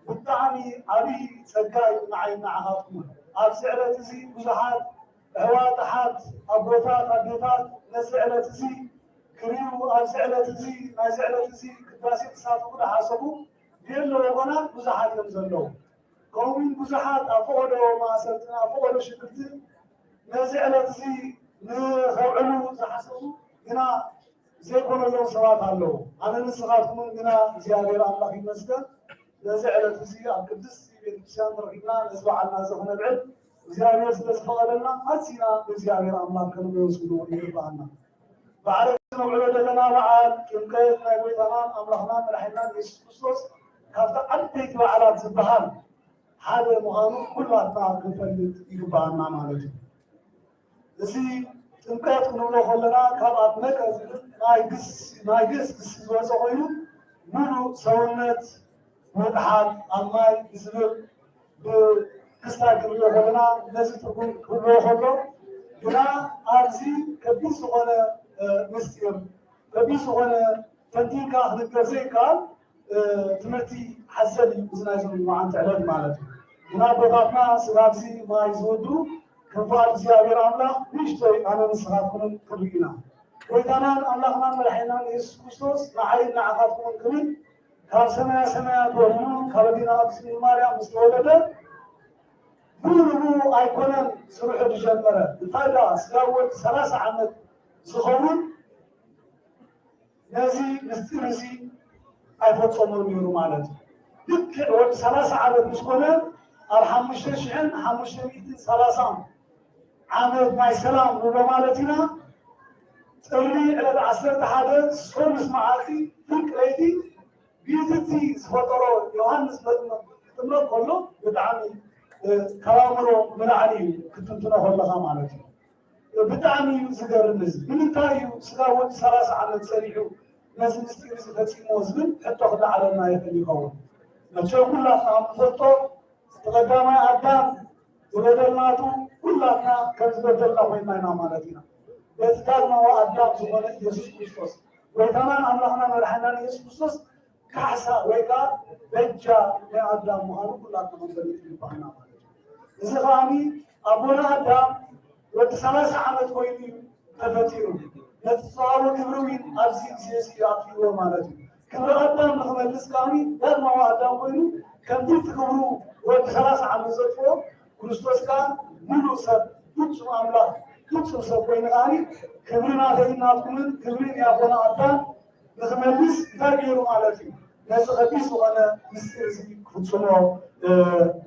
S2: ብጣዕሚ ዓብዪ ጸጋ እዩ ንዓይን ንዓኻትኩን። ኣብዚ ዕለት እዚ ብዙሓት ኣሕዋት ኣቦታት ኣዴታት ነዚ ዕለት እዚ ክሪኡ ኣብዚ ዕለት እዚ ናይዚ ዕለት እዚ ቅዳሴ ክሳተፉ ዝሓሰቡ ብየለዎ ወገናት ብዙሓት እዮም ዘለዉ። ከምኡውን ብዙሓት ኣብ ፈቐዶ ማእሰልትን ኣብ ፈቐዶ ሽግርትን ነዚ ዕለት እዚ ንኸውዕሉ ዝሓሰቡ ግና ዘይኮነሎም ሰባት ኣለዉ። ኣነ ንስኻትኩምን ግና እግዚኣብሔር ኣምላኽ ይመስገን ነዚ ዕለት እዚ ኣብ ቅድስቲ ቤተክርስትያን ተረኺብና ነዚ በዓልና ዘኽነብዕል እግዚአብሔር ስለዝፈቀደልና አዚና እግዚአብሔር አምላክ ከመወስዱ ይባልና በዓለ ነውዕሎ ደለና በዓል ጥምቀት ናይ ጎይታናን አምላኽናን መድሓኒትናን ኢየሱስ ክርስቶስ ካብቲ ዓበይቲ በዓላት ዝበሃል ሓደ ምዃኑ ኩላትና ክንፈልጥ ይግባአና ማለት እዩ። እዚ ጥምቀት ክንብሎ ከለና ካብ ኣብ መቀ ዝብል ናይ ግስ ዝወፀ ኮይኑ ሙሉእ ሰውነት ምጥሓል ኣብ ማይ ዝብል ክስታይ ክብሎ ከለና ነዚ ትርጉም ክብሎ ከሎ ግና ኣብዚ ከቢድ ዝኾነ ምስጢር ከቢድ ዝኾነ ተንቲንካ ክንገር ዘይከኣል ትምህርቲ ሓዘል እዩ እዚ ናይ ዝብል መዓልቲ ዕለት ማለት እዩ። ግና ቦታትና ስጋብዚ ማይ ዝወድሩ ክንፋል እግዚኣብሔር ኣምላኽ ንእሽተይ ኣነ ንስኻትኩምን ክርኢ ኢና። ጎይታናን ኣምላኽናን መድሓኒትናን ኢየሱስ ክርስቶስ ንዓይን ንዓኻትኩምን ክብል ካብ ሰማያት ወሪዱ ካብ ኣዴና ኣክሱም ማርያም ምስ ተወለደ ሙሉ ኣይኮነን ስርሑ ዝጀመረ እንታይ ዳ ስጋብ ወዲ 30 ዓመት ዝኸውን ነዚ ምስጢር እዚ ኣይፈፀሞን ነይሩ ማለት እዩ። ልክዕ ወዲ 30 ዓመት ምስ ኮነ ኣብ 5530 ዓመት ናይ ሰላም ንብሎ ማለት ኢና ጥሪ ዕለት 11 ሶሉስ መዓልቲ ፍርቂ ለይቲ ቢትቲ ዝፈጠሮ ዮሃንስ ጥምረት ከሎ ብጣዕሚ ከባምሮ ብላዕሊ እዩ ክትንትኖ ከለኻ ማለት እዩ። ብጣዕሚ እዩ ዝገርም እዚ ንምንታይ እዩ ስጋ ወዲ 30 ዓመት ፀኒሑ ነዚ ምስጢር እዚ ፈፂሞ ዝብል ሕቶ ክላዓለና ይኽእል ይኸውን። መቸም ኩላትና ንፈልጦ ተቐዳማይ ኣዳም ዝበደልናቱ ኩላትና ከም ዝበደልና ኮይና ኢና ማለት ኢና። በቲ ዳግማዊ ኣዳም ዝኾነ ኢየሱስ ክርስቶስ ጎይታናን ኣምላኽናን መድሓኒትናን ኢየሱስ ክርስቶስ ካሕሳ ወይ ከዓ በጃ ናይ ኣዳም ምዃኑ ኩላትና ክንፈልጥ ይግባአና ማለት እዩ። እዚ ከዓኒ ኣቦና ኣዳም ወዲ 30 ዓመት ኮይኑ ተፈጢሩ ነቲ ዝተዋሃቦ ክብሪ እውን ኣብዚ ግዜ እዚ ኣትልዎ ማለት እዩ። ክብሪ ኣዳም ንክመልስ ከዓኒ ዳግማዊ ኣዳም ኮይኑ ከምቲ ክብሩ ወዲ 30 ዓመት ዘጥፍኦ ክርስቶስ ከዓ ሙሉእ ሰብ ፍፁም ኣምላኽ ፍፁም ሰብ ኮይኑ ከዓኒ ክብሪ ናተይናትኩምን ክብሪ ንኣቦና ኣዳም ንክመልስ እንታይ ገይሩ ማለት እዩ። ነዚ ከቢድ ዝኾነ ምስጢር እዚ ክፍፅሞ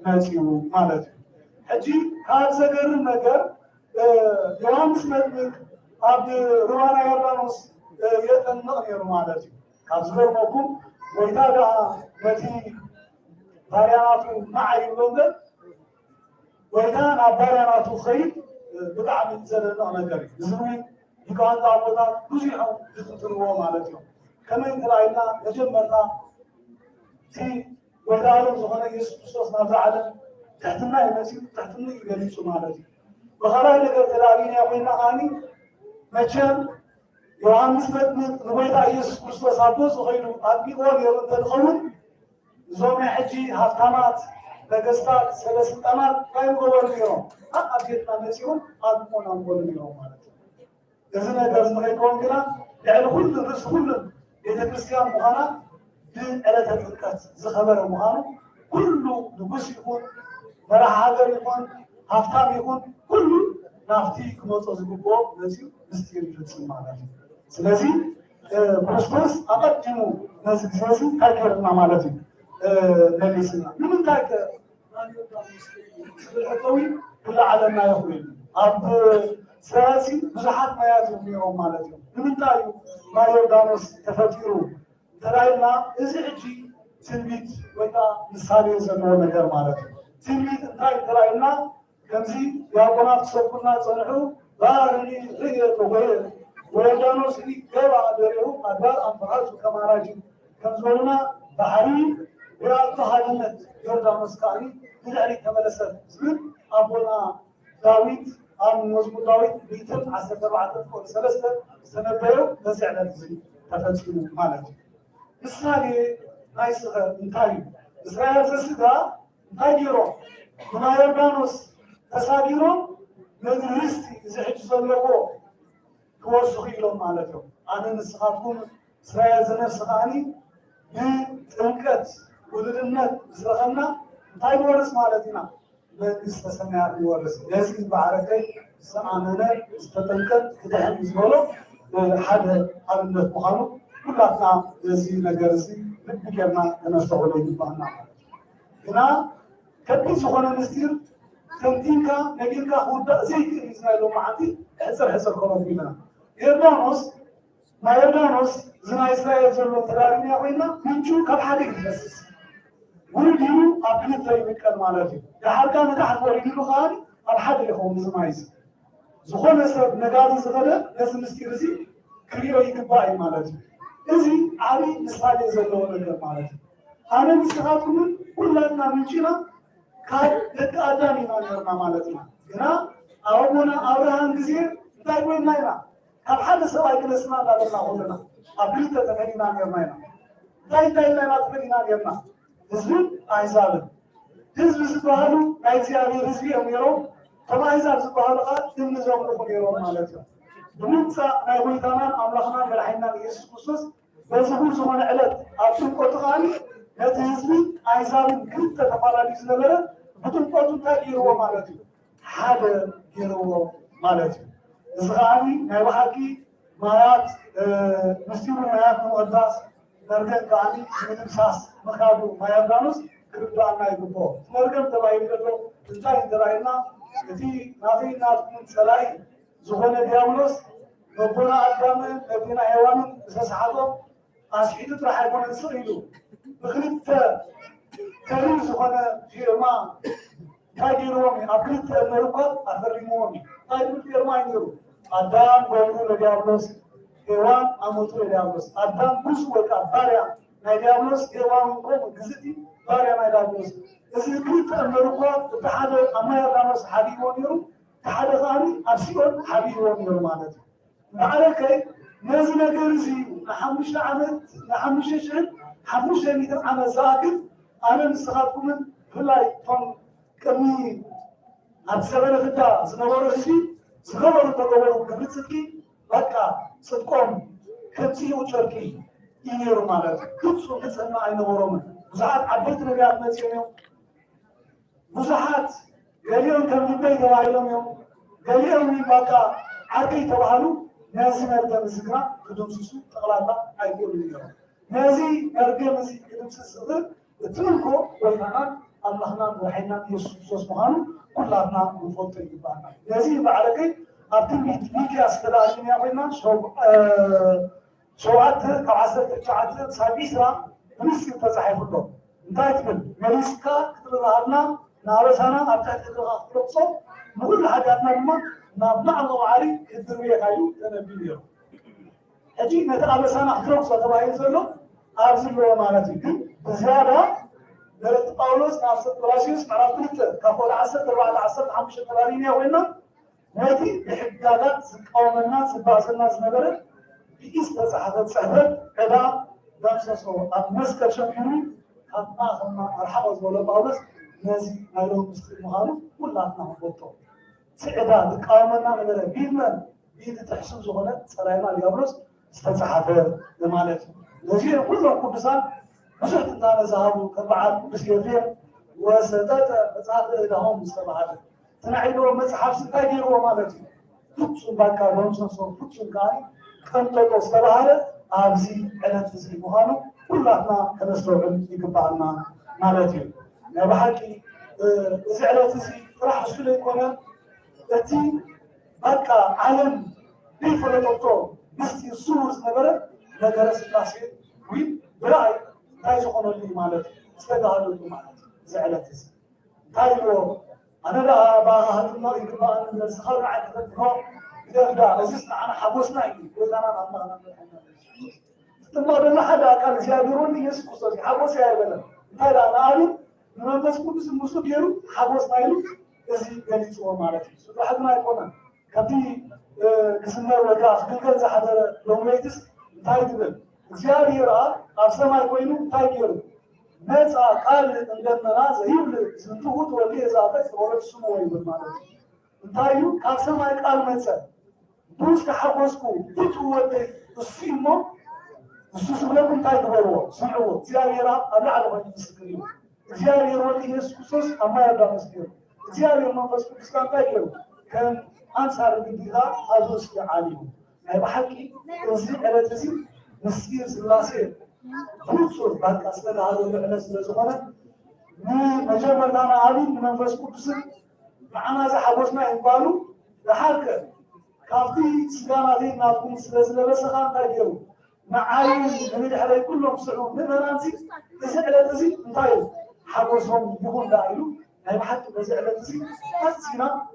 S2: መፅኡ ማለት እዩ። ሕጂ ካብ ዘገርም ነገር ዮሃንስ መጥምቅ ኣብ ሩባና ዮርዳኖስ የጠምቕ ነይሩ ማለት እዩ። ካብ ዝገርመኩም ጎይታ ደኣ ነቲ ባርያናቱ መዓይ ይብሎ እምበር ጎይታ ናብ ባርያናቱ ክኸይድ ብጣዕሚ ዘደንቕ ነገር እዩ። እዚ እውን ሊቃውንቲ ኣቦታት ብዙሖም ዝትንትንዎ ማለት እዮም። ከመይ ተራእይና መጀመርታ እቲ ወዳሎም ዝኾነ ኢየሱስ ክርስቶስ ናብዚ ዓለም ትሕትና ይመፅኡ ትሕትና ይገሊፁ ማለት እዩ። ብኻልኣይ ነገር ተዳሊና ኮይና ከዓኒ መቸም ዮሃንስ መጥምቅ ንጎይታ ኢየሱስ ክርስቶስ ኣብ ገፁ ኸይዱ ኣጥቢቆ ነይሩ እንተዝኸውን እዞም ናይ ሕጂ ሃፍታማት ነገስታት ሰበስልጣናት እንታይ ይገበሩ ነይሮም? ኣብ ቤትና መፂኦም ኣጥቢቆን ኣንጎሉ ነይሮም ማለት እዩ። እዚ ነገር ንኸይከውን ግና ልዕሊ ኩሉ ርእሲ ኩሉን ቤተክርስትያን ምዃና ብዕለተ ጥምቀት ዝኸበረ ምዃኑ ኩሉ ንጉስ ይኹን መራሒ ሃገር ይኹን ሃፍታም ይኹን ኩሉ ናብቲ ክመፆ ዝግብኦ መፂኡ ምስጢር ይፍፅም ማለት እዩ። ስለዚ
S3: ክርስቶስ አቀድሙ ነዚህ ስለዚህ ታገርና ማለት ነው ለሊስና ምን ታከ ስለጠዊ ለዓለና ይሁን አብ ስለዚ ብዙሓት ማያት የሚሆን ማለት ነው ምን ታዩ ማዮርዳኖስ ተፈጥሩ ተራይና እዚ እጂ ትንቢት ወጣ ምሳሌ ዘመው ነገር ማለት ነው ትንቢት እንታይ ተራይና ከምዚ ያቆናት ሰኩና ጸንሑ ባርኒ ወይ ወዮርዳኖስ ገባ ደረው አዳር አንፈራሱ ከማራጂ ከምዞና ባህሪ ወራቱ ሀድነት ዮርዳኖስ ካሊ ብልዕሊ ተመለሰት ዝብል አቦና ዳዊት አብ መዝሙር ዳዊት ቢትን 14 ቁጥር 3 ተነበዩ በዚህ ዕለት ተፈጽሙ ማለት ነው ምሳሌ ናይስኸ እንታይ እስራኤል ዘስጋ እንታይ ጌሮ ዮርዳኖስ ተሳጊሮ መንግስት ዝሕጅ ዘለዎ ክወስኹ ኢሎም ማለት ነው ኣነ ንስኻትኩም እስራኤል ዘነፍስኻኒ ብጥምቀት ውልድነት ዝረኸና እንታይ ንወርስ ማለት ኢና መንግስተ ሰማያት ንወርስ ነዚ ባዕረከይ ዝተኣመነ ዝተጠንቀቅ ክድሕን ዝበሎ ሓደ ኣብነት ምዃኑ ኩላትና እዚ ነገር እዚ ልቢ ጌርና ክነስተውሎ ይግባአና ግና ከቢድ ዝኾነ ምስጢር ተምቲንካ ነጊርካ ክውዳእ ዘይክእል እዩ ዝናይሎ መዓልቲ ሕፅር ከመት ኢልና ዮርዳኖስ ናይ ዮርዳኖስ እዚ ናይ እስራኤል ዘሎ ተዳርግንያ ኮይና ምንጩ ካብ ሓደ ይፈስስ ውርድ ኢሉ ኣብ ክልተ ይምቀል ማለት እዩ ድሓርካ ንታሕት ወሪዱ ከዓኒ ኣብ ሓደ ይኸውን እዚ ማይ እዚ ዝኾነ ሰብ ነጋዲ ዝኸደ ነዚ ምስጢር እዚ ክሪኦ ይግባእ እዩ ማለት እዩ እዚ ዓብይ ምሳሌ ዘለዎ ነገር ማለት እዩ ኣነ ንስኻትኩምን ኩላትና ምንጭና ካብ ደቂ ኣዳም ኢና ነርና ማለት ኢና ግና ኣቦና ኣብርሃም ግዜ እንታይ ኮይና ኢና ካብ ሓደ ሰብኣይ ክነስና እንዳበልና ኩልና ኣብ ክልተ ተፈሊና ነርና ኢና እንታይ ኢልና ተፈሊና ነርና ህዝብን ኣሕዛብን ህዝቢ ዝበሃሉ ናይ እግዚኣብሔር ህዝቢ እዮም ነይሮም እቶም ኣሕዛብ ዝበሃሉ ከዓ እምኒ ዘምልኹ ነይሮም ማለት እዮም ብምምፃእ ናይ ጎይታናን ኣምላኽናን መድሓኒናን ኢየሱስ ክርስቶስ በዚ ኩሉ ዝኾነ ዕለት ኣብ ጥምቀቱ ከዓኒ ነቲ ህዝቢ ኣሕዛብን ክልተ ተፈላለዩ ዝነበረ ብጥምቀቱ እንታይ ገይርዎ ማለት እዩ ሓደ ገይርዎ ማለት እዩ እዚ ከዓኒ ናይ ባሕቂ ማያት ምስጢሩ ማያት ንምቕዳስ መርገም ከዓኒ ንምድምሳስ ምኻዱ ማይ ዮርዳኖስ ክርዳእና ይግብኦ መርገም ተባሂሉ ዘሎ እንታይ እንተራእየና እቲ ናዘይናትኩም ፀላኢ ዝኾነ ዲያብሎስ ነቦና ኣዳምን ነቦና ሔዋንን ዝተሰሓቶም ኣስሒቱ ጥራሕ ኣይኮነን ስቕ ኢሉ ብክልተ ከሪር ዝኾነ ፊርማ እንታይ ገይርዎም እዩ ኣብ ክልተ መርኳት ኣፈሪምዎም እዩ እንታይ ድብል ፊርማ እዩ ነይሩ ኣዳም ጎይኑ ለዲያብሎስ ሔዋን ኣሞቱ ለዲያብሎስ ኣዳም ጉስ ወይ ከዓ ባርያ ናይ ዲያብሎስ ሔዋን ቆሙ ግዝእቲ ባርያ ናይ ዲያብሎስ እዚ ክልተ መርኳት እቲ ሓደ ኣብ ማይ ዮርዳኖስ ሓቢቦ ነይሩ እቲ ሓደ ከዓኒ ኣብ ሲኦል ሓቢቦ ነይሩ ማለት እዩ ባዕለከይ ነዚ ነገር እዚ ንሓሙሽተ ዓመት ንሓሙሽተ ዓመት ዝኣክል ኣነ ንስኻትኩምን ብፍላይ እቶም ቅድሚ ኣብ ሰበረ ፍዳ ዝነበሩ ህዝቢ ዝገበሩ ተገበሩ ክብሪ ፅድቂ በቃ ፅድቆም ከምፅኡ ጨርቂ እዩ ነይሩ ማለት እዩ ፍፁም ንፅህና ኣይነበሮምን ብዙሓት ዓበይቲ ነቢያት መፅኦም እዮም ብዙሓት ገሊኦም ከም ልበይ ተባሂሎም እዮም ገሊኦም በቃ ዓርከይ ተባሃሉ ነዚ መርገም እዚ ግና ክድምስሱ ጠቕላላ ኣይክእሉን እዮም ነዚ መርገም እዚ ክድምስስ ዝኽእል እቲ ምልኮ ጎይታናን ኣምላኽናን መድሓኒናን ኢየሱስ ክርስቶስ ምዃኑ ኩላትና ንፈልጦ ይግባአና ነዚ ባዕለከይ ኣብ ትንቢት ሚክያስ ተዳርግንያ ኮይና 7 ካብ 19 ክሳብ 20 ብምስጢር ተፃሒፉሎ እንታይ ትብል መሊስካ ክትርባሃልና ንኣበሳና ኣብ ትሕቲ እግርኻ ክትረግፆ ንኩሉ ሓጢኣትና ድማ ናብ ማዕሞ ባዕሪ ክድርብየካ እዩ ተነቢዩ ነይሩ ሕጂ ነቲ ኣበሳና ክትረግፆ ተባሂሉ ዘሎ ኣብዚ ኣለዎ ማለት እዩ ግን ብዝያዳ መልእክቲ ጳውሎስ ናብ ቆላስይስ ምዕራፍ 2 ካብ ቁጥሪ 14-15 ተባሂልንያ ኮይና ነቲ ብሕግጋታት ዝቃወመና ዝባእሰና ዝነበረ ብኢድ ዝተፃሕፈት ፅሕፈት ዕዳ ደምሰሶ ኣብ መስቀል ሸፊኑ ካብ ማእኸልና ኣርሓቆ ዝበሎ ጳውሎስ ነዚ ናይ ሎም ምስጢር ምዃኑ ኩላትና ክንፈልጦ እቲ ዕዳ ዝቃወመና ነበረ ቢድመን ብኢድ ትሕስብ ዝኾነ ፀላይና ዲያብሎስ ዝተፃሓፈ ማለት እዩ ነዚኦም ኩሎም ቅዱሳን ብዙሕ ትንታነ ዝሃቡ ከም በዓል ቅዱስ ገብርኤል ወሰጠጠ መፅሓፍ ዕዳሆም ዝተባሃለ ተናዒልዎ መፅሓፍ እንታይ ገይርዎ ማለት እዩ ፍፁም ባካ ደምሰሶ ፍፁም ከዓኒ ቀንጠጦ ዝተባሃለ أبزي على تزي مهانو كلنا كنستوعب يقبعنا مالتي بحكي إذا على تزي راح أشكل يكون التي بقى علم كيف لتطور مستي الصوص نبرة لدرس الناسي وين برأي تايز قانون لي مالتي استدعوا لي مالتي إذا على تزي تايلو أنا لا بهذا النوع يقبع أن السخر عاد تطور إذا أزيزنا أنا حبوسنا إذا أنا ثم لما حدا كان زيادروني يسقط حبوس يا بلد هذا أنا أعلم من بس كل اسم مسلم يرو حبوس مايلو إزي قلت هو مالتي سو حد ما يكون كبي كسمنا وجاء كل ذا حدا لو ميتس تايدل زياديرا أصلا ما يكونوا تايدل ناس قال عندنا زيول سنتوه تولي إذا بس ولا سمو يبل مالتي تايو أصلا ما يقال مثلا دوس كحبوسكو تتوه السيمو السوس لكم تايدلوا سمعوا زياديرا أنا على ما يسكرين زياديرا اللي يسكسوس أما يبدأ مسكين زياديرا ما بس كان تايدلوا كان أنصار الجديدة أدوس عاليهم أي بحكي تنزيل على تزيد مسير سلاسل خصوص بعد أصلا هذا الناس لزمانه مجمع أنا عالم من بس كبس معنا إذا حبسنا يبالو لحركة كافي سجانا ذي نابون سلسلة بس خان تايدلوا معايين من الحلال كلهم صعود من نانسي بزعل تزي طيب حبسهم يكون دايلو هاي حتى بزعل تزي أسينا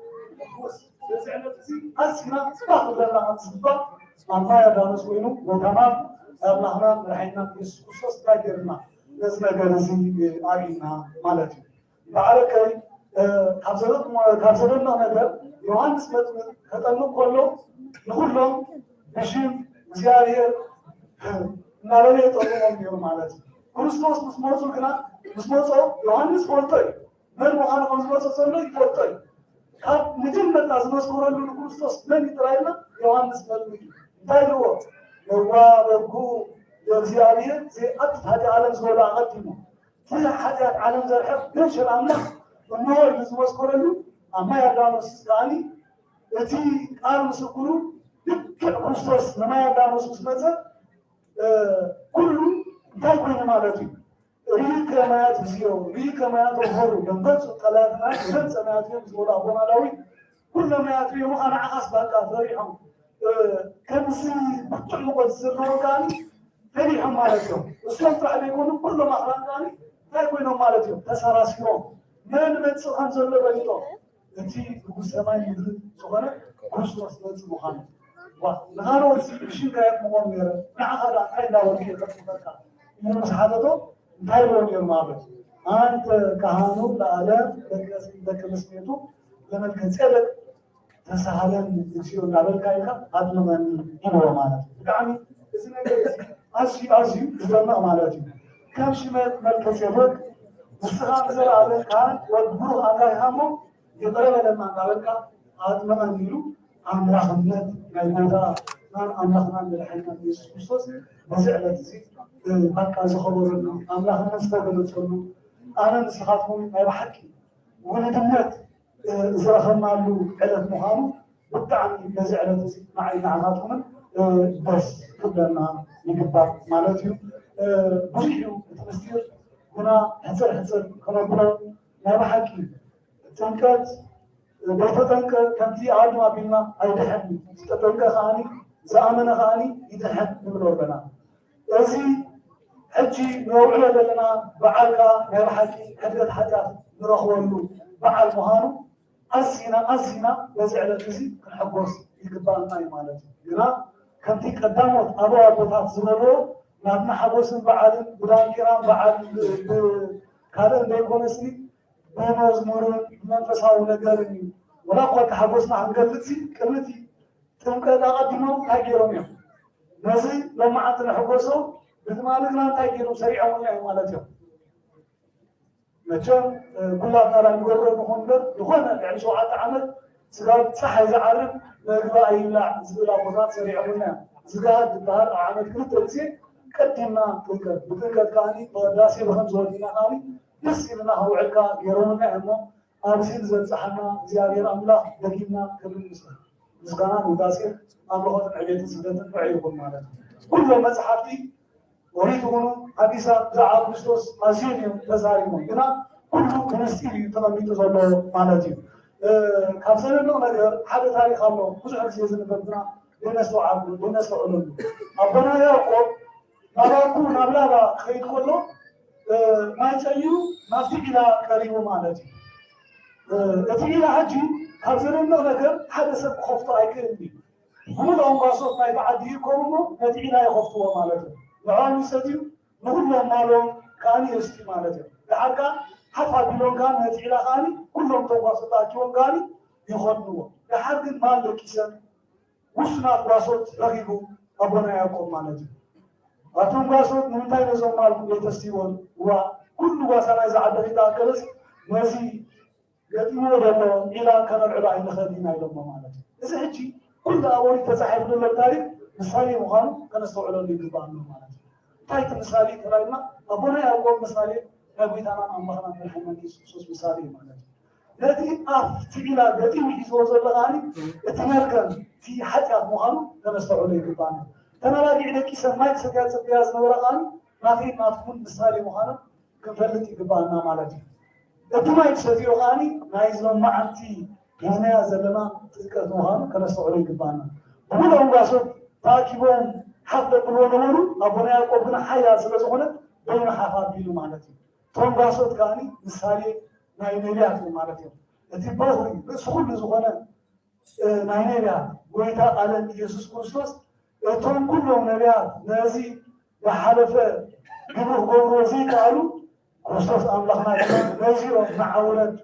S3: بزعل تزي أسينا بعض لنا أنصبا ما يدرس وينو وكمان نحن رحنا بسوس تاجرنا لازم نجرزي عينا مالتي بعد كي كابزلنا نقدر يوحنس مثل كتلو كله نقولهم مشين زيارة نالي تقولون يوم مالتي كريستوس مسموعه كنا مسموعه يوحنس فولتاي من مهان مسموعه سنة فولتاي كاب نجم بتازمس كورالو كريستوس من يتراينا يوحنس مالتي دايلو وبركو يزيارية زي أكثر هذا عالم زولا قديمه كل حاجة عالم زرحب ليش الأملاك والنور مسموعه كورالو أما يدانوس ثاني التي قالوا مسكولو كريستوس لما يدانوس مسموعه كله دايما مالتي ريك ما يتزيو ريك ما يتظهر ينبت ثلاثة خمسة ما يتزيو ولا أبو مالوي كل ما يتزيو أنا عقص بقى فريحهم كم سي بطلوا الزرنو كاني فريحهم مالتهم وسلمت عليكم كل ما أخران كاني دايما مالتهم تسارسيهم من متسو خمسة ولا بيتهم أنتي بقول سماي يدري سبحانه كريستوس نفسه محمد ونهارو شيء كيف مغمر نعهد عنا وكيل كتبك من مسحته دايرون يرمابه أنت كهانو لآلام لك مسميته لما الكنسلك تسهلن يصير نابل كايكا هذا من يبغى ماله يعني إذا أشي إذا ما مالتي كم شيء ما الكنسلك مستقام زر على كان والبرو على همه يضرب لما نابل كا هذا من يلو أملاخنا نايمدا نان أملاخنا بالحين يسوس بزعلة زي بقى زخبرنا أملاخنا استقبلوا تقولوا أنا نسخاتهم ما بحكي ولا دمت زرخنا له علة مهام بالتعني بزعلة زي معي نعماتهم بس كلنا نقبل مالتهم بيجوا تمسير هنا حصل كنا كنا ما بحكي تنكت بفتنك كم في عالم أبينا أيدحن تتنك خاني زامنا خاني يدحن نملو بنا أزي حجي نوعنا لنا بعالك نرحكي حدث حاجات نرخولو بعال مهانو أزينا وزعل الزي كنحبوس يقبال ماي مالتي هنا كم في قدامات أبو أبوات زمرو نابنا حبوس بعال بدان كرام بعال كذا بيكونسي بموز مرون منفسها ونقرني ولا قوة حبوسنا عن قلتي كلتي تمكن أقدمه تاجرهم يوم نزي لما عطنا حبوسه بثماننا تاجرهم سريعا وياه مالتهم نجم كلنا نرى نقرر مخندر يخونا يعني شو عاد عمل سجاد صح يزعرب نقرأ أي لا زبلا بوزات سريعا وياه سجاد الظهر عمل كل تلسي قدمنا بتلك كاني وداسي بهم زوجنا كاني يسيرنا هو عكا يرونا إنه أرسل زلزحنا زيارة أملا دقيقنا كل مسكان وداسير أملا هذا عجيب سيدنا بعيوكم ماله كل مزحفتي وريت هنا حديثا زعل مستوس أزيد تزاريمون هنا كله كنستيري تلاميذ زلوا مالتي كابسنا نقدر حد تاريخ الله مش عارف يزن بدنا بنسوا عبد بنسوا علوم أبنا يعقوب نبأكو نبلا خير كله ما يسيو ما في إلى كريم مالتي إلى هجي كابسنا نقدر حد سب خفت أيكرني هم لهم قصص ما يبعد يكونوا إلى يخفتوا مالتي لعان يسديو نقول لهم مالهم كان يستي مالتي لحركة حتى بلون كان إلى خاني كلهم تواصلات يوم قالي يخدموا لحد ما لكيسن وسنا قصص رغيبو أبونا يعقوب مالتي أتوم قصص من تاني نزوم مالكم يتستيون وكل وسنا إذا عدت إلى كرس مزي يدمو دمو إلى كان العباء نخدينا إلى مالتي إذا هجي كل أولي تسحب من التاريخ مثالي مخان كان استوعب اللي يقبل مالتي تايت مثالي كراينا أبونا يعقوب مثالي نبيتنا أمبارنا من الحمد يسوع مثالي مالتي الذي أفتيلا الذي يسوع زلغاني اتمركن في حاجة مخان كان استوعب اللي يقبل أنا لا أدري سمعت سكياز نورغاني ما تكون مثالي مخان كفلتي يقبلنا مالتي الدماء يسوي غاني ما يزلون ما أنتي هنا زلنا تذكر مخان كان استوعب اللي يقبلنا بقولهم قاسوا تاكيبون حتى بلونورو أبونا يعقوب بن حياة سلسلة بين حفاظيله مالتي توم قاسوا كاني مثالي ناينيريا مالتي التي بغري بس كل زغنا ناينيريا ويتا على يسوع كريستوس توم كلهم نبيات نازي وحلفة جمهور روزي قالوا كريستوس أملاكنا نازي ومعاولة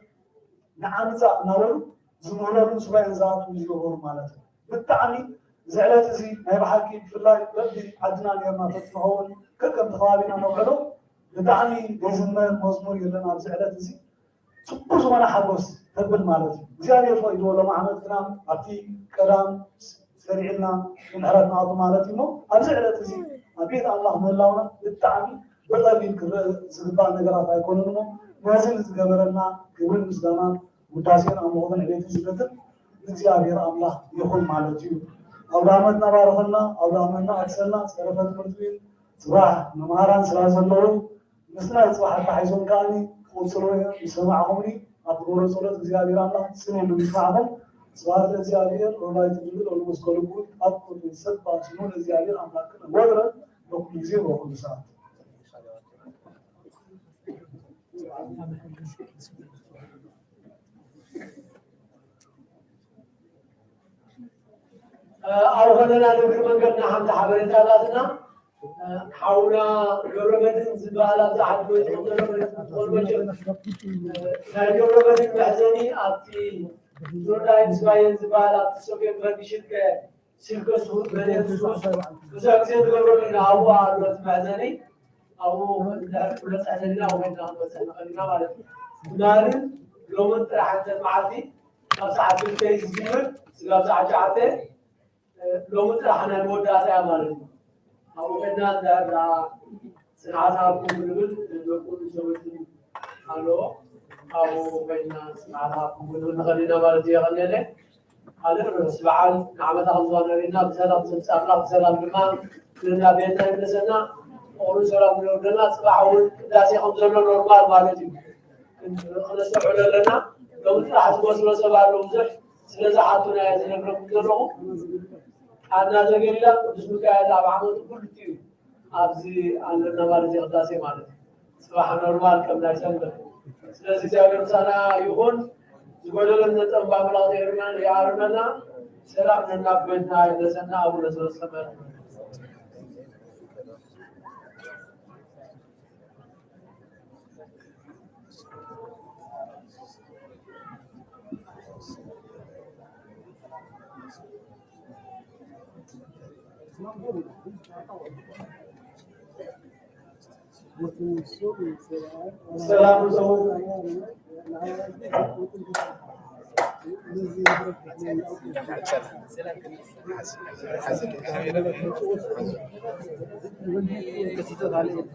S3: نعمتا نور زمولا سبعين ذات ويجور مالتي بالتعني زعلت زي ما يبحكي في الله بدي عدنا اليوم فتنهون كم تخابينا نوعله بدعني يزمر مزمور يلنا زعلت زي سبوز وانا حبوس تقبل مالتي زيادة يفويد ولا معنا كلام أتي كلام سريعنا من عرفنا عضو مالتي مو أزعلت زي أبيت الله من اللهنا بالتعني بطل ينكر زغبان نقرأ فيكونون مو نازل زغبرنا قبل مزدانا وداسين أموغن عليك زغبتر زيادة الله يخل مالتي أولامنا بارخنا أولامنا أكسلنا سرفت مرتين صباح نماران سلاسلو مثل صباح تحيزون كاني وصلوا يسمعهمني أبغور صلوا زيادة الله سنين نسمعهم صباح زيادة ولا يتجدد ولا مسكولكون أبغور يسد باسمون زيادة الله كنا وقرا لكل زين وكل ساعة
S1: أوغلنا نقول من قلنا حمد حبرين ثلاثنا حاونا قربتن زبالة تحت وجه قربتن قربتن بحزني أبتي دوناين زباين زبالة تسوكي برقشت كسيركس بني تسوس وساكسين قربتن أبو عربت بحزني أبو لس أهلنا وغينا بس أنا خلينا مالك نارن لو من ترحت معتي أصعب الكيس زيور سلاسة عجعته لو مترحنا المودات يا مالك أو إننا دا سنعتها بقول بقول سويتين هلو أو إننا سنعتها بقول نخلينا مالك يا خلينا هذا سبعان نعمة الله لنا بسلام سلام سلام لما لنا بيتنا بلسنا أول سلام لنا سبعون داسي خمسة نورمال مالك خلص على لنا لو مترحت وصل سبعة لوزح سلسة حطنا يا زين بركم أنا زغيرلا بسمك الله بعمل كل شيء أبزي أنا نمارس قداسي مالك سبحان الله كم لا يسمى سلسة جابر سنا يكون يقول لنا تنبأ بلا غيرنا يعرفنا سلام لنا بيتنا لسنا أبو رسول الله السلام عليكم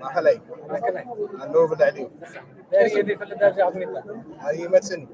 S8: ما خلي عنده بالعليو هاي متسني